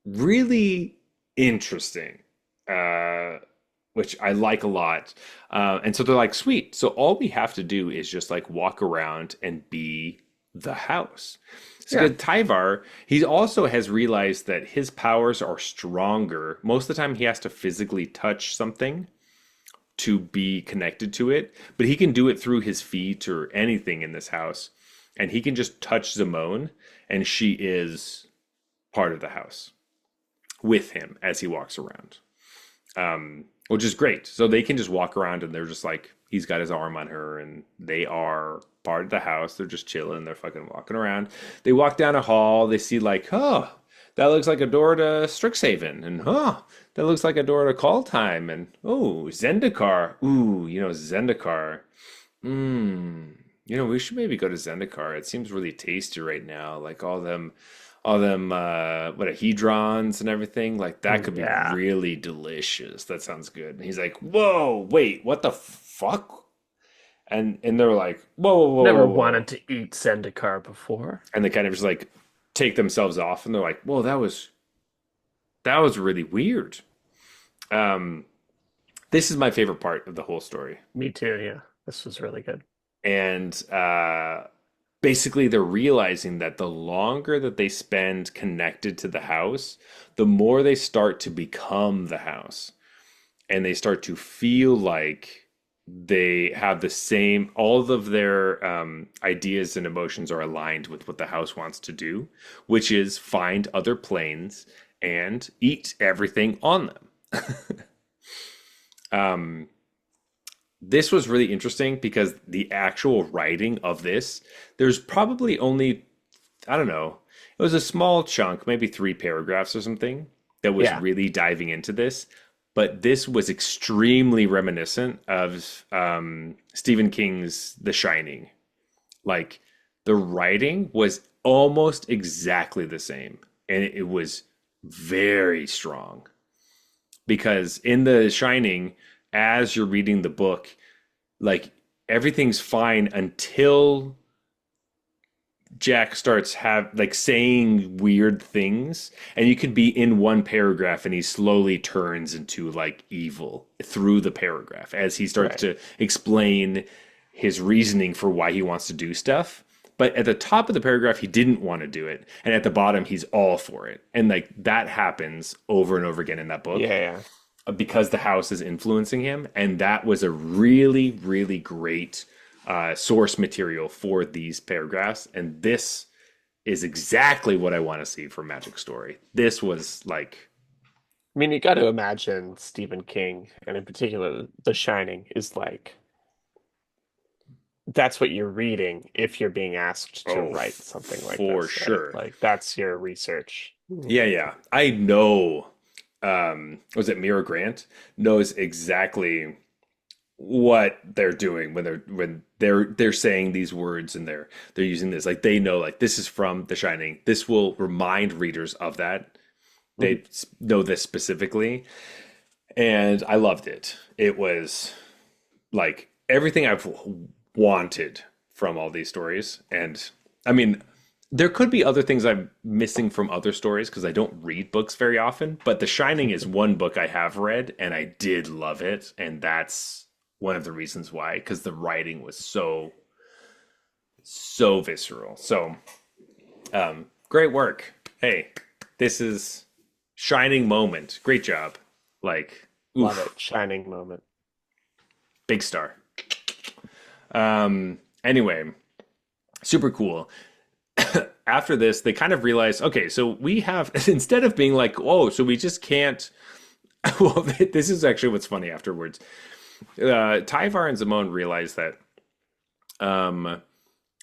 really interesting, uh, which I like a lot. And so they're like, sweet. So all we have to do is just like walk around and be the house. So Yeah. good Tyvar, he also has realized that his powers are stronger. Most of the time, he has to physically touch something to be connected to it, but he can do it through his feet or anything in this house. And he can just touch Zimone, and she is part of the house with him as he walks around, which is great. So they can just walk around and they're just like, he's got his arm on her and they are part of the house. They're just chilling. They're fucking walking around. They walk down a hall. They see like, oh, that looks like a door to Strixhaven. And oh, that looks like a door to Call Time. And oh, Zendikar. Ooh, Zendikar. Mmm. We should maybe go to Zendikar. It seems really tasty right now. Like all them what hedrons and everything. Like that could be Yeah. really delicious. That sounds good. And he's like, whoa, wait, what the fuck? And they're like, whoa, whoa, whoa, Never whoa, whoa. wanted to eat Zendikar before. And they kind of just like take themselves off and they're like, whoa, that was really weird. Um, this is my favorite part of the whole story. Me too, yeah. This was really good. And basically, they're realizing that the longer that they spend connected to the house, the more they start to become the house. And they start to feel like they have the same, all of their ideas and emotions are aligned with what the house wants to do, which is find other planes and eat everything on them. um, this was really interesting because the actual writing of this, there's probably only, I don't know, it was a small chunk, maybe 3 paragraphs or something, that was Yeah. really diving into this. But this was extremely reminiscent of Stephen King's The Shining. Like the writing was almost exactly the same, and it was very strong because in The Shining, as you're reading the book, like everything's fine until Jack starts have like saying weird things, and you could be in one paragraph and he slowly turns into like evil through the paragraph as he starts Right. to explain his reasoning for why he wants to do stuff. But at the top of the paragraph, he didn't want to do it, and at the bottom, he's all for it. And like that happens over and over again in that book Yeah, yeah. because the house is influencing him. And that was a really, really great source material for these paragraphs. And this is exactly what I want to see for Magic Story. This was like, I mean, you got to imagine Stephen King, and in particular, The Shining, is like that's what you're reading if you're being asked to oh, write something like for this, right? sure. Like that's your research. Yeah, yeah. I know, was it Mira Grant knows exactly what they're doing when they're saying these words and they're using this, like they know like this is from The Shining. This will remind readers of that. Mhm. They know this specifically, and I loved it. It was like everything I've wanted from all these stories. And I mean, there could be other things I'm missing from other stories because I don't read books very often, but The Shining is one book I have read and I did love it. And that's one of the reasons why, because the writing was so, so visceral. So, great work. Hey, this is shining moment. Great job. Like, Love it. oof, Shining moment. big star. Anyway, super cool. After this, they kind of realized, okay, so we have, instead of being like, oh, so we just can't, well, this is actually what's funny afterwards. Tyvar and Zimone realize that um,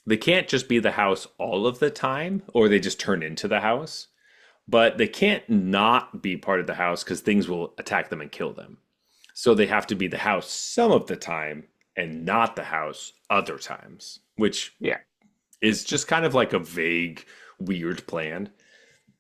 they can't just be the house all of the time, or they just turn into the house, but they can't not be part of the house because things will attack them and kill them. So they have to be the house some of the time and not the house other times, which Yeah. is just kind of like a vague, weird plan.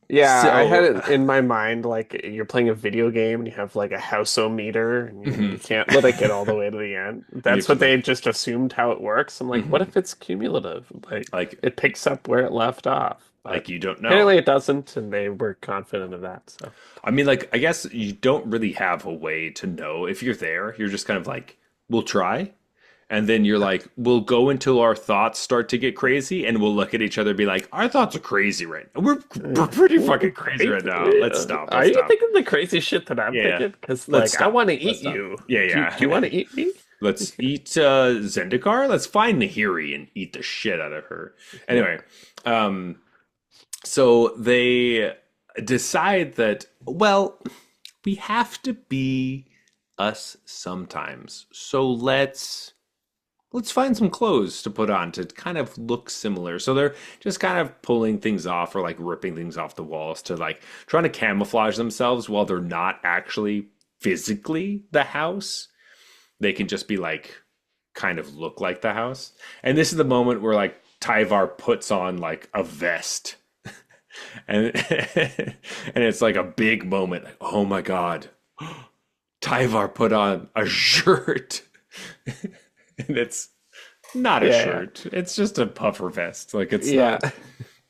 Yeah, I had So, it in my mind like you're playing a video game and you have like a house-o-meter and you mhm, can't let it get all the way to the end. you That's have to what they like, just assumed how it works. I'm like, what mhm, if it's cumulative? Like like, it picks up where it left off. But like you don't know. apparently it doesn't, and they were confident of that. So I mean, like, I guess you don't really have a way to know if you're there. You're just kind of like, we'll try. And then you're like, we'll go until our thoughts start to get crazy, and we'll look at each other and be like, our thoughts are crazy right now. We're pretty fucking crazy right now. Let's stop. Are Let's you stop. thinking the crazy shit that I'm Yeah. thinking? Because Let's like I stop. want to Let's eat stop. you. Yeah, Do you yeah. want to eat me? Let's eat Zendikar. Let's find Nahiri and eat the shit out of her. Yeah. Anyway, um, so they decide that, well, we have to be us sometimes. So let's find some clothes to put on to kind of look similar. So they're just kind of pulling things off or like ripping things off the walls to like trying to camouflage themselves while they're not actually physically the house. They can just be like kind of look like the house. And this is the moment where like Tyvar puts on like a vest. And and it's like a big moment. Like, oh my God. Tyvar put on a shirt. And it's not a Yeah. shirt. It's just a puffer vest. Like it's Yeah. not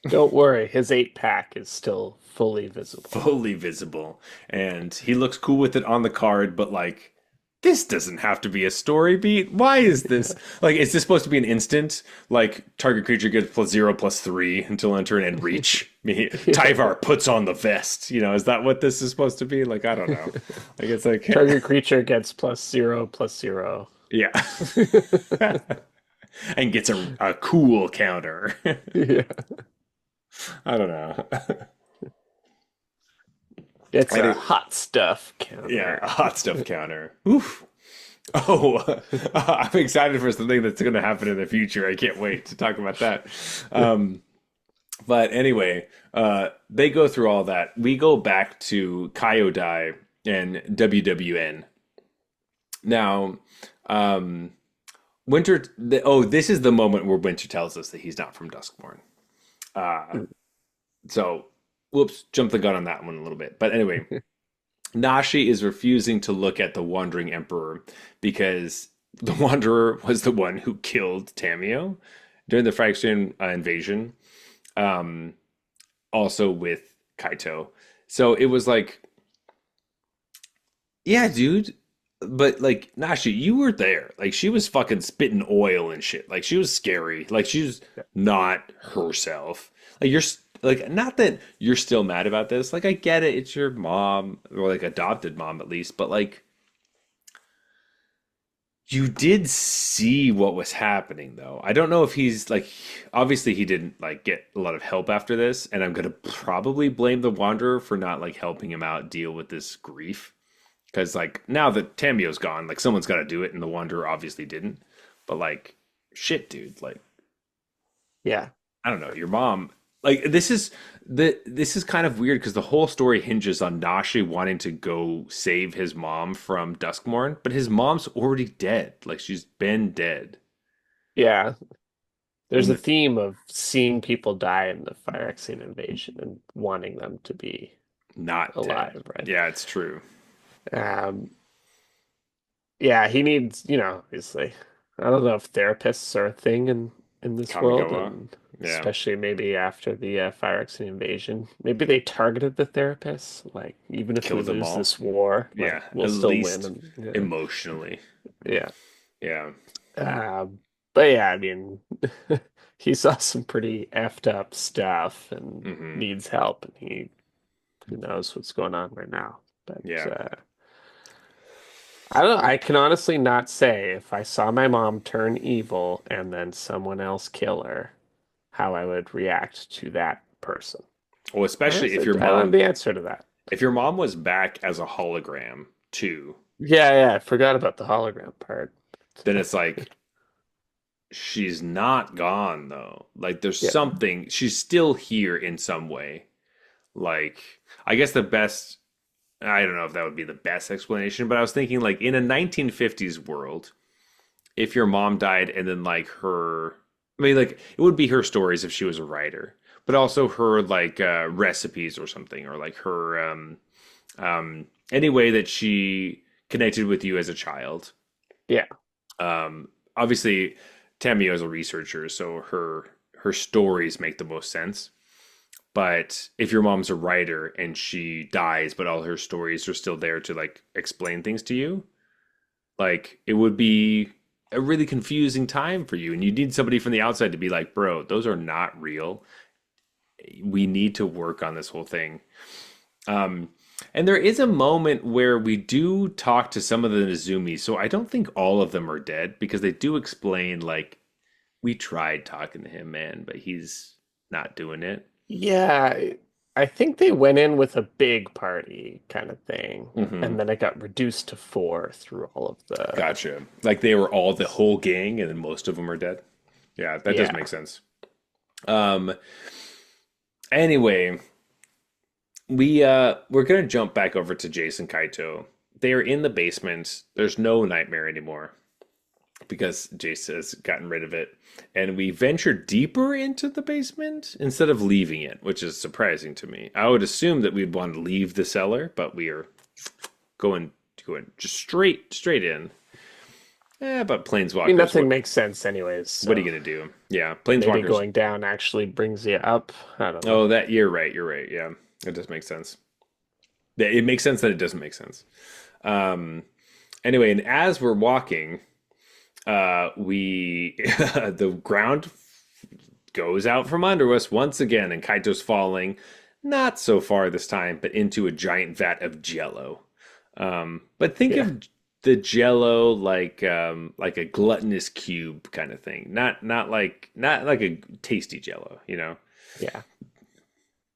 Don't worry, his 8-pack is still fully visible. fully visible. And he looks cool with it on the card, but like this doesn't have to be a story beat. Why is this like is this supposed to be an instant? Like target creature gets +0/+3 until enter and reach. Tyvar puts on the vest. Is that what this is supposed to be? Like I don't know. Like it's like Target creature gets +0/+0. yeah. And gets a cool counter. Yeah. I don't know. It's I a think, hot stuff yeah, a counter. hot stuff counter. Oof. Oh, I'm excited for something that's going to happen in the future. I can't wait to talk about that. Um, but anyway, they go through all that. We go back to Kyodai and WWN. Now, um, this is the moment where Winter tells us that he's not from Duskmourn. So, whoops, jump the gun on that one a little bit. But anyway, Nashi is refusing to look at the Wandering Emperor because the Wanderer was the one who killed Tamio during the Phyrexian invasion, um, also with Kaito. So it was like, yeah, dude. But like Nashi, you were there. Like she was fucking spitting oil and shit. Like she was scary. Like she was not herself. Like like not that you're still mad about this. Like I get it. It's your mom or like adopted mom at least. But like you did see what was happening though. I don't know if he's like obviously he didn't like get a lot of help after this, and I'm gonna probably blame the Wanderer for not like helping him out deal with this grief. Because like now that Tamio's gone, like someone's got to do it, and the Wanderer obviously didn't. But like, shit, dude. Like, Yeah. I don't know. Your mom. Like this is kind of weird because the whole story hinges on Nashi wanting to go save his mom from Duskmourn, but his mom's already dead. Like she's been dead. Yeah. There's a And theme of seeing people die in the Phyrexian invasion and wanting them to be not dead. alive, right? Yeah, it's true. Um, yeah, he needs, obviously. I don't know if therapists are a thing in this world, Kamigawa. and Yeah. especially maybe after the Phyrexian invasion. Maybe they targeted the therapists, like even if we Killed them lose all. this war, like Yeah. we'll At still win. least And emotionally. yeah. Yeah. But yeah, I mean, he saw some pretty effed up stuff and Hmm. needs help, and who knows what's going on right now. But Yeah. I don't. I can honestly not say if I saw my mom turn evil and then someone else kill her, how I would react to that person. Well, especially Honestly, I don't have the answer to that. if your mom was back as a hologram too, Yeah, I forgot about the hologram part. then it's like she's not gone though. Like there's Yeah, something, she's still here in some way. Like I guess the best I don't know if that would be the best explanation, but I was thinking like in a 1950s world, if your mom died and then like I mean like it would be her stories if she was a writer, but also her like recipes or something or like her any way that she connected with you as a child. yeah, Obviously, Tamio is a researcher, so her stories make the most sense. But if your mom's a writer and she dies, but all her stories are still there to like explain things to you, like it would be a really confusing time for you, and you need somebody from the outside to be like, bro, those are not real. We need to work on this whole thing. Um, and there is a moment where we do talk to some of the Nezumi, so I don't think all of them are dead because they do explain like we tried talking to him, man, but he's not doing it. Yeah, I think they went in with a big party kind of thing, Hmm. and then it got reduced to four through all of the. Gotcha. Like they were all the whole gang, and then most of them are dead. Yeah, that does make Yeah, sense. Um. Anyway, we're gonna jump back over to Jason Kaito. They are in the basement. There's no nightmare anymore because Jace has gotten rid of it. And we venture deeper into the basement instead of leaving it, which is surprising to me. I would assume that we'd want to leave the cellar, but we are going just straight in. But I mean planeswalkers, nothing makes sense anyways, what are so you gonna do? Yeah, maybe planeswalkers. going down actually brings you up. I don't know. Oh, that you're right. You're right. Yeah, it does make sense. Yeah, it makes sense that it doesn't make sense. Um. Anyway, and as we're walking, we the ground goes out from under us once again, and Kaito's falling, not so far this time, but into a giant vat of jello. But think Yeah, of the jello like a gluttonous cube kind of thing, not like a tasty jello, you know? yeah.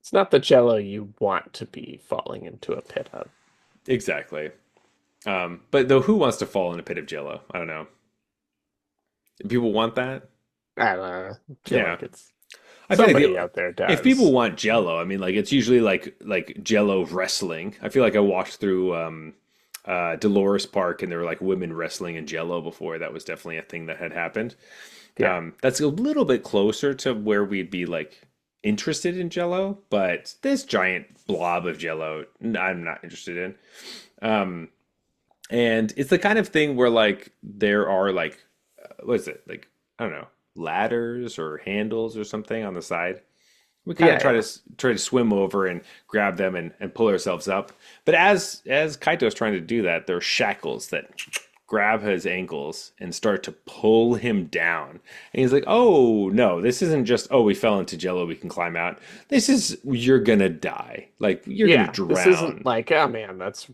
It's not the Jello you want to be falling into a pit of. Exactly. But though, who wants to fall in a pit of jello? I don't know. People want that. I don't know. I feel Yeah, like it's I feel like somebody out there if people does. want jello, I mean, like it's usually like jello wrestling. I feel like I walked through Dolores Park and there were like women wrestling in jello before. That was definitely a thing that had happened. Yeah, That's a little bit closer to where we'd be like interested in jello, but this giant blob of jello, I'm not interested in. Um, and it's the kind of thing where like there are like what is it? Like I don't know, ladders or handles or something on the side. We kind of yeah, yeah. try to swim over and grab them and pull ourselves up. But as Kaito's trying to do that, there are shackles that grab his ankles and start to pull him down. And he's like, "Oh no, this isn't just we fell into jello, we can climb out. This is you're gonna die. Like you're gonna Yeah, this isn't drown." like, oh man, that's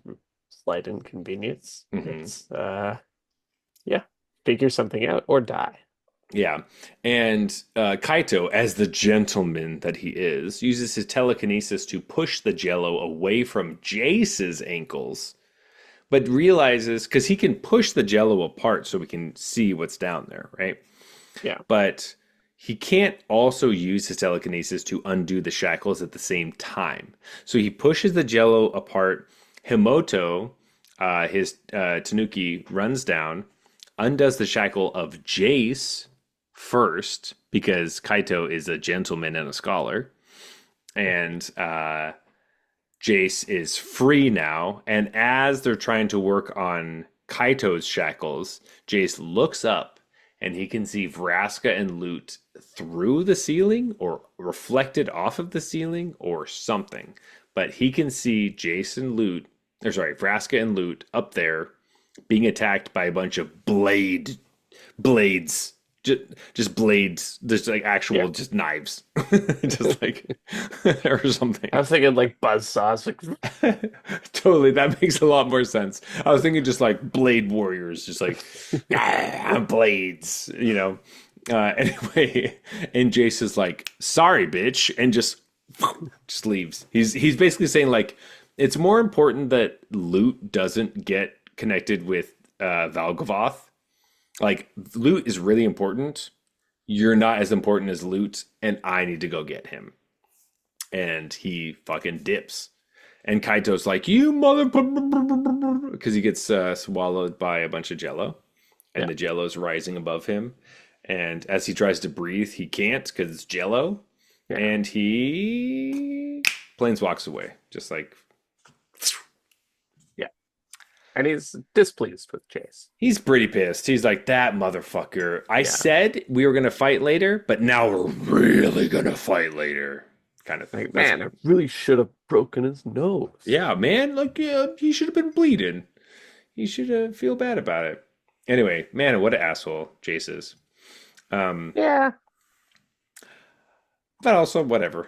slight inconvenience. Hmm. It's yeah, figure something out or die. Yeah. And Kaito, as the gentleman that he is, uses his telekinesis to push the jello away from Jace's ankles, but realizes because he can push the jello apart so we can see what's down there, right? Yeah, But he can't also use his telekinesis to undo the shackles at the same time. So he pushes the jello apart. Himoto, his Tanuki, runs down, undoes the shackle of Jace first because Kaito is a gentleman and a scholar, and Jace is free now. And as they're trying to work on Kaito's shackles, Jace looks up and he can see Vraska and Loot through the ceiling or reflected off of the ceiling or something. But he can see Jason Loot, or sorry, Vraska and Loot up there being attacked by a bunch of blades, just blades, just like yeah. actual just knives, just like or something. I was thinking like buzz saws, like Totally, that makes a lot more sense. I was thinking just like blade warriors, just like blades, you know. Anyway, and Jace is like, "Sorry, bitch," and just leaves. He's basically saying like, it's more important that loot doesn't get connected with Valgavoth. Like loot is really important. You're not as important as loot, and I need to go get him. And he fucking dips. And Kaito's like, "You mother," because he gets swallowed by a bunch of jello, and yeah, the jello's rising above him. And as he tries to breathe, he can't because it's jello, yeah, and he planes walks away, just like yeah. And he's displeased with Chase. he's pretty pissed. He's like, "That motherfucker! I Yeah, said we were gonna fight later, but now we're really gonna fight later," kind of thing. like That's man, I really should have broken his nose. yeah, man. Like, yeah, he should have been bleeding. He should feel bad about it. Anyway, man, what an asshole Jace is. Um, Yeah, but also whatever.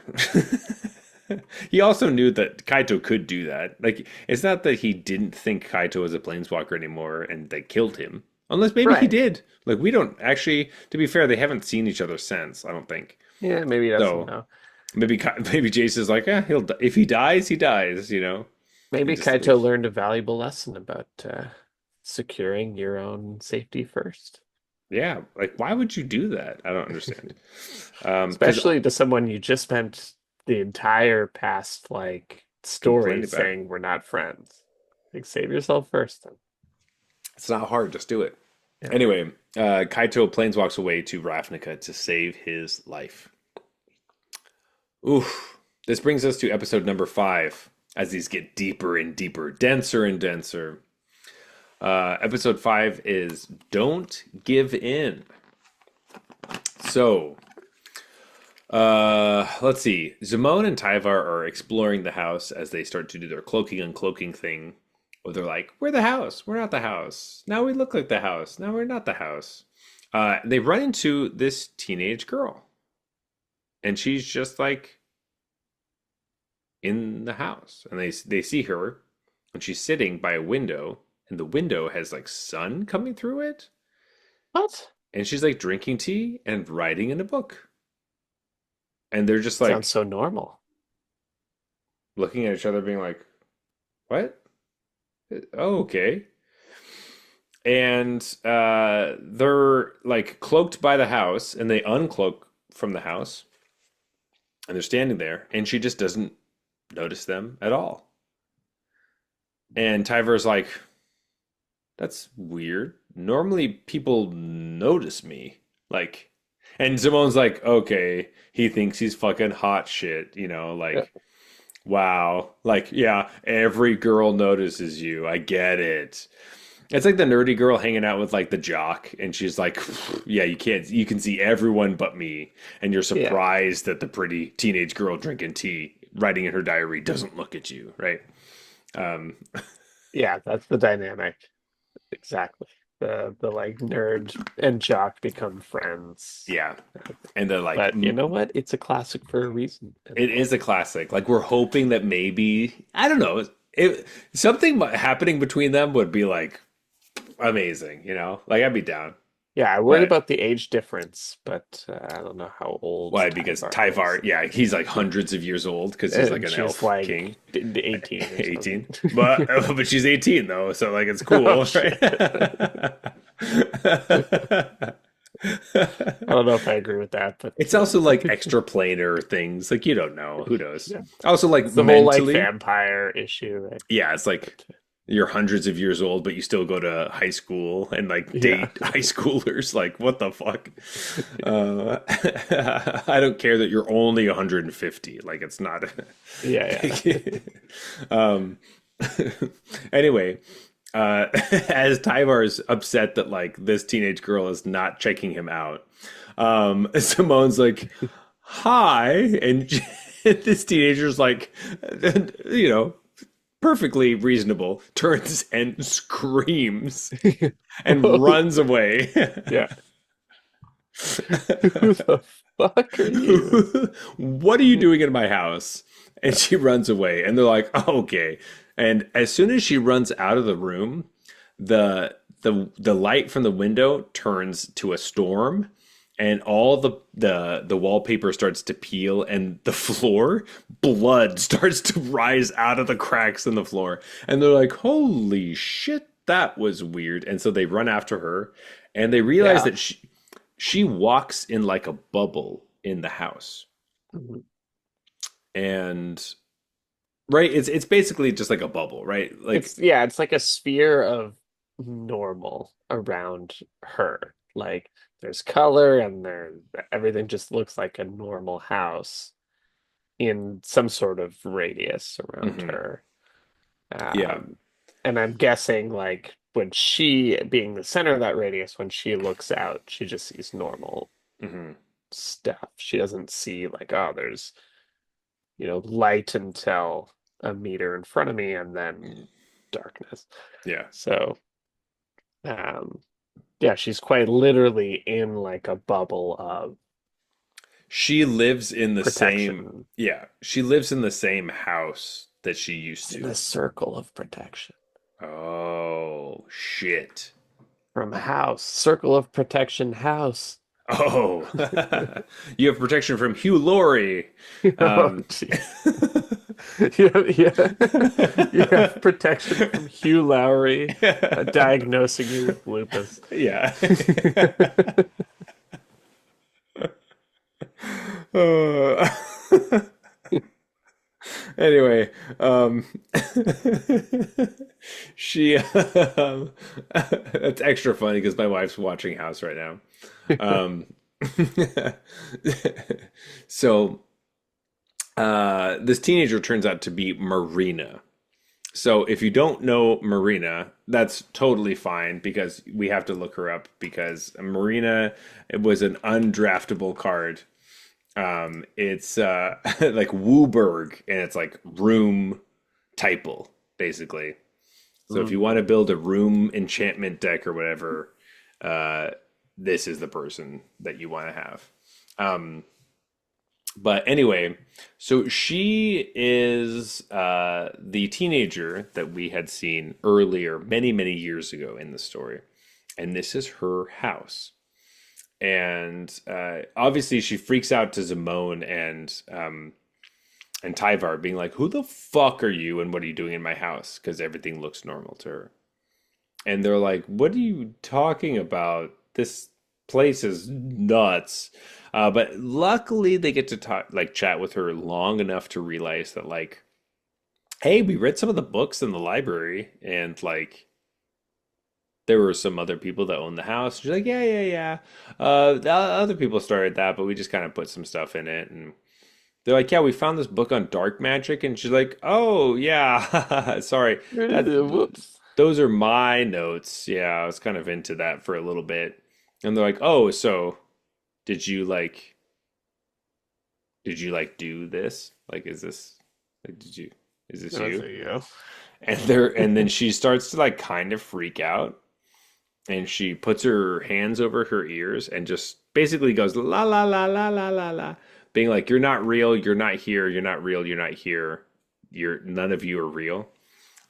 He also knew that Kaito could do that. Like, it's not that he didn't think Kaito was a planeswalker anymore and they killed him. Unless maybe he right. did. Like, we don't actually, to be fair, they haven't seen each other since, I don't think. Yeah, maybe he doesn't So know. maybe Jace is like, if he dies, he dies, Maybe and just Kaito leaves. learned a valuable lesson about securing your own safety first, Yeah, like why would you do that? I don't understand. Because especially to someone you just spent the entire past like story complaining about it. saying we're not friends. Like, save yourself first, then. It's not hard, just do it. Yeah. Anyway, Kaito planeswalks away to Ravnica to save his life. Oof. This brings us to episode number 5 as these get deeper and deeper, denser and denser. Episode 5 is Don't Give In. So, let's see. Zamon and Tyvar are exploring the house as they start to do their cloaking uncloaking thing. Where they're like, we're the house. We're not the house. Now we look like the house. Now we're not the house. They run into this teenage girl. And she's just like in the house. And they see her. And she's sitting by a window. And the window has like sun coming through it. What? And she's like drinking tea and writing in a book. And they're just Sounds like so normal. looking at each other, being like, what? Oh, okay. And they're like cloaked by the house, and they uncloak from the house, and they're standing there, and she just doesn't notice them at all. And Tyver's like, that's weird. Normally people notice me. Like, and Simone's like, okay, he thinks he's fucking hot shit, Yeah. like, wow. Like, yeah, every girl notices you. I get it. It's like the nerdy girl hanging out with like the jock, and she's like, yeah, you can see everyone but me. And you're Yeah. surprised that the pretty teenage girl drinking tea, writing in her diary, doesn't look at you, right? Um, Yeah, that's the dynamic. Exactly. The like nerd and jock become friends. yeah. And they're like, But you know what? It's a classic for a reason. And it is a classic. Like we're hoping that maybe I don't know, something happening between them would be like amazing, Like I'd be down. yeah, I worried But about the age difference, but I don't know how old why? Because Tyvar is. Tyvar, yeah, he's like hundreds of years old because he's like And an she's elf like king. 18 or 18. something. But she's 18 though, so like it's Oh cool, shit. right? I don't know if I agree with that, but It's also like extra planar things. Like you don't know. Who knows? yeah. Also like It's the whole like mentally, vampire issue, right? yeah, it's like But you're hundreds of years old, but you still go to high school and like yeah. date high schoolers. Like, what the fuck? Uh, I don't care that you're only 150. Like, it's not. Yeah, yeah. um, anyway, as Tyvar's upset that like this teenage girl is not checking him out, Simone's like, "Hi," and this teenager's like, you know perfectly reasonable, turns and screams and Whoa. runs away. Yeah. Who the fuck are you? What are you doing in my house? And she runs away, and they're like, oh, okay. And as soon as she runs out of the room, the light from the window turns to a storm, and all the wallpaper starts to peel, and the floor blood starts to rise out of the cracks in the floor, and they're like, holy shit, that was weird. And so they run after her, and they realize Yeah. that she walks in like a bubble in the house. Mhm. And right, it's basically just like a bubble, right? Like, It's like a sphere of normal around her. Like there's color and there everything just looks like a normal house in some sort of radius around mhm, her. yeah, Um, and I'm guessing like when she being the center of that radius, when she looks out, she just sees normal mhm, stuff. She doesn't see like, oh, there's, light until a meter in front of me and then darkness. yeah, So, um, Yeah, she's quite literally in like a bubble of She lives in the same, protection. yeah, she lives in the same house that she used She's in to. a circle of protection. Oh, shit. From a house, circle of protection house. Oh, you have protection from Hugh Laurie. Oh, Um, jeez. You have protection from Hugh Lowry, diagnosing you with lupus. yeah. Uh, anyway, she that's extra funny because my wife's watching House right now. Um, so this teenager turns out to be Marina. So if you don't know Marina, that's totally fine because we have to look her up because Marina it was an undraftable card. It's like Wooburg and it's like room typal basically. So if you Mm. want to build a room enchantment deck or whatever, uh, this is the person that you want to have. Um, but anyway, so she is the teenager that we had seen earlier, many, many years ago in the story. And this is her house. And obviously, she freaks out to Zimone and Tyvar, being like, "Who the fuck are you? And what are you doing in my house?" Because everything looks normal to her. And they're like, "What are you talking about? This place is nuts." But luckily, they get to talk, like, chat with her long enough to realize that, like, hey, we read some of the books in the library, and like, there were some other people that owned the house. She's like, yeah, yeah, yeah. The other people started that, but we just kind of put some stuff in it, and they're like, yeah, we found this book on dark magic, and she's like, oh yeah, sorry, that Whoops. those are my notes. Yeah, I was kind of into that for a little bit, and they're like, oh, so did you like do this? Like, is this like is this Oh, you? there you go. And then she starts to like kind of freak out, and she puts her hands over her ears and just basically goes la la la la la la la, being like, "You're not real. You're not here. You're not real. You're not here. You're none of you are real."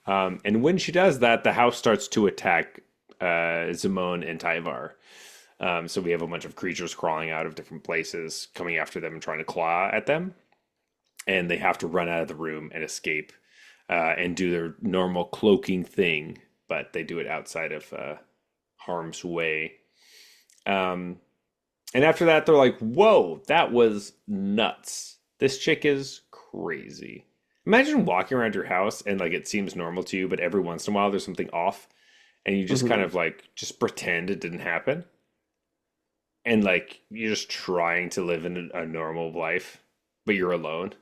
And when she does that, the house starts to attack Zimone and Tyvar. So we have a bunch of creatures crawling out of different places, coming after them and trying to claw at them, and they have to run out of the room and escape and do their normal cloaking thing, but they do it outside of harm's way. Um, and after that, they're like, "Whoa, that was nuts! This chick is crazy." Imagine walking around your house and like it seems normal to you, but every once in a while there's something off, and you just kind Mhm. of like just pretend it didn't happen, and like you're just trying to live in a normal life, but you're alone.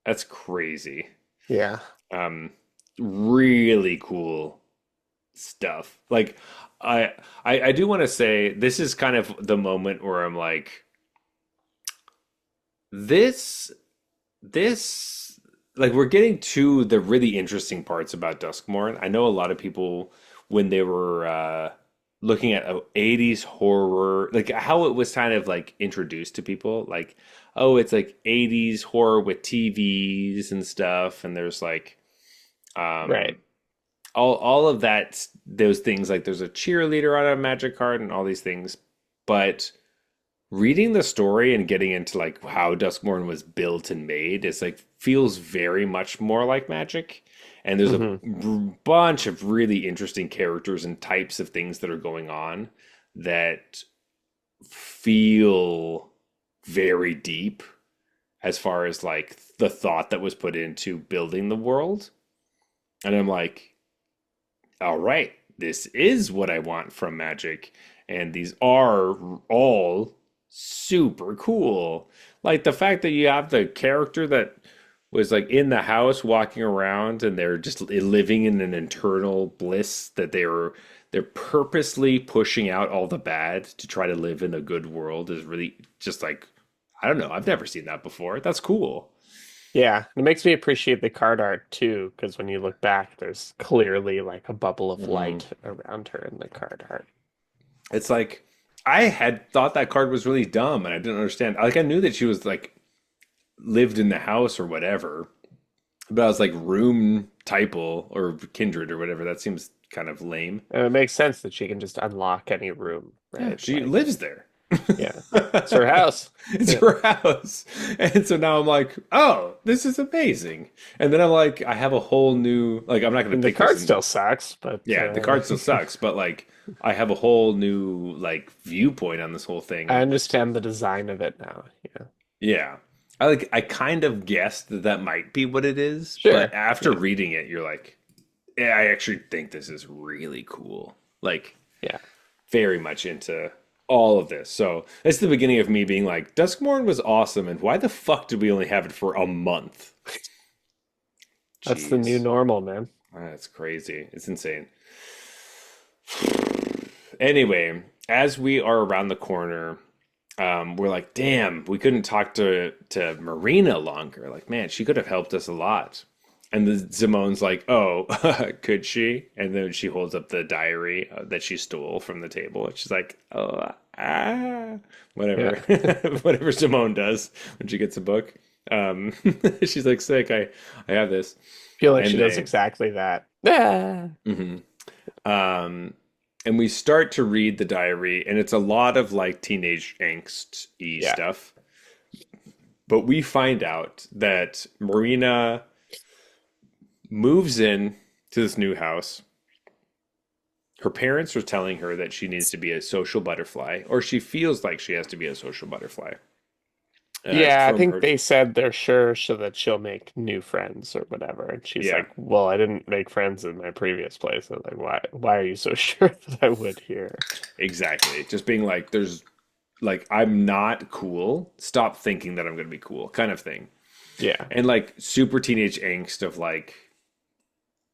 That's crazy. Yeah. Um, really cool stuff. Like I do want to say this is kind of the moment where I'm like this this like we're getting to the really interesting parts about Duskmourn. I know a lot of people when they were looking at 80s horror, like how it was kind of like introduced to people, like oh, it's like 80s horror with TVs and stuff, and there's like Right. um all of that those things like there's a cheerleader on a magic card and all these things, but reading the story and getting into like how Duskmourn was built and made is like feels very much more like magic, and there's a Hmm. bunch of really interesting characters and types of things that are going on that feel very deep as far as like the thought that was put into building the world, and I'm like, all right, this is what I want from Magic. And these are all super cool. Like the fact that you have the character that was like in the house walking around and they're just living in an internal bliss that they're purposely pushing out all the bad to try to live in a good world is really just like I don't know. I've never seen that before. That's cool. Yeah, it makes me appreciate the card art too, because when you look back, there's clearly like a bubble of Hmm. light around her in the card art. It's like I had thought that card was really dumb, and I didn't understand. Like I knew that she was like lived in the house or whatever, but I was like room typal or kindred or whatever. That seems kind of lame. And it makes sense that she can just unlock any room, Yeah, right? she Like, lives there. yeah, it's her house. It's Yeah. her house. And so now I'm like, oh, this is amazing. And then I'm like, I have a whole new, like, I'm not going to And the pick this card in. still sucks, but Yeah, the card still sucks, but like, I have a whole new, like, viewpoint on this whole I thing. understand the design of it now. Yeah, Yeah. I kind of guessed that that might be what it is, but sure. after Yeah, reading it, you're like, yeah, I actually think this is really cool. Like, yeah. very much into all of this. So it's the beginning of me being like, Duskmourn was awesome, and why the fuck did we only have it for a month? That's the new Jeez. normal, man. That's crazy. It's insane. Anyway, as we are around the corner, we're like, damn, we couldn't talk to Marina longer. Like, man, she could have helped us a lot. And the Simone's like, oh, could she? And then she holds up the diary that she stole from the table. And she's like, oh, whatever, Yeah. whatever Simone does when she gets a book. Um, she's like, sick. I have this, Feel like she and does they, exactly that. Ah. mhm. um, and we start to read the diary, and it's a lot of like teenage angst-y Yeah. stuff. But we find out that Marina moves in to this new house. Her parents are telling her that she needs to be a social butterfly, or she feels like she has to be a social butterfly. Yeah, I From think her, they said they're sure so that she'll make new friends or whatever. And she's yeah, like, "Well, I didn't make friends in my previous place." I was like, "Why are you so sure that I would here?" exactly. Just being like, there's like, I'm not cool. Stop thinking that I'm going to be cool, kind of thing. Yeah. And like super teenage angst of like,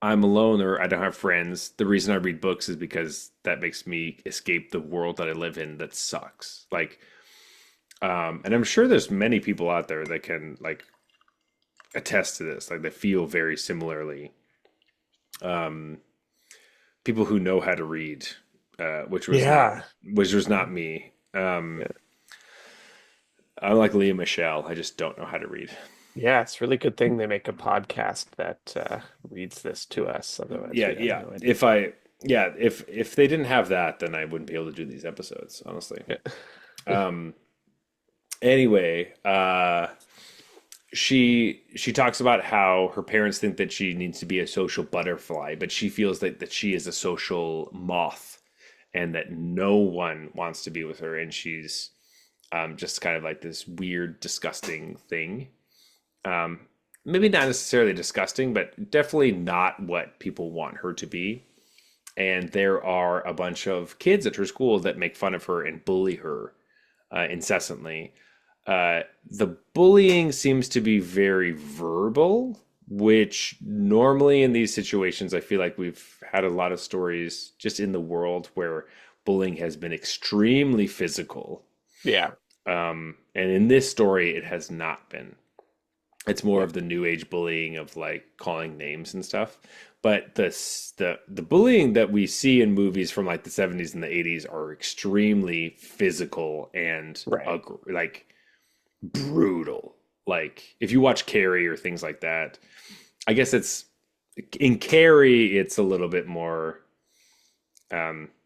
I'm alone or I don't have friends. The reason I read books is because that makes me escape the world that I live in that sucks. Like, and I'm sure there's many people out there that can like attest to this, like they feel very similarly. Um, People who know how to read, Yeah. which was not me. Yeah. I'm like Leah Michelle. I just don't know how to read. Yeah, it's a really good thing they make a podcast that reads this to us. Otherwise, Yeah, we'd have yeah. no idea. If they didn't have that, then I wouldn't be able to do these episodes, honestly. Yeah. Um, anyway, she talks about how her parents think that she needs to be a social butterfly, but she feels that she is a social moth and that no one wants to be with her, and she's just kind of like this weird, disgusting thing. Um, Maybe not necessarily disgusting, but definitely not what people want her to be. And there are a bunch of kids at her school that make fun of her and bully her incessantly. The bullying seems to be very verbal, which normally in these situations, I feel like we've had a lot of stories just in the world where bullying has been extremely physical. Yeah. And in this story, it has not been. It's more Yeah. of the new age bullying of like calling names and stuff. But the bullying that we see in movies from like the 70s and the 80s are extremely physical and Right. like brutal. Like if you watch Carrie or things like that, I guess it's in Carrie it's a little bit more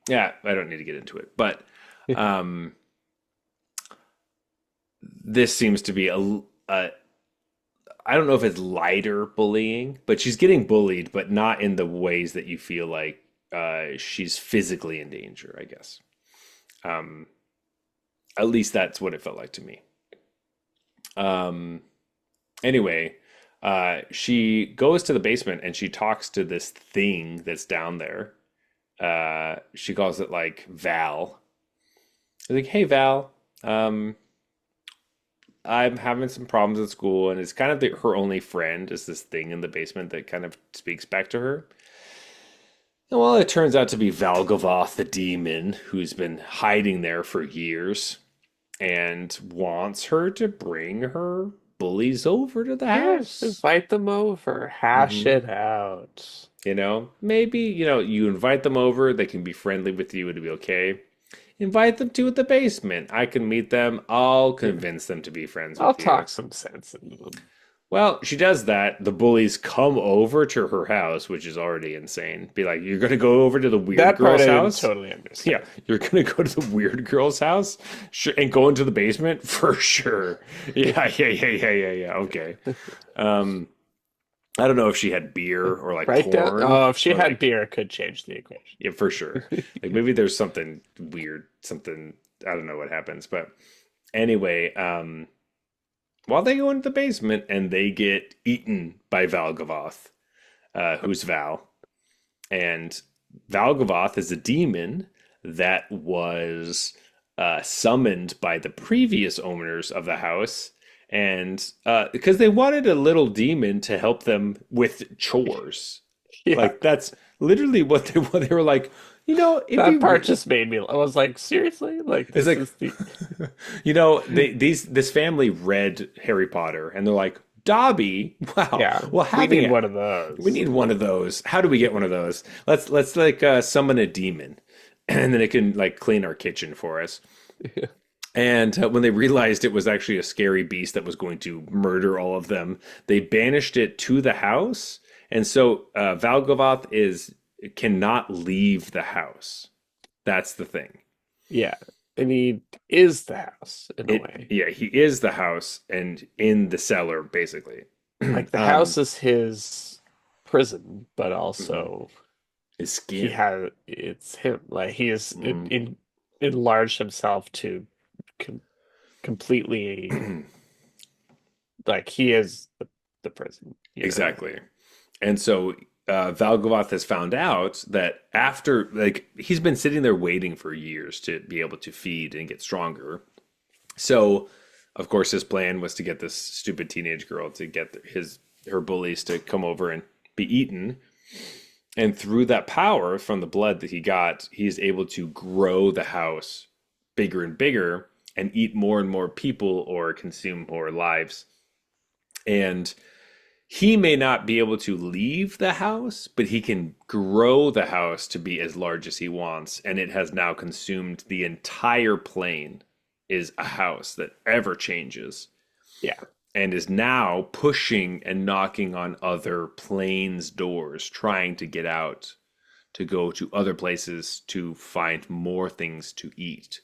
yeah, I don't need to get into it. But um this seems to be a I don't know if it's lighter bullying, but she's getting bullied, but not in the ways that you feel like she's physically in danger, I guess. Um, at least that's what it felt like to me. Um, anyway, she goes to the basement and she talks to this thing that's down there. She calls it like Val. Like, hey, Val. I'm having some problems at school, and it's kind of her only friend is this thing in the basement that kind of speaks back to her. And well, it turns out to be Valgavoth the demon, who's been hiding there for years and wants her to bring her bullies over to the Yes, house. invite them over, hash Hmm. it out. Maybe, you invite them over, they can be friendly with you, it'll be okay. Invite them to the basement. I can meet them. I'll Yeah. convince them to be friends I'll with you. talk some sense into them. Well, she does that. The bullies come over to her house, which is already insane. Be like, you're gonna go over to the weird That part girl's I didn't house? totally Yeah, understand. you're gonna go to the weird girl's house? Sure, and go into the basement? For sure. Yeah, yeah, yeah, yeah, yeah, yeah. Okay. Um, I don't know if she had beer or like Right down. porn Oh, if she or had like, beer, it could change the equation. yeah, for sure. Like maybe there's something weird, something, I don't know what happens. But anyway, while they go into the basement and they get eaten by Valgavoth, who's Val. And Valgavoth is a demon that was summoned by the previous owners of the house. And because they wanted a little demon to help them with chores. Yeah, Like, that's literally what they what they were like, it'd be that part re-. just made me. I was like, seriously? Like, It's this like, is the. this family read Harry Potter and they're like, Dobby, wow. Yeah, Well, we having need it, one of we those. need one of those. How do we get one of those? Let's like summon a demon, and then it can like clean our kitchen for us. And when they realized it was actually a scary beast that was going to murder all of them, they banished it to the house. And so Valgavoth is cannot leave the house. That's the thing. Yeah, and he is the house in a way. Yeah, he is the house and in the cellar basically. Like the um, house is his prison, but mhm. also His he skin. has it's him. Like he is Mm. enlarged himself to com completely like he is the prison, you know? Exactly. And so Valgavoth has found out that after, like, he's been sitting there waiting for years to be able to feed and get stronger. So, of course, his plan was to get this stupid teenage girl to get her bullies to come over and be eaten. And through that power from the blood that he got, he's able to grow the house bigger and bigger and eat more and more people or consume more lives. And he may not be able to leave the house, but he can grow the house to be as large as he wants. And it has now consumed the entire plane, is a house that ever changes Yeah. and is now pushing and knocking on other planes' doors, trying to get out to go to other places to find more things to eat.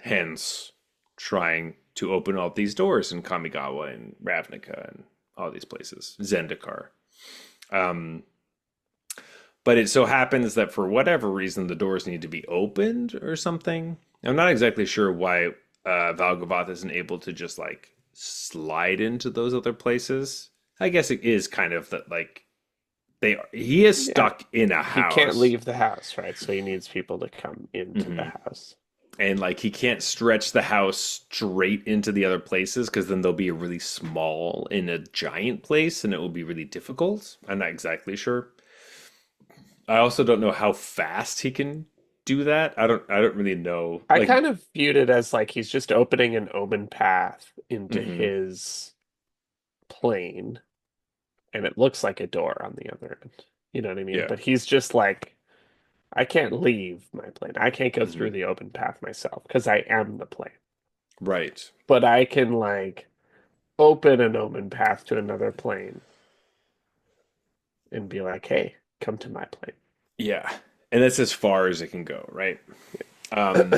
Hence, trying to open all these doors in Kamigawa and Ravnica and all these places, Zendikar. Um, but it so happens that for whatever reason, the doors need to be opened or something. I'm not exactly sure why Valgavoth isn't able to just like slide into those other places. I guess it is kind of that like he is Yeah. stuck in a He can't house leave the house, right? So he needs people to come into the hmm house. and like he can't stretch the house straight into the other places because then they'll be really small in a giant place and it will be really difficult. I'm not exactly sure. I also don't know how fast he can do that. I don't really know. I Like, kind of viewed it as like he's just opening an open path into hmm his plane, and it looks like a door on the other end. You know what I mean? yeah. But he's just like, I can't leave my plane. I can't go through hmm the open path myself because I am the plane. Right. But I can like open an open path to another plane and be like, hey, come to my plane. Yeah. And that's as far as it can go, right? Um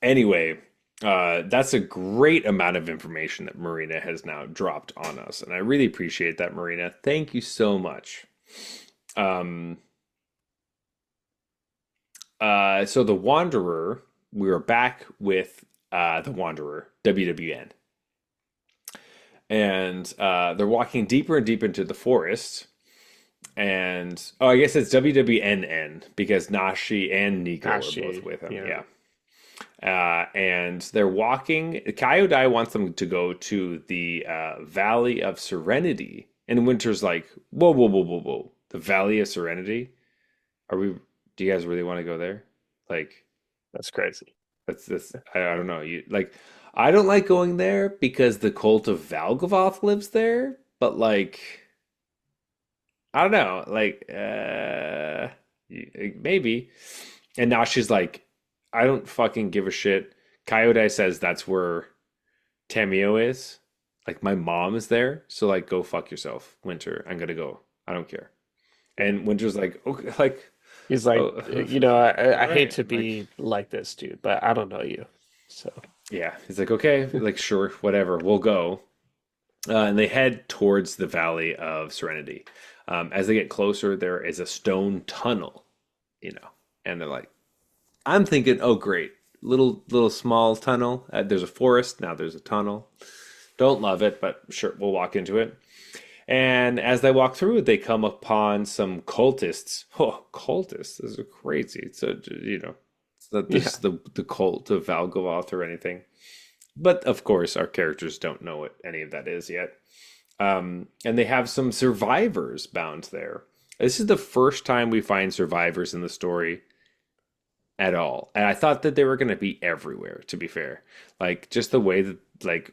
anyway, that's a great amount of information that Marina has now dropped on us, and I really appreciate that, Marina. Thank you so much. Um so the Wanderer, we are back with the Wanderer, WWN. And they're walking deeper and deeper into the forest. And oh, I guess it's WWNN because Nashi and Nico are both Ashi, with him. yeah, Yeah. And they're walking. Kyodai wants them to go to the Valley of Serenity. And Winter's like, whoa, whoa, whoa, whoa, whoa. The Valley of Serenity? Are we, do you guys really want to go there? Like, that's crazy. I don't know. You like, I don't like going there because the cult of Valgavoth lives there, but like I don't know, like maybe. And now she's like, I don't fucking give a shit. Coyote says that's where Tamio is. Like my mom is there, so like go fuck yourself, Winter. I'm gonna go. I don't care. And Winter's like, okay, like, He's like, oh, I all hate right, to like, be like this, dude, but I don't know you. So, yeah. He's like, okay, like, sure, whatever, we'll go. And they head towards the Valley of Serenity. As they get closer, there is a stone tunnel, you know, and they're like, I'm thinking, oh, great, little small tunnel. There's a forest now. There's a tunnel. Don't love it, but sure, we'll walk into it. And as they walk through, they come upon some cultists. Oh, cultists! This is crazy. So it's not yeah. this the cult of Valgavoth or anything. But of course, our characters don't know what any of that is yet. And they have some survivors bound there. This is the first time we find survivors in the story at all. And I thought that they were going to be everywhere, to be fair. Like, just the way that, like,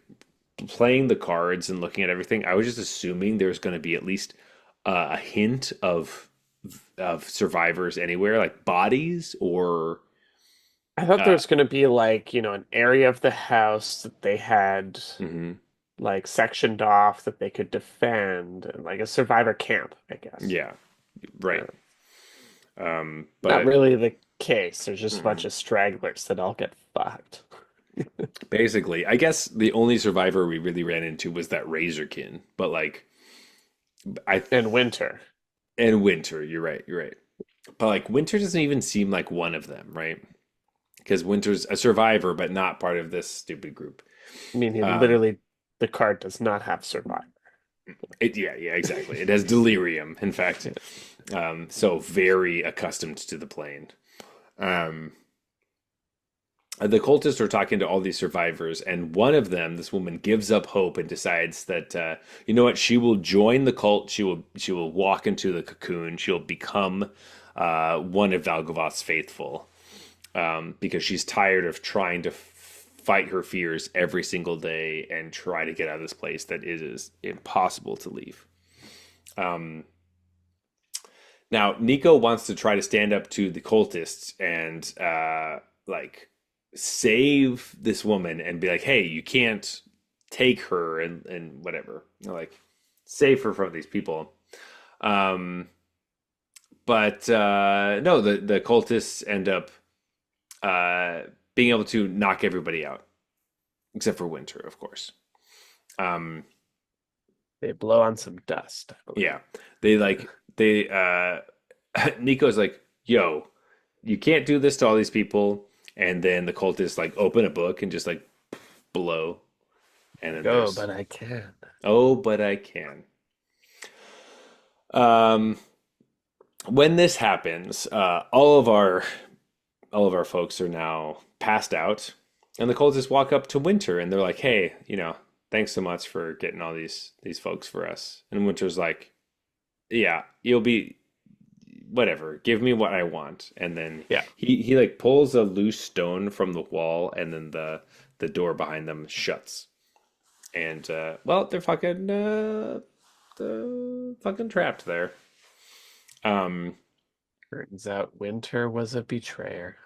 playing the cards and looking at everything, I was just assuming there's going to be at least a hint of survivors anywhere, like bodies or I thought there uh, was going to be like, an area of the house that they had mhm. like sectioned off that they could defend, and like a survivor camp, I guess. Yeah, right. Uh, Not But really the case. There's just a bunch mhm. of stragglers that all get fucked. Basically, I guess the only survivor we really ran into was that Razorkin. But like, I In winter. and Winter, you're right, you're right. But like, Winter doesn't even seem like one of them, right? Because Winter's a survivor, but not part of this stupid group. I mean, he Um, literally, the card does not have survivor. yeah, exactly. It has delirium, in fact. Yeah. So very accustomed to the plane. Um, the cultists are talking to all these survivors, and one of them, this woman, gives up hope and decides that you know what, she will join the cult. She will walk into the cocoon. She'll become one of Valgavoth's faithful because she's tired of trying to fight her fears every single day and try to get out of this place that it is impossible to leave. Um, Now, Nico wants to try to stand up to the cultists and like save this woman and be like, "Hey, you can't take her and whatever." Like save her from these people. Um, but no, the cultists end up uh, being able to knock everybody out except for Winter, of course. Um, They blow on some dust, I believe. yeah, they Nico's like, "Yo, you can't do this to all these people." And then the cultists like open a book and just like blow. And then Go, there's, but I can. oh, but I can. Um, when this happens, all of our folks are now passed out, and the cultists walk up to Winter and they're like, "Hey, thanks so much for getting all these folks for us." And Winter's like, "Yeah, you'll be whatever. Give me what I want." And then Yeah. he like pulls a loose stone from the wall, and then the door behind them shuts. And well, they're fucking trapped there. Um, Turns out Winter was a betrayer.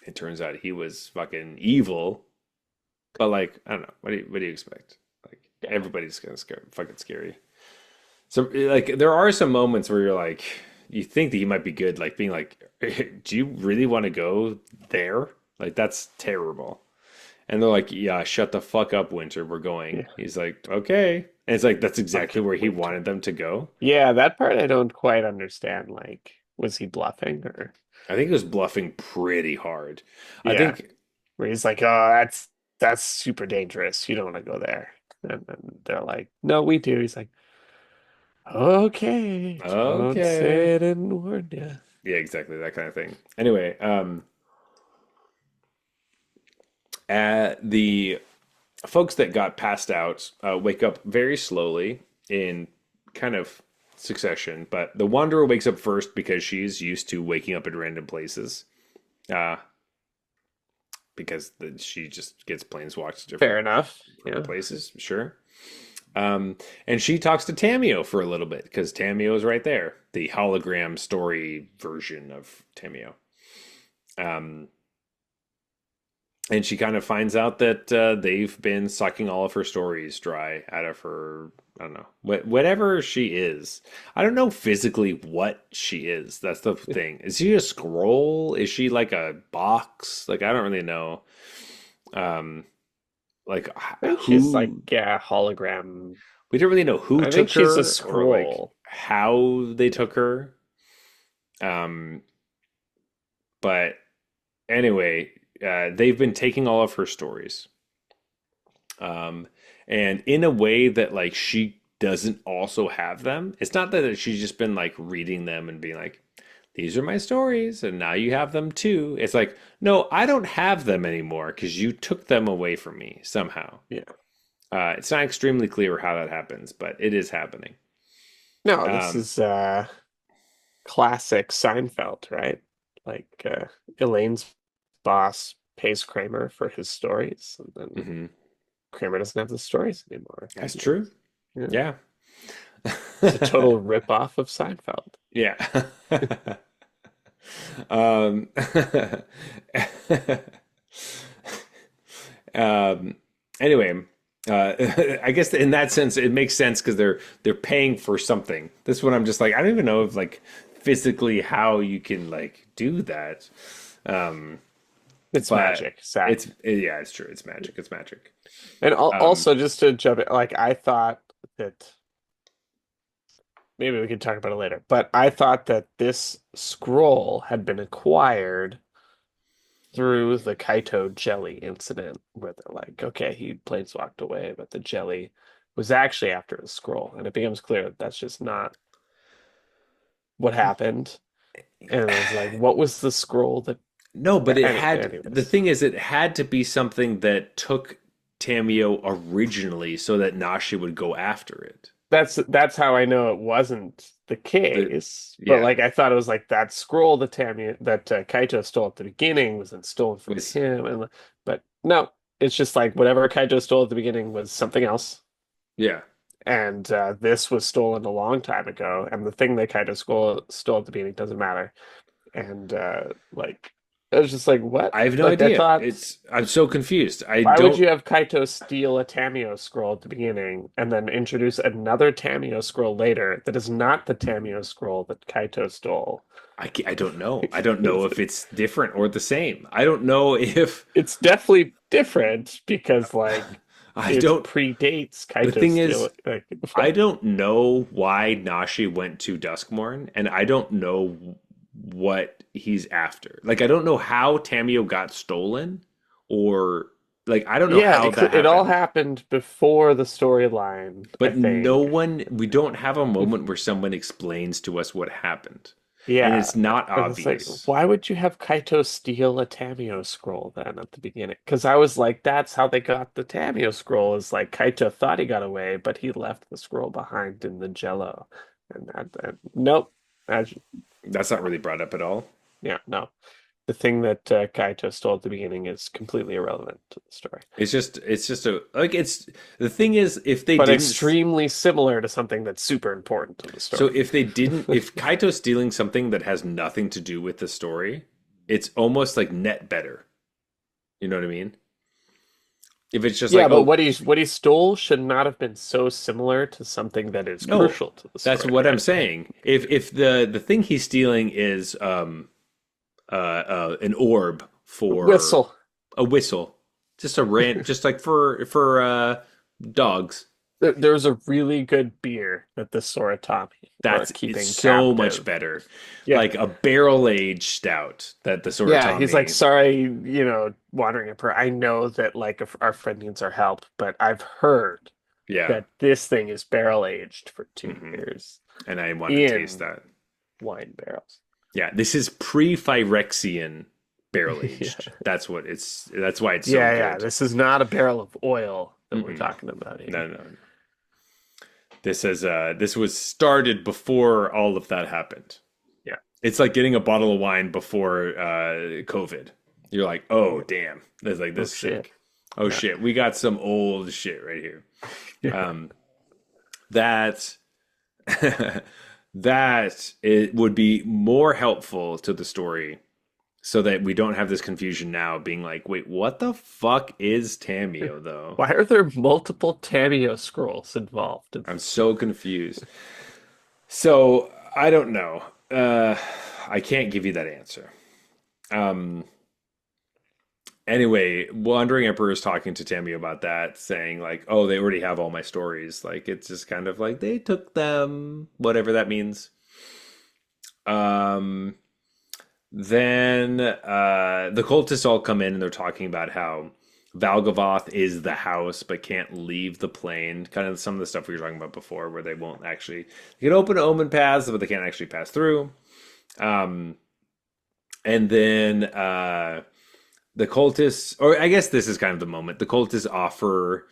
it turns out he was fucking evil, but like I don't know. What do you expect? Like Yeah. everybody's gonna fucking scary. So like there are some moments where you're like you think that he might be good, like being like, do you really want to go there? Like that's terrible. And they're like, yeah, shut the fuck up, Winter. We're going. Yeah. He's like, okay. And it's like that's exactly Fucking where he Winter. wanted them to go. Yeah, that part I don't quite understand. Like, was he bluffing or? I think he was bluffing pretty hard. I Yeah, think where he's like, "Oh, that's super dangerous. You don't want to go there." And then they're like, "No, we do." He's like, "Okay, don't okay. say I didn't warn you." Yeah, exactly that kind of thing. Anyway, the folks that got passed out wake up very slowly in kind of succession, but the Wanderer wakes up first because she's used to waking up in random places. Uh, because she just gets planeswalked to Fair different enough. Yeah. places. Sure. And she talks to Tamio for a little bit because Tamio is right there, the hologram story version of Tamio. Um, and she kind of finds out that they've been sucking all of her stories dry out of her. I don't know, whatever she is. I don't know physically what she is. That's the thing. Is she a scroll? Is she like a box? Like I don't really know. Um, like I think she's like, who yeah, hologram. we don't really know who I think took she's a her or like scroll. how they took her. Um, but anyway, they've been taking all of her stories, um, and in a way that like she doesn't also have them. It's not that she's just been like reading them and being like, "These are my stories, and now you have them too." It's like, no, I don't have them anymore because you took them away from me somehow. Yeah. It's not extremely clear how that happens, but it is happening. No, this Um, is classic Seinfeld, right? Like Elaine's boss pays Kramer for his stories, and then mhm. Kramer doesn't have the stories anymore. That's true. Yeah. Yeah. It's a total rip-off of Seinfeld. Yeah. um, um, anyway, I guess in that sense it makes sense because they're paying for something. This one I'm just like I don't even know if like physically how you can like do that. Um, It's but magic, Zach. yeah, it's true. It's magic. It's magic. And Um, also, just to jump in, like I thought that maybe we could talk about it later, but I thought that this scroll had been acquired through the Kaito jelly incident, where they're like, okay, he planeswalked away, but the jelly was actually after the scroll, and it becomes clear that that's just not what happened. And I was like, what was the scroll that? No, but the Anyways, thing is, it had to be something that took Tamio originally so that Nashi would go after it. that's how I know it wasn't the The, case. But yeah, like I thought it was like that scroll that Kaito stole at the beginning was then stolen from was, him, and but no, it's just like whatever Kaito stole at the beginning was something else, yeah. and this was stolen a long time ago, and the thing that Kaito stole at the beginning doesn't matter, and like it was just like what? I have no Like I idea. thought. I'm so confused. I Why would don't, you have Kaito steal a Tamio scroll at the beginning and then introduce another Tamio scroll later that is not the Tamio scroll that Kaito stole? I don't know. I don't know if it's different or the same. I don't know if, It's definitely different because like I it don't, predates the Kaito thing is, stealing. Like, I don't know why Nashi went to Duskmourn, and I don't know what he's after. Like, I don't know how Tamio got stolen, or like, I don't know yeah, how that it all happened. happened before the storyline, I But no think. one, we don't have a moment where someone explains to us what happened, and Yeah. it's not And it's like, obvious. why would you have Kaito steal a Tamio scroll then at the beginning? Because I was like, that's how they got the Tamio scroll. Is like Kaito thought he got away, but he left the scroll behind in the Jello. And nope. That's- That's not really brought up at all. yeah, no. The thing that Kaito stole at the beginning is completely irrelevant to the story, It's just a like it's the thing is if they but didn't extremely similar to something that's super important to the so story. if Kaito's stealing something that has nothing to do with the story, it's almost like net better. You know what I mean? If it's just like, Yeah, but oh, what he stole should not have been so similar to something that is no, crucial to the that's story, what I'm right? saying. If the thing he's stealing is an orb for Whistle. a whistle, just a rant, just like for dogs. There was a really good beer that the store taught me for It's keeping so much captive. better. Yeah. Like a barrel aged stout that the Yeah, he's like, Soratami. sorry, wandering a prayer. I know that like if our friend needs our help, but I've heard Yeah. that this thing is barrel aged for two hmm years And I wanted to taste in that. wine barrels. Yeah, this is pre-Phyrexian barrel Yeah. aged. That's why it's so Yeah. good. This is not a barrel of oil that we're Mm-mm. talking about here. No. This was started before all of that happened. Yeah. It's like getting a bottle of wine before COVID. You're like, oh damn, that's like Oh this is shit. sick. Oh Yeah. shit, we got some old shit right here. Yeah. Um, that that it would be more helpful to the story so that we don't have this confusion now being like, wait, what the fuck is Tamio though? Why are there multiple Tameo scrolls involved in I'm this so story? confused. So I don't know. I can't give you that answer. Um, anyway, Wandering Emperor is talking to Tamio about that, saying like, "Oh, they already have all my stories." Like it's just kind of like they took them, whatever that means. Um, then the cultists all come in and they're talking about how Valgavoth is the house but can't leave the plane. Kind of some of the stuff we were talking about before, where they won't actually they can open omen paths, but they can't actually pass through. Um, and then the cultists, or I guess this is kind of the moment. The cultists offer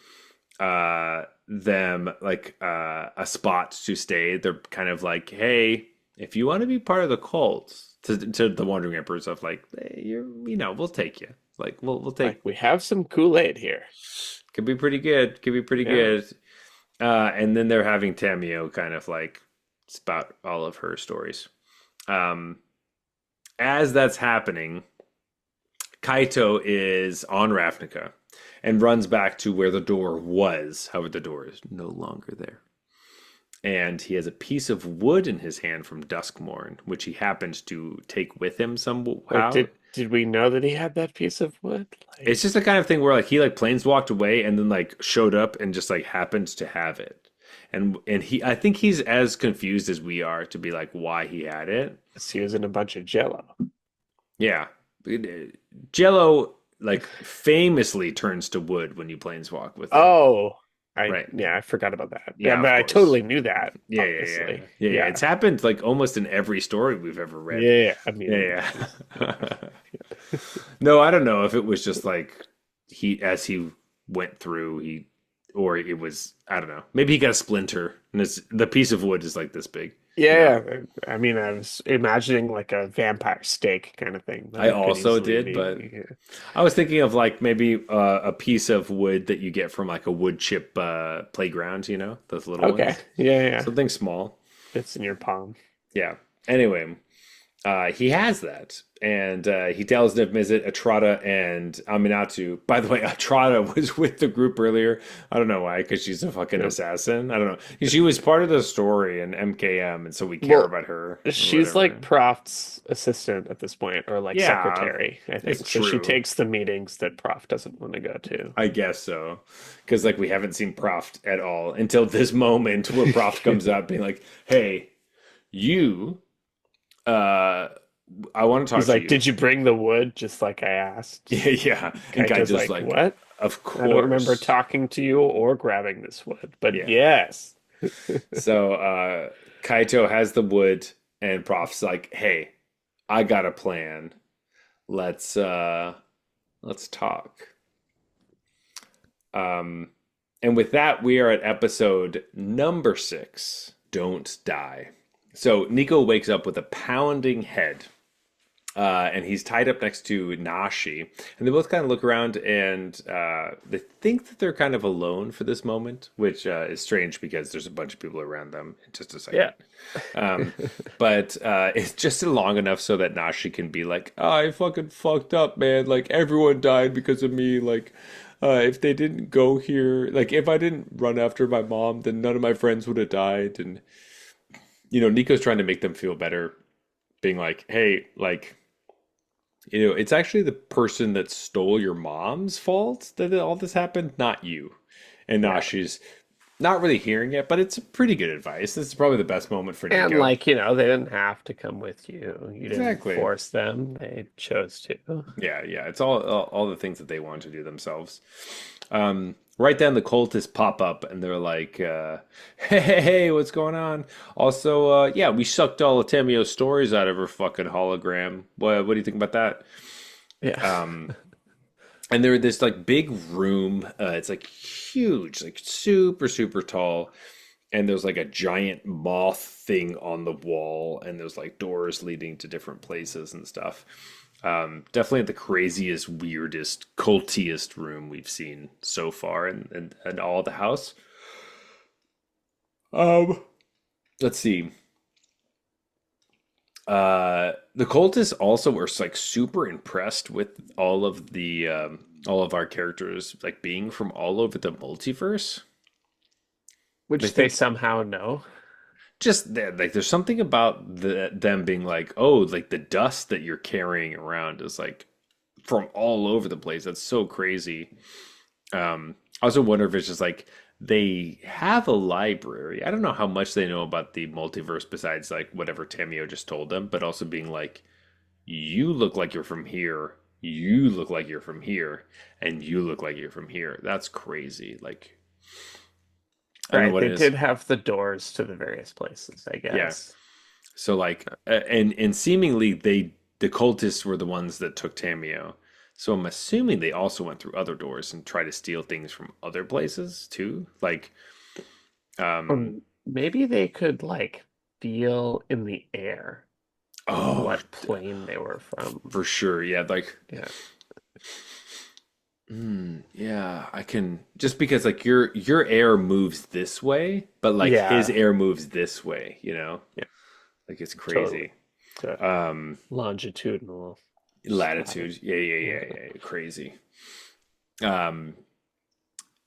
them like a spot to stay. They're kind of like, hey, if you want to be part of the cult, to the Wandering Emperor stuff, like, hey, we'll take you. Like, we'll take. Like we have some Kool-Aid here. Could be pretty good. Could be pretty Yeah. good. And then they're having Tamio kind of like spout all of her stories. Um, as that's happening, Kaito is on Ravnica and runs back to where the door was. However, the door is no longer there. And he has a piece of wood in his hand from Duskmourn, which he happens to take with him Wait, somehow. did we know that he had that piece of wood? Like, It's just the kind of thing where like he like planes walked away and then like showed up and just like happens to have it. And he I think he's as confused as we are to be like why he had it. he was in a bunch of Jello. Yeah. Jello like famously turns to wood when you planeswalk with it. Oh, Right. I forgot about that. Yeah, Yeah, but of I course. totally knew that, Yeah, yeah, yeah. obviously. Yeah, yeah. It's Yeah. happened like almost in every story we've ever read. Yeah. I mean, Yeah, he's, yeah. No, I don't know if it was just like he as he went through he or it was I don't know. Maybe he got a splinter and the piece of wood is like this big, you know. yeah. I mean, I was imagining like a vampire steak kind of thing, but I it could also easily did, but be. I was thinking of like maybe a piece of wood that you get from like a wood chip playground, you know, those little Okay. ones. Yeah. Something small. Fits in your palm. Yeah. Anyway, he has that, and he tells Niv-Mizzet, Atrata, and Aminatu. By the way, Atrata was with the group earlier. I don't know why, because she's a fucking Yep. assassin. I don't know. She was part of the story in MKM, and so we care Well, about her or she's like whatever. Proft's assistant at this point, or like Yeah, secretary, I it's think. So she true. takes the meetings that Proft doesn't want to go to. I guess so. Because like we haven't seen Proft at all until this moment where Proft comes up being like, "Hey, you, uh, I want to talk He's to like, you." "Did you bring the wood?" Just like I asked. Yeah, yeah. And Guy Kaito's just like, like, "What? of I don't remember course. talking to you or grabbing this wood, but Yeah. yes." So Kaito has the wood and Prof's like, "Hey, I got a plan. Let's let's talk." Um and with that we are at episode number 6, Don't Die. So Nico wakes up with a pounding head. And he's tied up next to Nashi, and they both kind of look around and they think that they're kind of alone for this moment, which is strange because there's a bunch of people around them in just a Yeah. second. Um, but it's just long enough so that Nashi can be like, oh, I fucking fucked up, man. Like, everyone died because of me. Like, if they didn't go here, like, if I didn't run after my mom, then none of my friends would have died. And, Nico's trying to make them feel better, being like, hey, like, it's actually the person that stole your mom's fault that all this happened, not you. And Yeah. Nashi's not really hearing it, but it's pretty good advice. This is probably the best moment for And Nico. like, they didn't have to come with you. You didn't Exactly. force them. They chose to. Yeah, yeah. It's all the things that they want to do themselves. Right then, the cultists pop up and they're like, hey, what's going on? Also, yeah, we sucked all of Tamio's stories out of her fucking hologram. What do you think about that? Yeah. Um, and they're in this like big room. It's like huge, like super, super tall. And there's like a giant moth thing on the wall, and there's like doors leading to different places and stuff. Definitely the craziest, weirdest, cultiest room we've seen so far in all the house. Um, let's see. The cultists also were like super impressed with all of our characters like being from all over the multiverse. They which they think somehow know. just that like there's something about them being like, oh, like the dust that you're carrying around is like from all over the place. That's so crazy. I also wonder if it's just like they have a library. I don't know how much they know about the multiverse besides like whatever Tamio just told them, but also being like, you look like you're from here, you look like you're from here, and you look like you're from here. That's crazy. Like, I don't know Right. what They it is. did have the doors to the various places, I Yeah. guess. So like, and seemingly the cultists were the ones that took Tamio. So I'm assuming they also went through other doors and tried to steal things from other places too. Like, um, Maybe they could like feel in the air oh, what plane they were from. for sure. Yeah, like, Yeah. yeah, I can just because like your air moves this way, but like his Yeah. air moves this way. Yeah. Like it's Totally. crazy. The Um, longitudinal slide. latitude. Yeah, yeah, Yeah. yeah, yeah. Crazy. Um,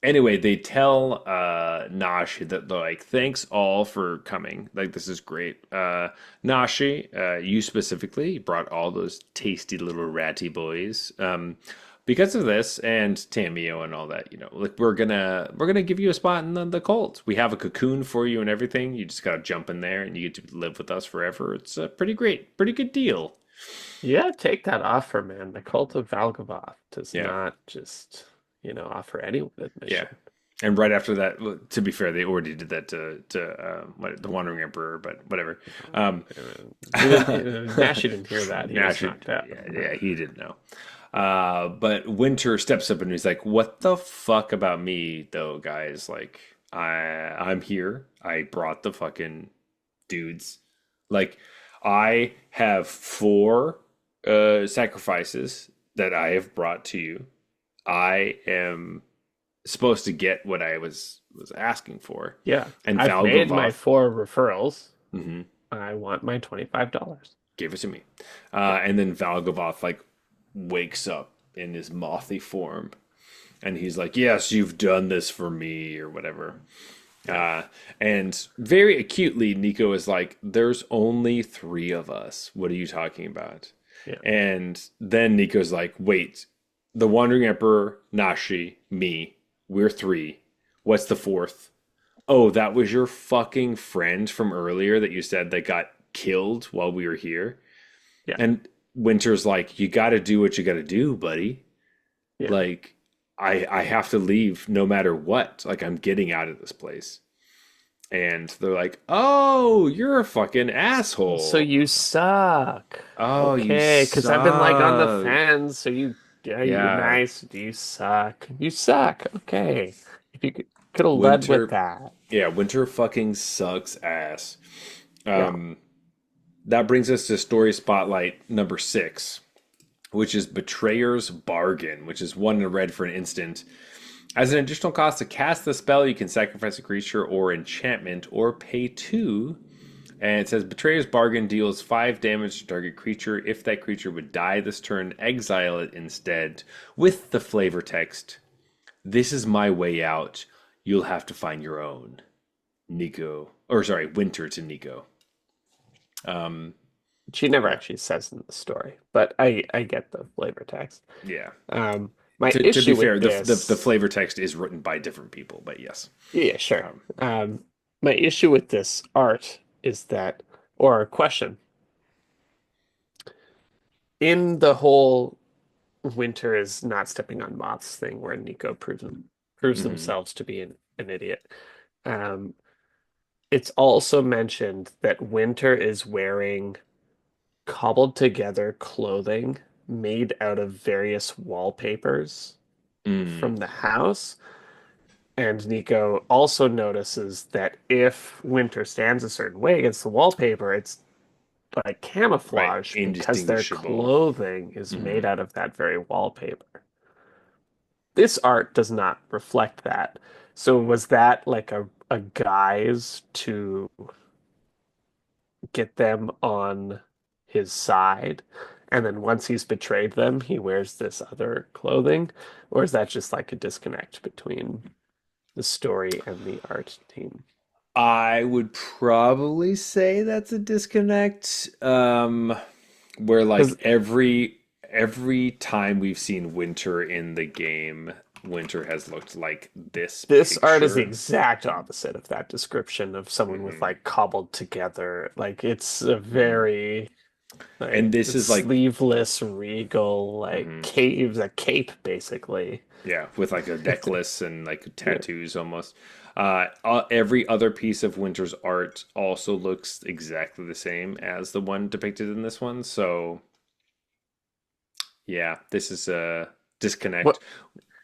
anyway, they tell Nashi that they're like, thanks all for coming. Like this is great. Nashi, you specifically brought all those tasty little ratty boys. Because of this and Tamio and all that, like we're gonna give you a spot in the cult. We have a cocoon for you and everything. You just gotta jump in there and you get to live with us forever. It's a pretty great, pretty good deal. Yeah, take that offer, man. The cult of Valgavoth does Yeah, not just, offer anyone yeah. admission. And right after that, well, to be fair, they already did that to the Wandering Emperor, but whatever. Um, He didn't, Nashi didn't hear that. He was Nash, knocked out. yeah, yeah, he didn't know. But Winter steps up and he's like, "What the fuck about me, though, guys? Like, I'm here. I brought the fucking dudes. Like, I have four sacrifices that I have brought to you. I am supposed to get what I was asking for." Yeah, And I've made my Valgavoth 4 referrals. mhm, I want my $25. gave it to me. Yeah. And then Valgavoth like wakes up in his mothy form, and he's like, "Yes, you've done this for me," or whatever. Yeah. And very acutely, Nico is like, "There's only three of us. What are you talking about?" Yeah. And then Nico's like, "Wait, the Wandering Emperor, Nashi, me, we're three. What's the fourth? Oh, that was your fucking friend from earlier that you said that got killed while we were here." Yeah. And Winter's like, "You got to do what you got to do, buddy. Yeah. Like, I have to leave no matter what. Like, I'm getting out of this place." And they're like, "Oh, you're a fucking So asshole. you suck. Oh, you Okay, because I've been like on the suck." fence. So you're Yeah, nice. Do you suck? You suck. Okay. If you could have led with Winter. that. Yeah, Winter fucking sucks ass. Yeah. Um, that brings us to story spotlight number 6, which is Betrayer's Bargain, which is one in red for an instant. As an additional cost to cast the spell, you can sacrifice a creature or enchantment or pay 2. And it says Betrayer's Bargain deals 5 damage to target creature. If that creature would die this turn, exile it instead with the flavor text. This is my way out. You'll have to find your own. Nico. Or sorry, Winter to Nico. Um, She never yeah. actually says in the story, but I get the flavor text. Yeah. My To be issue fair, with the this, flavor text is written by different people, but yes. yeah, sure. Um, My issue with this art is that, or question, in the whole Winter is not stepping on moths thing, where Nico proves mhm. themselves to be an idiot. Um, it's also mentioned that Winter is wearing cobbled together clothing made out of various wallpapers Mm. from the house. And Nico also notices that if Winter stands a certain way against the wallpaper, it's like Right. camouflage because their Indistinguishable. clothing is Hmm. made out of that very wallpaper. This art does not reflect that. So was that like a guise to get them on his side? And then once he's betrayed them, he wears this other clothing? Or is that just like a disconnect between the story and the art team? I would probably say that's a disconnect. Where like Because every time we've seen Winter in the game, Winter has looked like this this art is the picture. exact opposite of that description of someone with Hmm. like cobbled together. Like it's a Hmm. very And like this it's is like, sleeveless, regal, like mhm, caves, a cape basically. yeah, with like a necklace and like Yeah. tattoos almost. Every other piece of Winter's art also looks exactly the same as the one depicted in this one. So yeah, this is a disconnect. What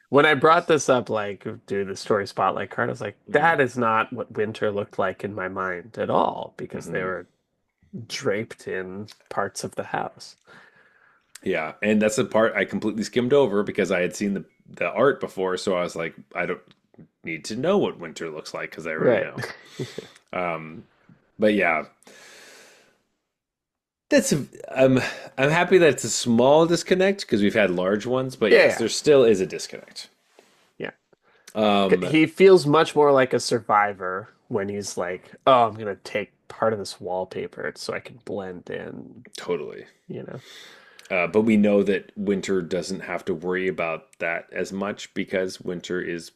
when I brought this up, like do the story spotlight card, I was like, Hmm. that is not what winter looked like in my mind at all, because they Hmm. were draped in parts of the house. Yeah, and that's the part I completely skimmed over because I had seen the art before, so I was like, I don't need to know what Winter looks like because I already Right. know. Um, but yeah, that's a, I'm happy that it's a small disconnect because we've had large ones, but yes, Yeah. there still is a disconnect. Yeah. Um, He feels much more like a survivor when he's like, "Oh, I'm gonna take part of this wallpaper so I can blend in," totally. you know. But we know that Winter doesn't have to worry about that as much because Winter is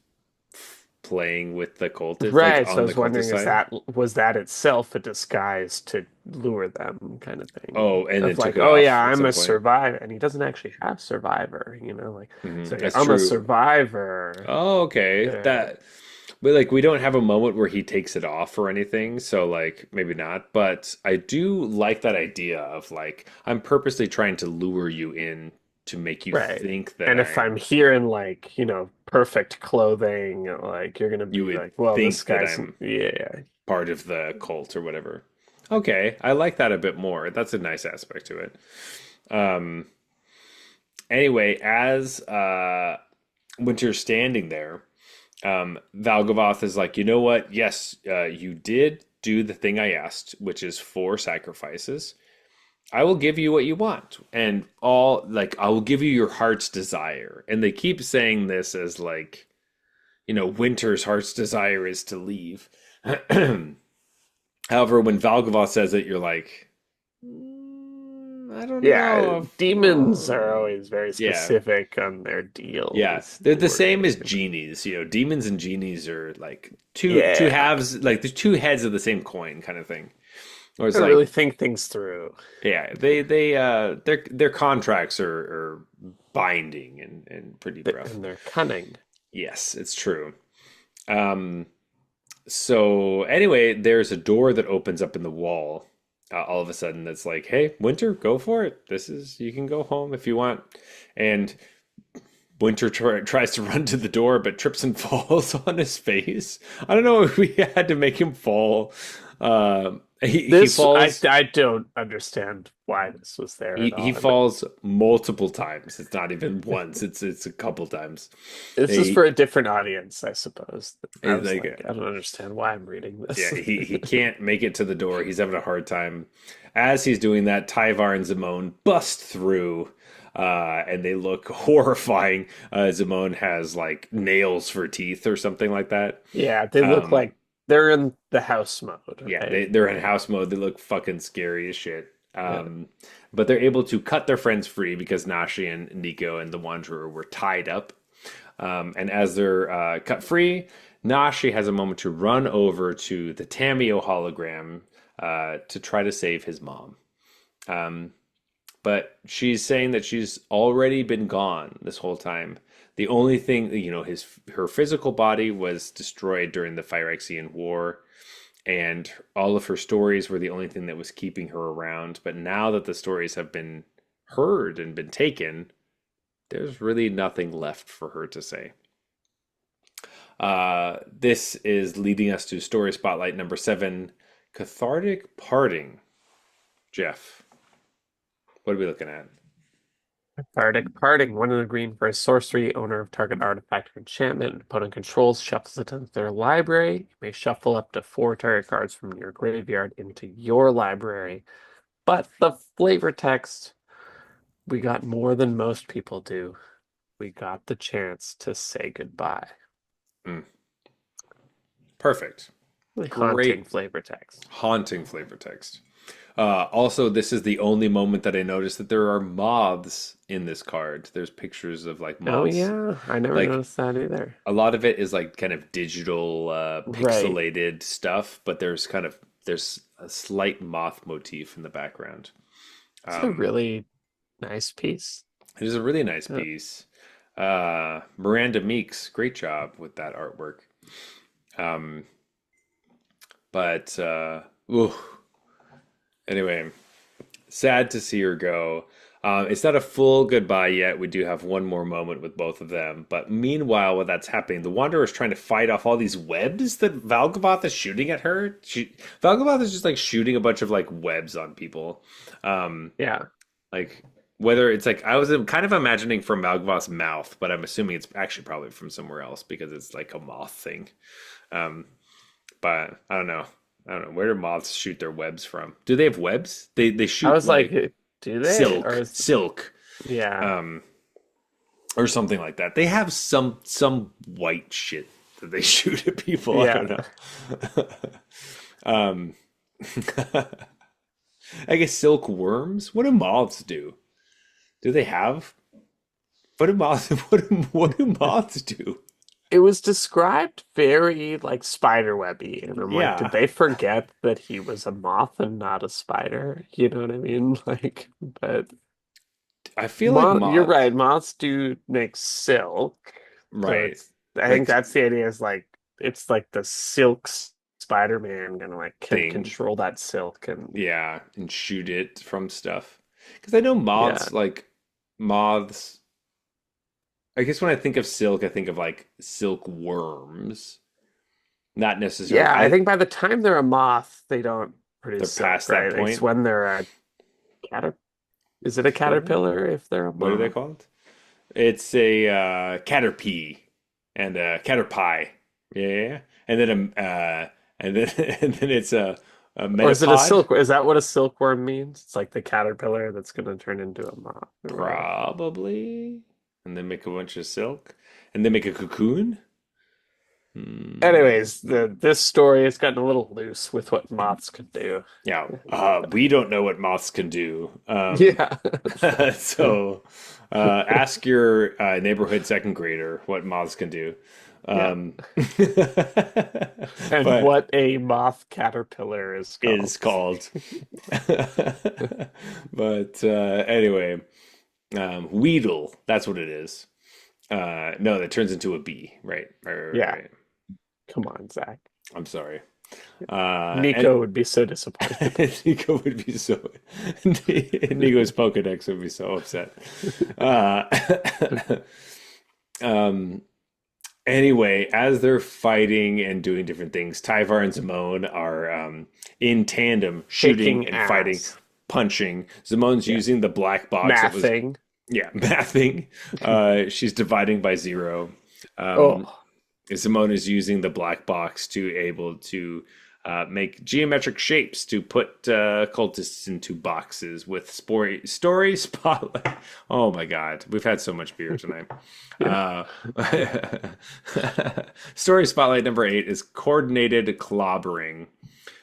playing with the cultist, like Right. So I on the was cultist wondering, is side. that was that itself a disguise to lure them, kind of thing? Oh, and then Of took like, it oh yeah, off at I'm some a point. survivor, and he doesn't actually have survivor, like, Hmm. so yeah, That's I'm a true. survivor. Oh, okay. Yeah. That, but like we don't have a moment where he takes it off or anything, so like maybe not. But I do like that idea of like I'm purposely trying to lure you in to make you Right. think that And if I'm I'm. here in like, perfect clothing, like you're gonna You be would like, well, this think that guy's I'm yeah. part of the cult or whatever. Okay, I like that a bit more. That's a nice aspect to it. Um. Anyway, as Winter's standing there, Valgavoth is like, you know what? Yes, you did do the thing I asked, which is 4 sacrifices. I will give you what you want, and all like I will give you your heart's desire. And they keep saying this as like, Winter's heart's desire is to leave. However, when Valgavoth says it, you're like, I don't Yeah, know if, demons are always very yeah. specific on their Yeah, deals, they're the the same as wording. genies. Demons and genies are like two Yeah, halves, like the two heads of the same coin, kind of thing. Or it's gotta like, really think things through. yeah, their contracts are binding and pretty rough. And they're cunning. Yes, it's true. Um, so anyway, there's a door that opens up in the wall. All of a sudden, that's like, hey, Winter, go for it. You can go home if you want. And Winter tries to run to the door, but trips and falls on his face. I don't know if we had to make him fall. He This I falls. I don't understand why this was there at He all. falls multiple times. It's not even once. It's a couple times. This is for He, a different audience, I suppose. I he's was like, like, I don't understand why I'm reading yeah, this. he can't make it to the door. He's having a hard time. As he's doing that, Tyvar and Zimone bust through, and they look horrifying. Zimone has like nails for teeth or something like that. Yeah, they look Um, like they're in the house mode, yeah, right? they're in Like, house mode. They look fucking scary as shit. yeah. But they're able to cut their friends free because Nashi and Nico and the Wanderer were tied up. And as they're cut free, Nashi has a moment to run over to the Tamio hologram to try to save his mom. Um, but she's saying that she's already been gone this whole time. The only thing, her physical body was destroyed during the Phyrexian War, and all of her stories were the only thing that was keeping her around. But now that the stories have been heard and been taken, there's really nothing left for her to say. This is leading us to story spotlight number 7, Cathartic Parting. Jeff, what are we looking at? Bardic Parting. One in the green for a sorcery. Owner of target artifact or enchantment. Opponent controls shuffles it into their library. You may shuffle up to 4 target cards from your graveyard into your library. But the flavor text, we got more than most people do. We got the chance to say goodbye. Mm, perfect. Really haunting Great. flavor text. Haunting flavor text. Also, this is the only moment that I noticed that there are moths in this card. There's pictures of like Oh moths. yeah, I never Like noticed that either. a lot of it is like kind of digital, Right. pixelated stuff, but there's a slight moth motif in the background. It's a Um, really nice piece. it is a really nice Uh, piece. Miranda Meeks, great job with that artwork. Um, but ooh, anyway, sad to see her go. It's not a full goodbye yet. We do have one more moment with both of them. But meanwhile, while that's happening, the Wanderer is trying to fight off all these webs that Valgavoth is shooting at her. Valgavoth is just like shooting a bunch of like webs on people. Um, yeah. like whether it's like I was kind of imagining from Valgavoth's mouth, but I'm assuming it's actually probably from somewhere else because it's like a moth thing. Um, but I don't know. I don't know. Where do moths shoot their webs from? Do they have webs? They I shoot was like, like do they? Or silk, is silk, yeah. um, or something like that. They have some white shit that they shoot at people. I Yeah. don't know. um, I guess silk worms. What do moths do? Do they have? What do moths? What do moths do? It was described very like spider webby, and I'm like, did Yeah, they forget that he was a moth and not a spider? You know what I mean? Like, but I feel like you're moths. right, moths do make silk. So Right. it's I think Like that's the idea is like it's like the silk Spider-Man gonna like can thing. control that silk and Yeah, and shoot it from stuff. Because I know yeah. moths, like moths. I guess when I think of silk, I think of like silkworms. Not necessarily. Yeah, I think by the time they're a moth, they don't They're produce silk, past that right? It's point. when they're a caterpillar. Is it a Caterpillar? caterpillar if they're a What are they moth? called? It's a caterpie and a caterpie. Yeah, and then and then and then it's a Or is it a metapod. silk? Is that what a silkworm means? It's like the caterpillar that's going to turn into a moth or whatever. Probably. And then make a bunch of silk. And then make a cocoon. Hmm. Anyways, this story has gotten a little loose with what moths could do. Yeah, we don't know what moths can do. Yeah. So ask your neighborhood second grader what moths can do. Yeah. Um, And but what a moth caterpillar is called. is called. But anyway, Weedle, that's what it is. No, that turns into a bee, right? Yeah. Right. Come on, Zach. I'm sorry. And Nico would be so disappointed. Nico would be so. Nico's Pokedex would be so upset. Uh, um. Anyway, as they're fighting and doing different things, Tyvar and Zimone are in tandem, shooting Kicking and fighting, ass. punching. Zimone's Yeah. using the black box that was, Mathing. yeah, mathing. She's dividing by zero. Um, Oh, Simone is using the black box to able to make geometric shapes to put cultists into boxes with story spotlight. Oh my God, we've had so much beer tonight. yeah. Uh, story spotlight number 8 is coordinated clobbering,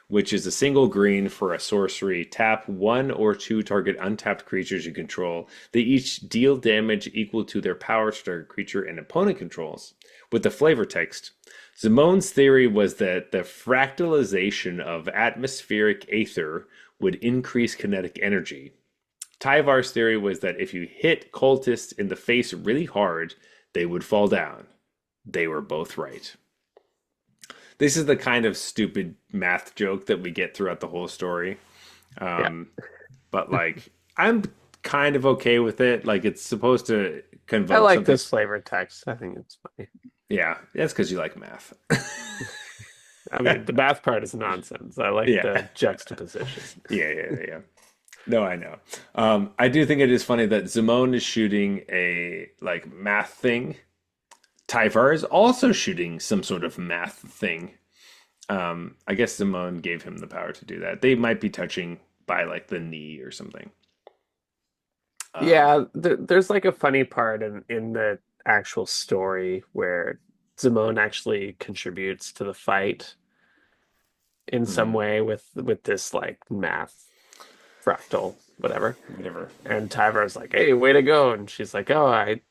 which is a single green for a sorcery. Tap 1 or 2 target untapped creatures you control. They each deal damage equal to their power to target creature and opponent controls. With the flavor text, Zimone's theory was that the fractalization of atmospheric aether would increase kinetic energy. Tyvar's theory was that if you hit cultists in the face really hard, they would fall down. They were both right. This is the kind of stupid math joke that we get throughout the whole story. Yeah. Um, but like, I'm kind of okay with it. Like, it's supposed to I convoke like something. this flavor text. I think it's funny. Yeah, that's because you like math. I mean, the math part is nonsense. I like Yeah, the juxtaposition. yeah, yeah, yeah. No, I know. I do think it is funny that Zimone is shooting a like math thing. Tyvar is also shooting some sort of math thing. I guess Zimone gave him the power to do that. They might be touching by like the knee or something. Um, Yeah, there's like a funny part in the actual story where Zimone actually contributes to the fight in some mhm, way with this like math fractal, whatever. whatever. And Tyvar's like, "Hey, way to go!" And she's like, "Oh, I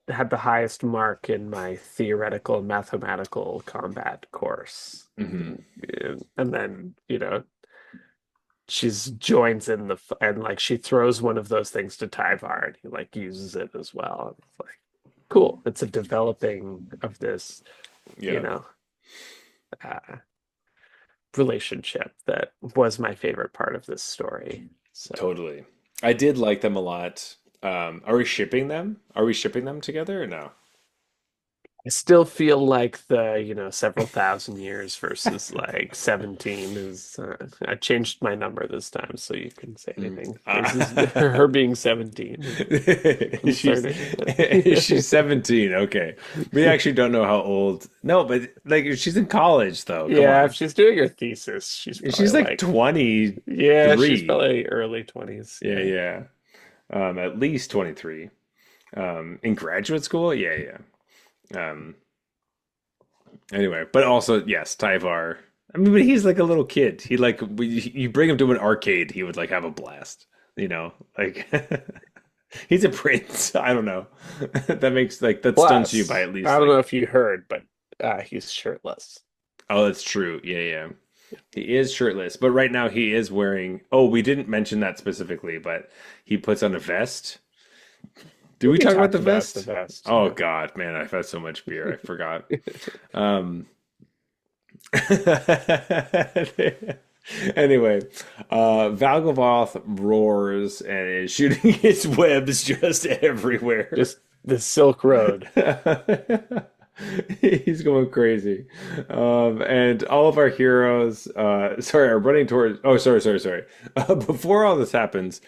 had the highest mark in my theoretical mathematical combat course." Hmm. And then, she's joins in and like she throws one of those things to Tyvar and he like uses it as well. And it's like cool. It's a developing of this, you Yeah, know, uh, relationship that was my favorite part of this story. So totally. I did like them a lot. Are we shipping them? Are we shipping them together or no? I still feel like several thousand years versus like 17 is I changed my number this time so you can say Mm. anything. This is her being 17 is She's concerning. she's 17. Okay. We actually don't know how old. No, but like she's in college though. Come Yeah, if on. she's doing her thesis, she's probably She's like like, yeah, she's 23. probably early 20s. Yeah, Yeah. yeah. At least 23. In graduate school? Yeah, yeah. Um, anyway, but also yes, Tyvar. I mean, but he's like a little kid. He like you bring him to an arcade, he would like have a blast. Like he's a prince. I don't know. That makes like that stuns you by Plus, at I least don't know like if you heard, but he's shirtless. oh, that's true. Yeah, yeah. He is shirtless, but right now he is wearing. Oh, we didn't mention that specifically, but he puts on a vest. Did we We talk about talked the about the vest? vest. Oh Yeah. God, man, I've had so much beer, I forgot. Um, anyway, Valgavoth roars and is shooting his webs just everywhere. Just the Silk Road. He's going crazy. And all of our heroes, sorry, are running towards. Oh, sorry. Before all this happens,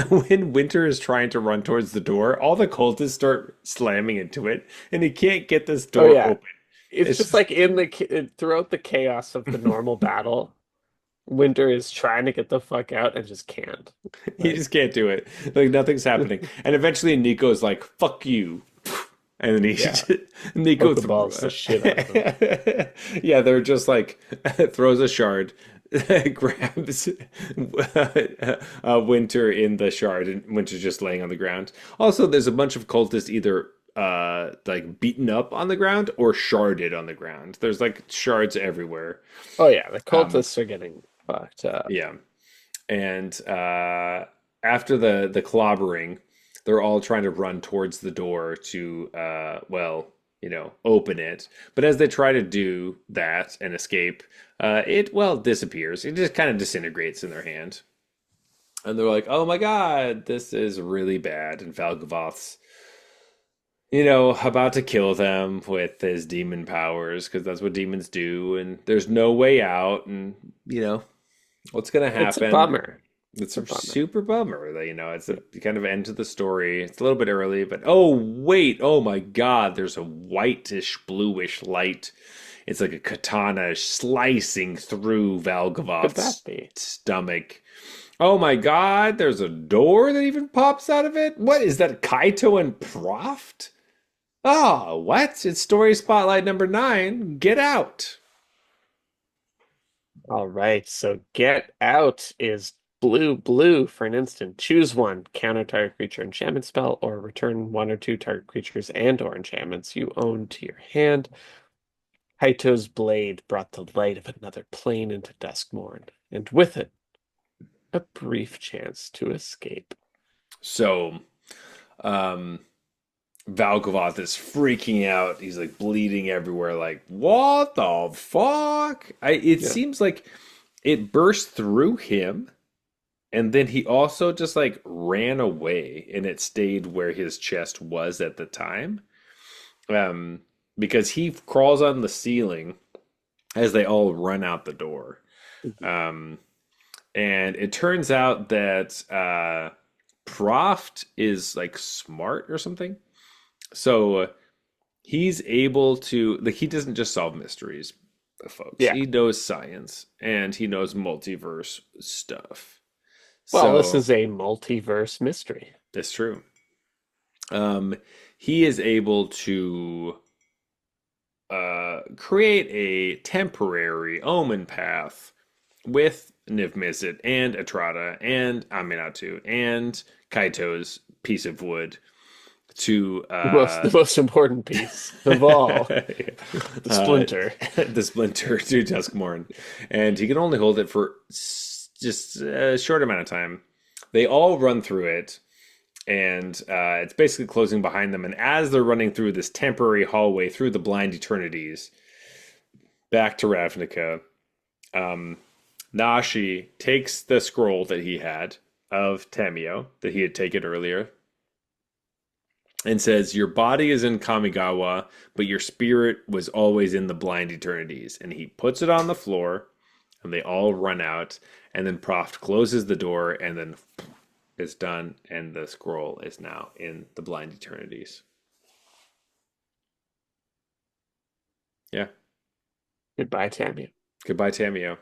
when Winter is trying to run towards the door, all the cultists start slamming into it, and he can't get this Oh door yeah. open. It's It's just just like throughout the chaos of the normal battle, Winter is trying to get the fuck out and just can't. he Like, just can't do it. Like nothing's happening. And eventually Nico's like, "Fuck you." And then yeah, Nico Pokeballs the shit out of him. yeah, they're just like throws a shard, grabs Winter in the shard, and Winter's just laying on the ground. Also, there's a bunch of cultists either like beaten up on the ground or sharded on the ground. There's like shards everywhere. Oh yeah, the Um, cultists are getting fucked up. yeah. And after the clobbering, they're all trying to run towards the door to well, open it. But as they try to do that and escape, it well disappears. It just kind of disintegrates in their hand. And they're like, "Oh my God, this is really bad." And Valgavoth's, about to kill them with his demon powers because that's what demons do. And there's no way out. And what's gonna It's a happen? bummer. It's It's a a bummer. super bummer that it's a kind of end to the story. It's a little bit early, but oh wait, oh my God, there's a whitish bluish light. It's like a katana slicing through Could that Valgavoth's be? stomach. Oh my God, there's a door that even pops out of it. What is that, Kaito and Proft? Oh, what? It's story spotlight number 9. Get out. All right, so get out is blue for an instant. Choose one, counter target creature enchantment spell, or return one or two target creatures and or enchantments you own to your hand. Haito's blade brought the light of another plane into Duskmourn, and with it, a brief chance to escape. So, um, Valgavoth is freaking out. He's like bleeding everywhere. Like, what the fuck? It Yeah. seems like it burst through him, and then he also just like ran away, and it stayed where his chest was at the time. Um, because he crawls on the ceiling as they all run out the door. Mhm. Um, And it turns out that Proft is like smart or something. So he's able to like he doesn't just solve mysteries, folks. Yeah. He knows science and he knows multiverse stuff. Well, this So is a multiverse mystery. it's true. Um, he is able to create a temporary omen path with Niv Mizzet and Atrata and Aminatu and Kaito's piece of wood to The most important piece of all, the uh, splinter. the splinter to Duskmourn, and he can only hold it for just a short amount of time. They all run through it, and it's basically closing behind them. And as they're running through this temporary hallway through the blind eternities back to Ravnica, um, Nashi takes the scroll that he had of Tamio that he had taken earlier and says, "Your body is in Kamigawa, but your spirit was always in the blind eternities." And he puts it on the floor, and they all run out. And then Proft closes the door, and then it's done, and the scroll is now in the blind eternities. Yeah. Goodbye, Tammy. Goodbye, Tamio.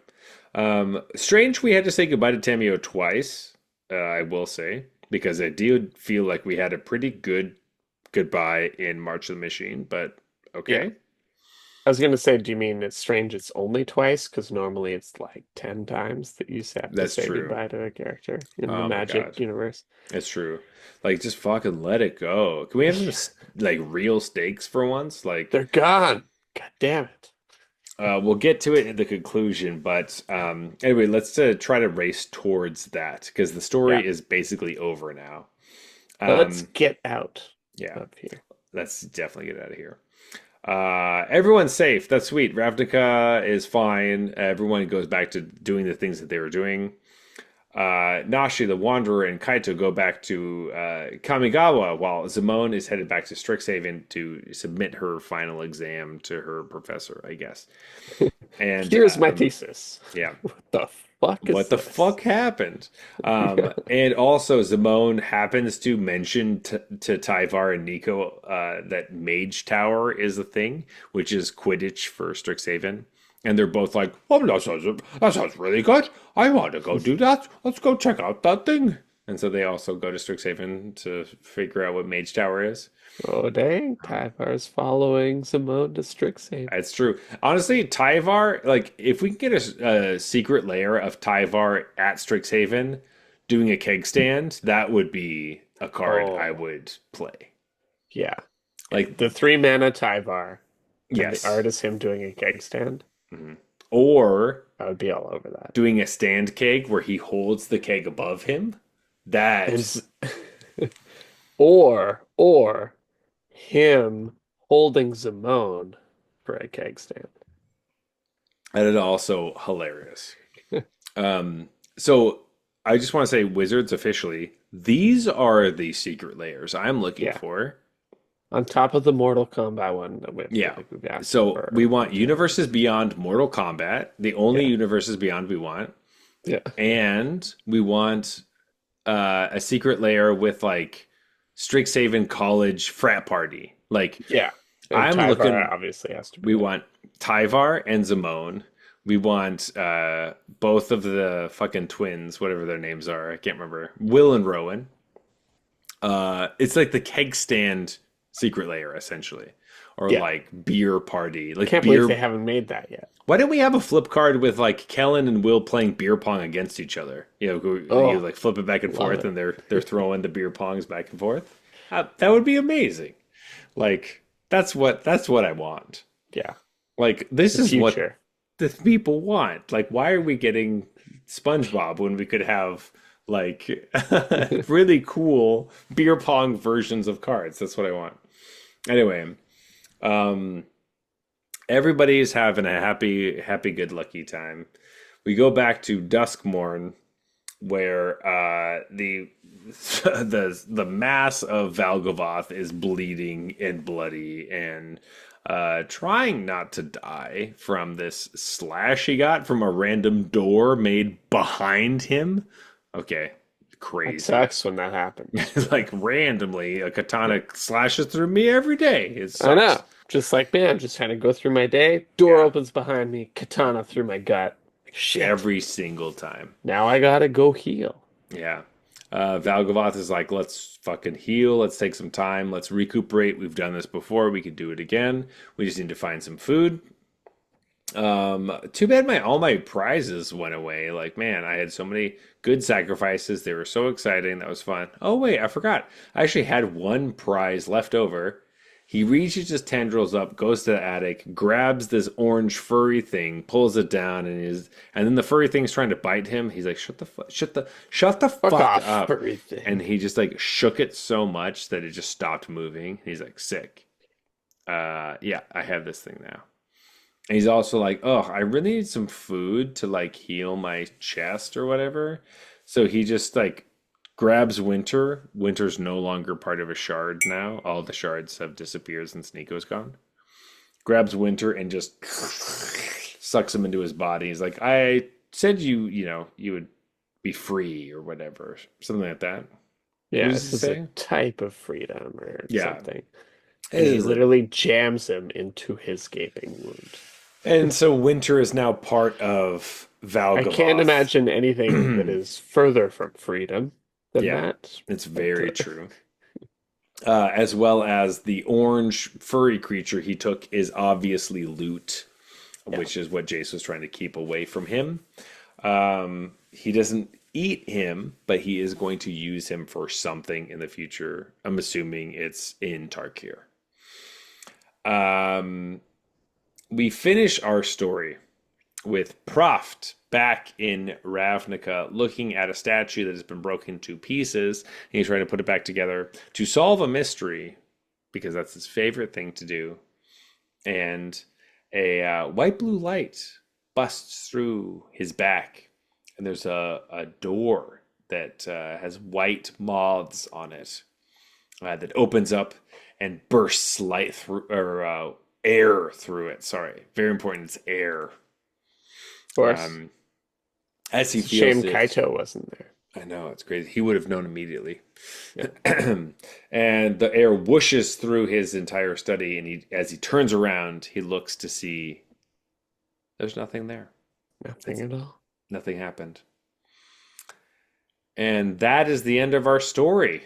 Strange we had to say goodbye to Tamio twice, I will say, because I do feel like we had a pretty good goodbye in March of the Machine, but Yeah. okay. I was gonna say, do you mean it's strange it's only twice? Because normally it's like 10 times that you have to That's say true. goodbye to a character in the Oh my Magic God. universe. It's true. Like, just fucking let it go. Can we have some, Yeah, like, real stakes for once? Like, they're gone. God damn it. we'll get to it in the conclusion, but anyway, let's try to race towards that because the Yeah. story is basically over now. Let's Um, get out yeah, of here. let's definitely get out of here. Everyone's safe. That's sweet. Ravnica is fine. Everyone goes back to doing the things that they were doing. Nashi, the Wanderer, and Kaito go back to Kamigawa, while Zamone is headed back to Strixhaven to submit her final exam to her professor, I guess. And Here's my thesis. yeah, What the fuck what is the this? fuck happened? And also, Zamone happens to mention to Tyvar and Nico that Mage Tower is a thing, which is Quidditch for Strixhaven. And they're both like, "Oh, that sounds really good. I want to go do that. Let's go check out that thing." And so they also go to Strixhaven to figure out what Mage Tower is. Oh dang, Tyvar's following Simone to Strixhaven. It's true. Honestly, Tyvar, like, if we can get a secret layer of Tyvar at Strixhaven doing a keg stand, that would be a card I Oh, would play. yeah. Like, The 3 mana Tyvar and the yes. art is him doing a keg stand. Mhm. Or I would be all over that. doing a stand keg where he holds the keg above him. And That, s- or him holding Simone for a keg stand. that is also hilarious. So I just want to say, Wizards officially, these are the secret layers I'm looking Yeah. for. On top of the Mortal Kombat one that we feel Yeah. like we've asked So for we a long want time. universes beyond Mortal Kombat, the only Yeah. universes beyond we want, Yeah. and we want a secret layer with like Strixhaven College frat party. Like Yeah. And I'm Tyvar looking, obviously has to be we there. want Tyvar and Zamone. We want both of the fucking twins, whatever their names are. I can't remember. Will and Rowan. It's like the keg stand secret layer essentially, or Yeah. like beer party, like Can't believe they beer. haven't made that yet. Why don't we have a flip card with like Kellen and Will playing beer pong against each other? You Oh, like flip it back and love forth, it. and they're throwing the beer pongs back and forth. That would be amazing. Like that's what I want. Yeah. Like this The is what future. the people want. Like why are we getting SpongeBob when we could have like really cool beer pong versions of cards? That's what I want. Anyway, um, everybody's having a happy, good, lucky time. We go back to Duskmourn, where the mass of Valgavoth is bleeding and bloody, and trying not to die from this slash he got from a random door made behind him. Okay, That crazy. sucks when that happens. Like randomly, a katana slashes through me every day. It I sucks. know. Just like, man, I'm just trying to go through my day. Door Yeah, opens behind me, katana through my gut. Like, shit. every single time. Now I gotta go heal. Yeah. Valgavoth is like, let's fucking heal. Let's take some time. Let's recuperate. We've done this before. We could do it again. We just need to find some food. Too bad my all my prizes went away. Like, man, I had so many good sacrifices. They were so exciting. That was fun. Oh wait, I forgot. I actually had one prize left over. He reaches his tendrils up, goes to the attic, grabs this orange furry thing, pulls it down, and then the furry thing's trying to bite him. He's like, shut the Fuck fuck off, up. furry And thing. he just like shook it so much that it just stopped moving. He's like, sick. Yeah, I have this thing now. And he's also like, oh, I really need some food to like heal my chest or whatever. So he just like grabs Winter. Winter's no longer part of a shard now. All the shards have disappeared since Nico's gone. Grabs Winter and just sucks him into his body. He's like, I said you would be free or whatever. Something like that. What Yeah, does he this is a say? type of freedom or Yeah. something. It And he is a literally jams him into his gaping wound. and so Winter is now part of I can't Valgavoth. imagine anything that is further from freedom than Yeah, that. it's But very true. As well as the orange furry creature he took is obviously loot, yeah, which is what Jace was trying to keep away from him. He doesn't eat him, but he is going to use him for something in the future. I'm assuming it's in Tarkir. Um, we finish our story with Proft back in Ravnica looking at a statue that has been broken to pieces. And he's trying to put it back together to solve a mystery because that's his favorite thing to do. And a white blue light busts through his back. And there's a door that has white moths on it that opens up and bursts light through or air through it. Sorry, very important. It's air. of course. Um, as he It's a feels shame it, Kaito wasn't there. I know it's crazy. He would have known immediately. Yeah, And the air whooshes through his entire study, and as he turns around, he looks to see there's nothing there. nothing It's at all. nothing happened. And that is the end of our story.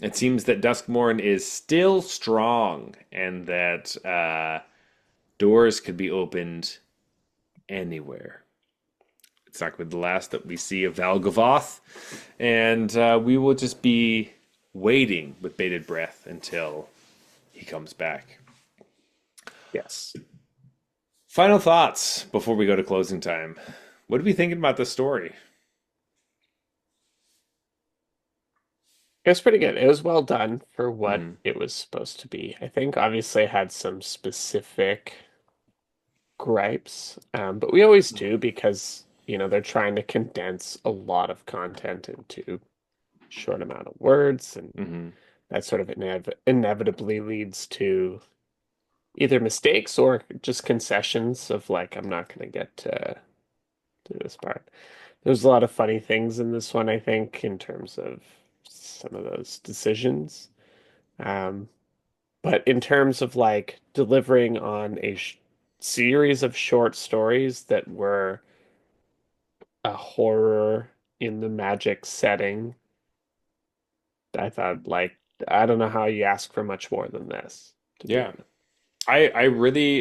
It seems that Duskmourn is still strong, and that doors could be opened anywhere. It's not going to be the last that we see of Valgavoth, and we will just be waiting with bated breath until he comes back. Yes. Final thoughts before we go to closing time. What are we thinking about this story? It was pretty good. It was well done for what Hmm. it was supposed to be. I think obviously it had some specific gripes, but we always do because, they're trying to condense a lot of content into short amount of words, and Hmm. that sort of inevitably leads to either mistakes or just concessions of like, I'm not going to get to this part. There's a lot of funny things in this one, I think, in terms of some of those decisions. Um, but in terms of like delivering on a sh series of short stories that were a horror in the magic setting, I thought like I don't know how you ask for much more than this, to be Yeah. honest.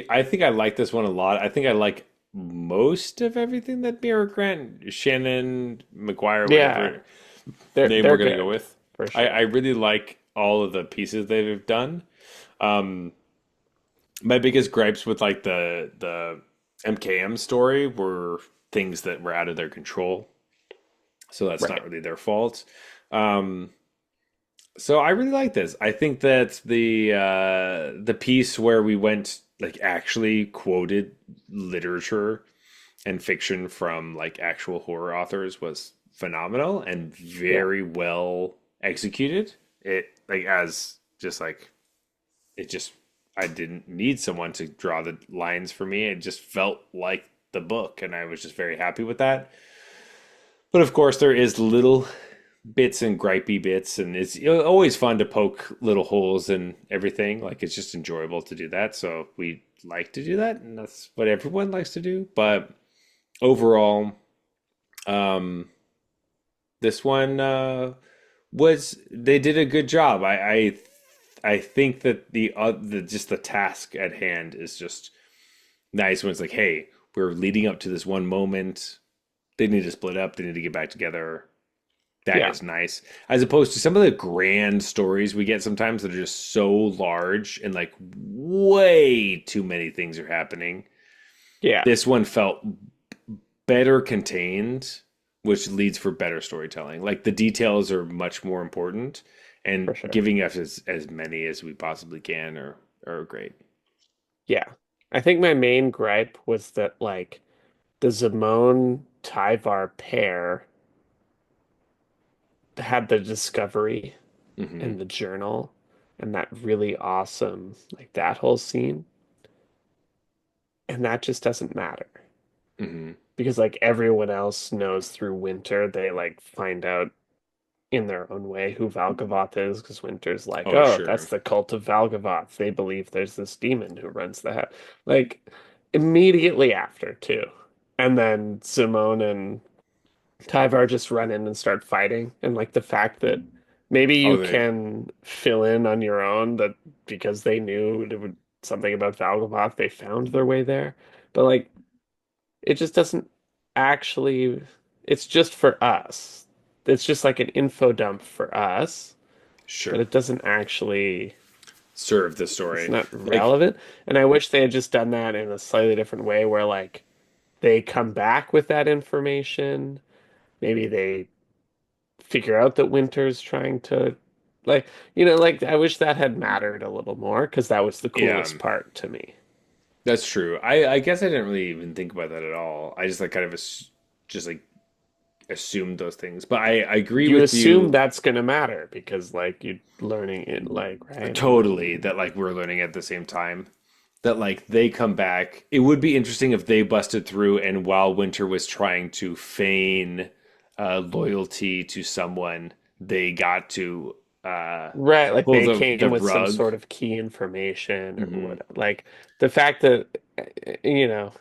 I think I like this one a lot. I think I like most of everything that Mira Grant, Shannon, McGuire, Yeah, whatever they're name we're they're gonna go good with. for I sure. really like all of the pieces they've done. Um, my biggest gripes with like the MKM story were things that were out of their control, so that's not Right. really their fault. Um, so I really like this. I think that the piece where we went like actually quoted literature and fiction from like actual horror authors was phenomenal and Yeah. very well executed. It like as just like it just I didn't need someone to draw the lines for me. It just felt like the book, and I was just very happy with that. But of course, there is little bits and gripey bits, and it's always fun to poke little holes in everything. Like it's just enjoyable to do that. So we like to do that, and that's what everyone likes to do. But overall, um, this one was they did a good job. I think that the just the task at hand is just nice when it's like, hey, we're leading up to this one moment. They need to split up. They need to get back together. That Yeah. is nice. As opposed to some of the grand stories we get sometimes that are just so large and like way too many things are happening. Yeah, This one felt better contained, which leads for better storytelling. Like the details are much more important, and for sure. giving us as many as we possibly can are great. Yeah. I think my main gripe was that like the Zamon Tyvar pair had the discovery Hmm. and the journal and that really awesome like that whole scene, and that just doesn't matter Hmm. because like everyone else knows through Winter they like find out in their own way who Valgavoth is because Winter's like, Oh, oh, sure. that's the cult of Valgavoth. They believe there's this demon who runs the house. Like immediately after too. And then Simone and Tyvar just run in and start fighting. And like the fact that maybe Oh, you they can fill in on your own that because they knew it would something about Valgavoth, they found their way there. But like it just doesn't actually, it's just for us. It's just like an info dump for us, but sure it doesn't actually, serve the it's story. not Like, relevant. And I wish they had just done that in a slightly different way where like they come back with that information. Maybe they figure out that Winter's trying to like, like I wish that had mattered a little more because that was the yeah, coolest part to me. that's true. I guess I didn't really even think about that at all. I just like kind of just like assumed those things. But I agree You with assume you that's gonna matter because like you're learning it like right and totally then that like we're learning at the same time. That like they come back. It would be interesting if they busted through and while Winter was trying to feign loyalty to someone, they got to uh, right, like pull they the came with some rug. sort of key information or Hmm. what, like the fact that you know,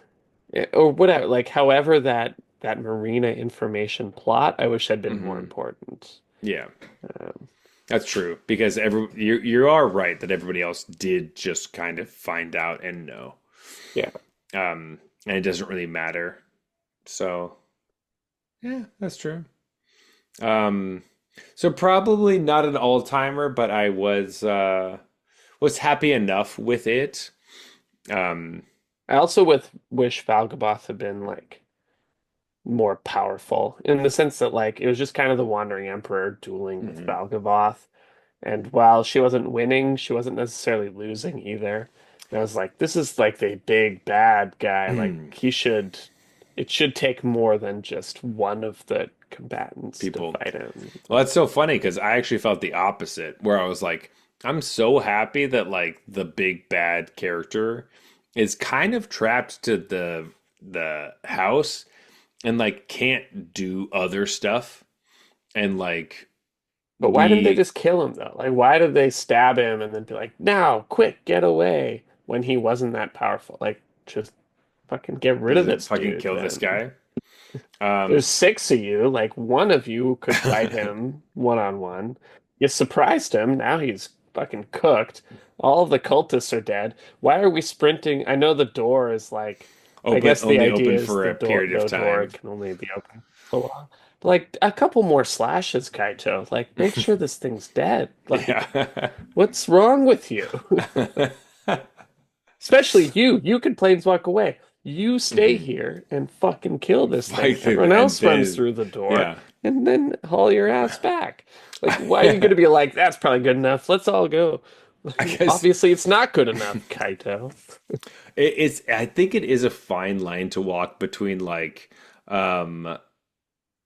or whatever, like however that Marina information plot, I wish had been more Hmm. important. Yeah, Um, that's true because you are right that everybody else did just kind of find out and know, yeah, and it doesn't really matter. So yeah, that's true. Um, so probably not an all timer, but I was happy enough with it. Um, I also with wish Valgaboth had been like more powerful in the sense that like it was just kind of the Wandering Emperor dueling with mhm. Valgavoth. And while she wasn't winning, she wasn't necessarily losing either. And I was like, this is like the big bad guy. Like it should take more than just one of the combatants to People. fight him. Well, that's so funny because I actually felt the opposite, where I was like, I'm so happy that like the big bad character is kind of trapped to the house and like can't do other stuff and like But why didn't they we just kill him though? Like, why did they stab him and then be like, now, quick, get away when he wasn't that powerful? Like, just fucking get rid of this fucking dude kill this then. guy. Um, There's six of you. Like one of you could fight him one on one. You surprised him. Now he's fucking cooked. All of the cultists are dead. Why are we sprinting? I know the door is like, I open guess the only idea open is for the a door, period of the door time. can only be open so long. But like a couple more slashes, Kaito. Like, make sure this thing's dead. Like, Yeah. what's wrong with you? Especially you. You could planeswalk away. You stay Hmm. here and fucking kill this thing. Fight him Everyone and else runs then through the door yeah. and then haul your ass back. Like, why are you going Yeah. to be like, that's probably good enough. Let's all go. I guess Obviously, it's not good enough, Kaito. it's I think it is a fine line to walk between um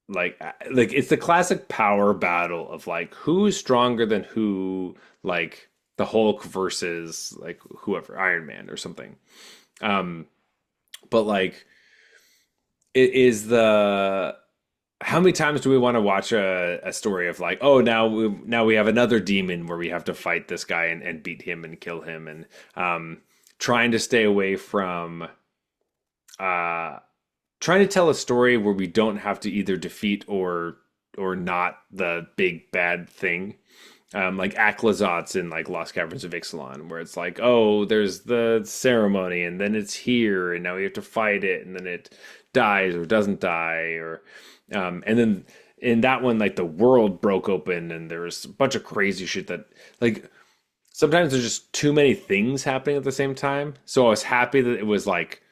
like it's the classic power battle of like who's stronger than who, like the Hulk versus like whoever, Iron Man or something. Um, but like it is the how many times do we want to watch a story of like, oh, now we have another demon where we have to fight this guy and beat him and kill him and trying to stay away from uh trying to tell a story where we don't have to either defeat or not the big bad thing. Like Aclazot's in like Lost Caverns of Ixalan, where it's like, oh, there's the ceremony, and then it's here, and now we have to fight it, and then it dies or doesn't die, or and then in that one, like the world broke open, and there was a bunch of crazy shit that like sometimes there's just too many things happening at the same time. So I was happy that it was like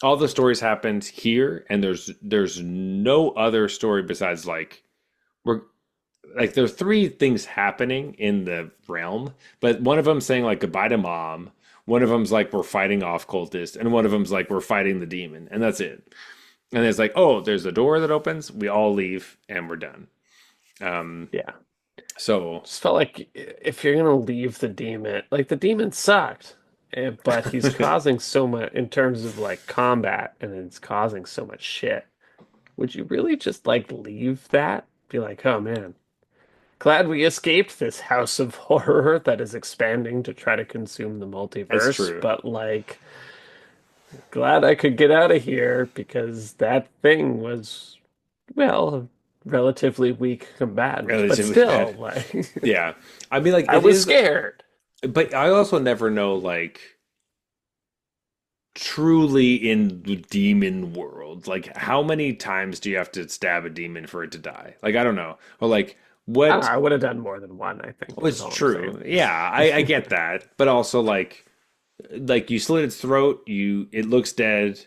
all the stories happened here, and there's no other story besides like we're like there's three things happening in the realm, but one of them saying like goodbye to mom, one of them's like we're fighting off cultists, and one of them's like we're fighting the demon, and that's it. And it's like, oh, there's a door that opens, we all leave, and we're done. Um, Yeah. so Just felt like if you're gonna leave the demon, like the demon sucked, but he's causing so much in terms of like combat, and it's causing so much shit. Would you really just like leave that? Be like, oh man, glad we escaped this house of horror that is expanding to try to consume the that's multiverse, true. but like, glad I could get out of here because that thing was, well, a relatively weak combatant, but Relatively still, bad. like, Yeah, I mean, like I it was is, scared. but I also never know like truly in the demon world, like how many times do you have to stab a demon for it to die? Like I don't know, or like I don't know, what I would have done more than one, I think, is was all I'm saying. true. Yeah, I get that, but also like you slit its throat, it looks dead.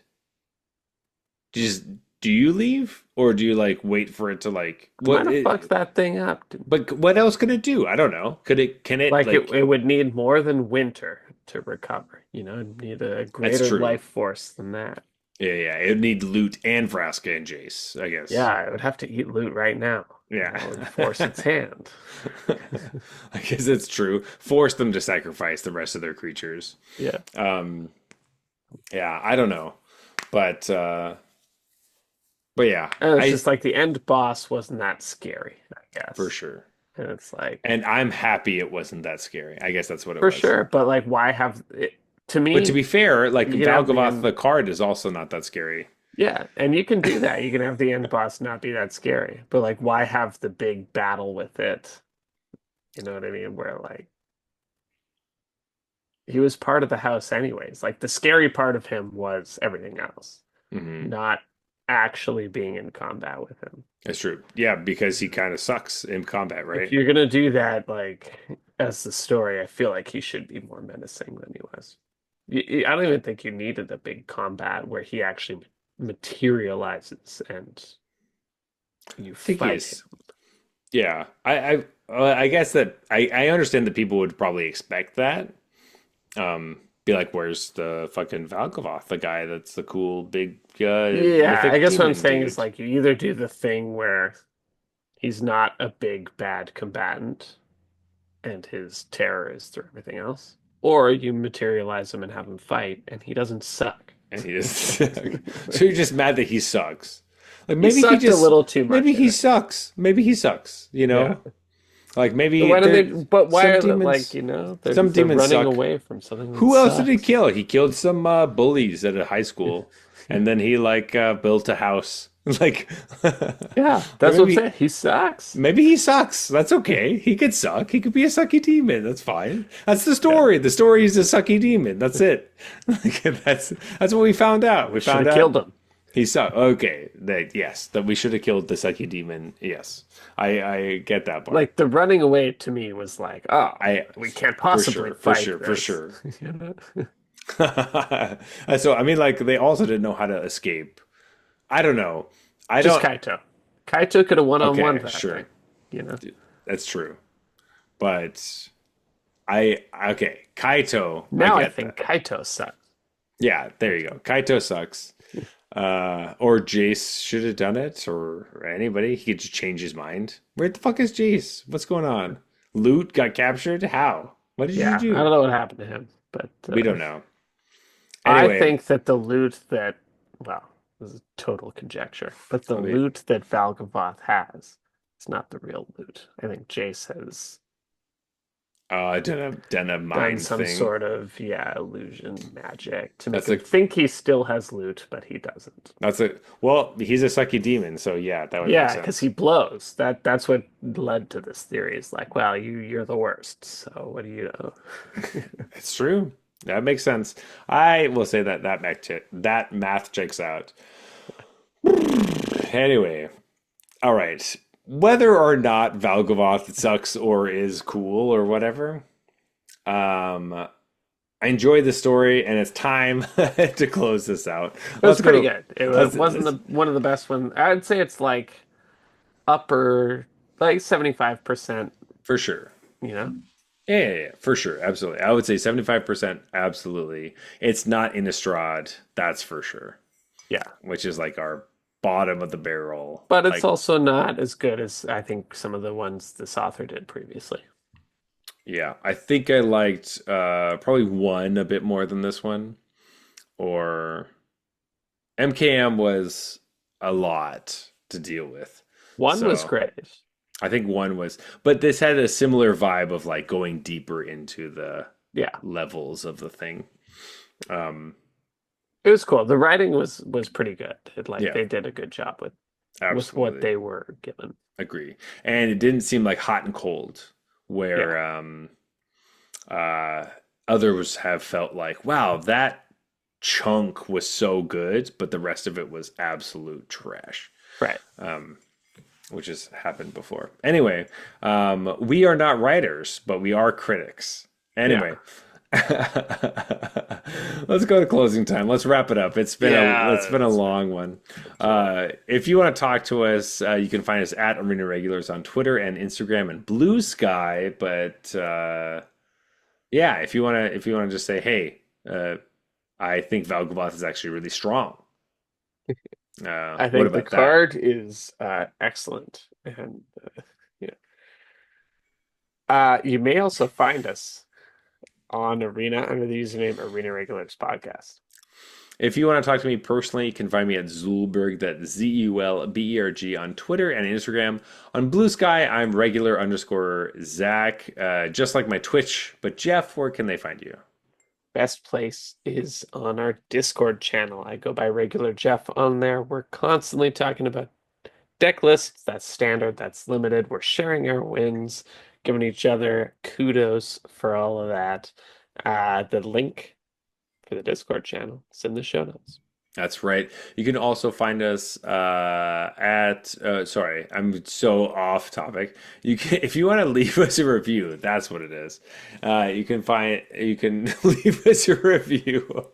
Just do you leave or do you like wait for it to like I might have fucked that thing up. but what else could it do? I don't know. Can it Like like it would need more than winter to recover. It'd need a that's greater true. life force than that. Yeah, it'd need Loot and Vraska and Jace, I guess. Yeah, it would have to eat loot right now, Yeah. and force its hand. I guess it's true. Force them to sacrifice the rest of their creatures. Yeah. Um, yeah, I don't know. But but yeah, And it's I just like the end boss wasn't that scary, I for guess. sure. And it's like, And I'm happy it wasn't that scary. I guess that's what it for was. sure, but like, why have it? To But to me, be fair, like you can have the Valgavoth end. the card is also not that scary. Yeah, and you can do that. You can have the end boss not be that scary, but like, why have the big battle with it? You know what I mean? Where like he was part of the house anyways. Like the scary part of him was everything else, Hmm. not actually being in combat with him. That's true. Yeah, because he kind of sucks in combat, If right? you're gonna do that, like as the story, I feel like he should be more menacing than he was. I don't even think you needed a big combat where he actually materializes and you I think he fight is. him. Yeah, I guess that I understand that people would probably expect that. Be like, where's the fucking Valgavoth, the guy that's the cool big Yeah, I mythic guess what I'm demon saying is dude? like you either do the thing where he's not a big bad combatant and his terror is through everything else, or you materialize him and have him fight and he doesn't suck. And he just so you're just mad that he sucks. Like He sucked a little too maybe much in he it. sucks. Maybe he sucks. Yeah. Like So maybe why don't they, there but why some are they like, demons they're some demons running suck. away from something that Who else did he sucks. kill? He killed some bullies at a high school, and then he like built a house. Like, Yeah, or that's what I'm saying. He sucks. maybe he sucks. That's okay. He could suck. He could be a sucky demon. That's fine. That's the Yeah. story. The story is a sucky demon. That's it. Like, that's what we found out. We We should found have out killed him. he sucked. Okay, yes, that we should have killed the sucky demon. Yes, I get that part. Like the running away to me was like, oh, I we can't for possibly sure, for fight sure, for this. sure. You know? So I mean, like they also didn't know how to escape. I don't know. I Just don't. Kaito. Kaito could have one-on-one Okay, that thing, sure, you know? that's true. But I okay, Kaito. I Now I get think that. Kaito sucks. Yeah, there you go. Kaito sucks. Or Jace should have done it, or anybody. He could just change his mind. Where the fuck is Jace? What's going on? Loot got captured? How? What did you Yeah, I don't do? know what happened to him, but We don't know. I Anyway, think that the loot that, well, this is total conjecture, but the we, loot that Valgavoth has is not the real loot. I think Jace has done a done mind some thing. sort of, yeah, illusion magic to make That's him a think he still has loot, but he doesn't. that's a well, he's a sucky demon, so yeah, that would make Yeah, because sense. he blows. That's what led to this theory. Is like, well, you're the worst. So what do you know? It's true. That makes sense. I will say that that math checks out. Anyway, all right. Whether or not Valgavoth sucks or is cool or whatever, I enjoy the story, and it's time to close this out. It was Let's pretty go good. It wasn't let's one of the best ones. I'd say it's like upper, like 75%, for sure. you know? Yeah, for sure. Absolutely. I would say 75% absolutely. It's not Innistrad, that's for sure, Yeah. which is like our bottom of the barrel. But it's Like, also not as good as I think some of the ones this author did previously. yeah, I think I liked probably one a bit more than this one, or MKM was a lot to deal with. One was So great. I think one was, but this had a similar vibe of like going deeper into the Yeah. levels of the thing. Um, It was cool. The writing was pretty good. Like yeah, they did a good job with what absolutely they were given. agree. And it didn't seem like hot and cold, Yeah. where uh, others have felt like, wow, that chunk was so good, but the rest of it was absolute trash. Right. Um, which has happened before. Anyway, we are not writers, but we are critics. Yeah. Anyway, let's go to closing time. Let's wrap it up. It's Yeah. been a long one. If you want to talk to us, you can find us at Arena Regulars on Twitter and Instagram and Blue Sky. But yeah, if you wanna just say, hey, I think Valgaboth is actually really strong. I What think the about that? card is excellent. And yeah. You may also find us on Arena under the username Arena Regulars Podcast. If you want to talk to me personally, you can find me at Zulberg, that's ZULBERG on Twitter and Instagram. On Blue Sky, I'm regular underscore Zach, just like my Twitch. But Jeff, where can they find you? Best place is on our Discord channel. I go by regular Jeff on there. We're constantly talking about deck lists. That's standard, that's limited. We're sharing our wins, giving each other kudos for all of that. The link for the Discord channel is in the show notes. That's right. You can also find us sorry, I'm so off topic. You can if you want to leave us a review, that's what it is. You can leave us a review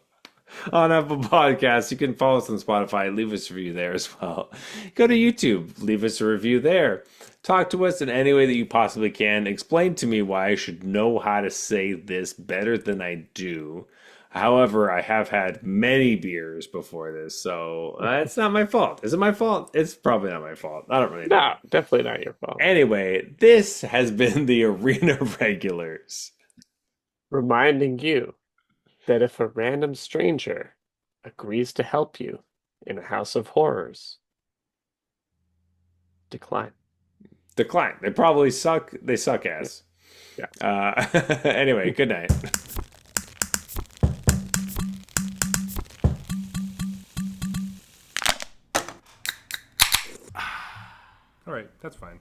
on Apple Podcasts. You can follow us on Spotify. Leave us a review there as well. Go to YouTube. Leave us a review there. Talk to us in any way that you possibly can. Explain to me why I should know how to say this better than I do. However, I have had many beers before this, so it's not my fault. Is it my fault? It's probably not my fault. I don't really know. No, definitely not your fault. Anyway, this has been the Arena Regulars. Reminding you that if a random stranger agrees to help you in a house of horrors, decline. Decline. They probably suck. They suck Yeah. ass. Yeah. Anyway, good night. All right, that's fine.